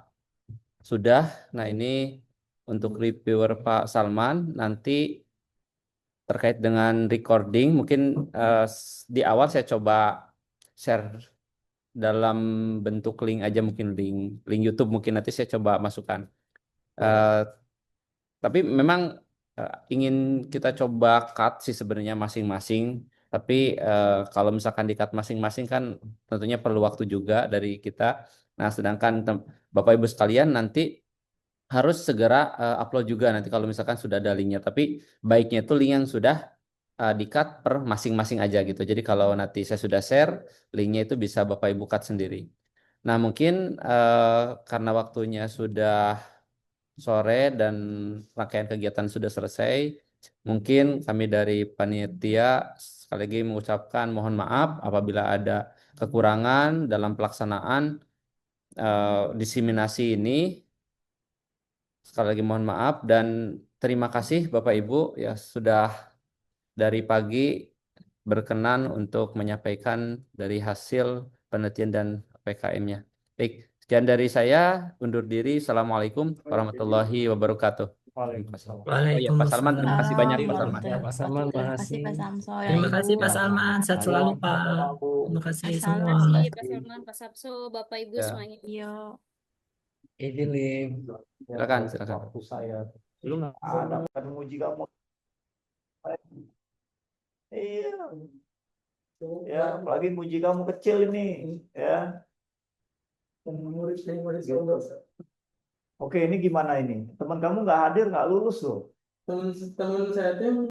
sudah. Nah, ini untuk reviewer Pak Salman nanti terkait dengan recording. Mungkin di awal saya coba share dalam bentuk link aja, mungkin link YouTube mungkin nanti saya coba masukkan. Eh, tapi memang ingin kita coba cut sih sebenarnya masing-masing. Tapi kalau misalkan di cut masing-masing kan tentunya perlu waktu juga dari kita. Nah, sedangkan Bapak Ibu sekalian nanti harus segera upload juga nanti kalau misalkan sudah ada linknya. Tapi baiknya itu link yang sudah di-cut per masing-masing aja gitu. Jadi kalau nanti saya sudah share, linknya itu bisa Bapak Ibu cut sendiri. Nah, mungkin karena waktunya sudah sore dan rangkaian kegiatan sudah selesai, mungkin kami dari panitia sekali lagi mengucapkan mohon maaf apabila ada kekurangan dalam pelaksanaan diseminasi ini. Sekali lagi mohon maaf dan terima kasih Bapak Ibu ya sudah dari pagi berkenan untuk menyampaikan dari hasil penelitian dan PKM-nya. Baik, sekian dari saya, undur diri. Assalamualaikum warahmatullahi wabarakatuh. Terima kasih. Oh iya, Pak Salman, terima kasih banyak Pak Salman. Pak Salman, Terima kasih Pak Samso dan Terima kasih Ibu. Pak Salman, sehat selalu Pak. Terima kasih semua. Terima kasih Pak Salman, Pak Sabso, Bapak Ibu Ya. semuanya. Yuk. Izin nih. Silakan, silakan. Waktu saya Belum. ada kan menguji kamu. Iya. Ya, apalagi muji kamu kecil ini, ya. Gitu. Oke, ini gimana ini? Teman kamu nggak hadir, nggak lulus loh. Teman saya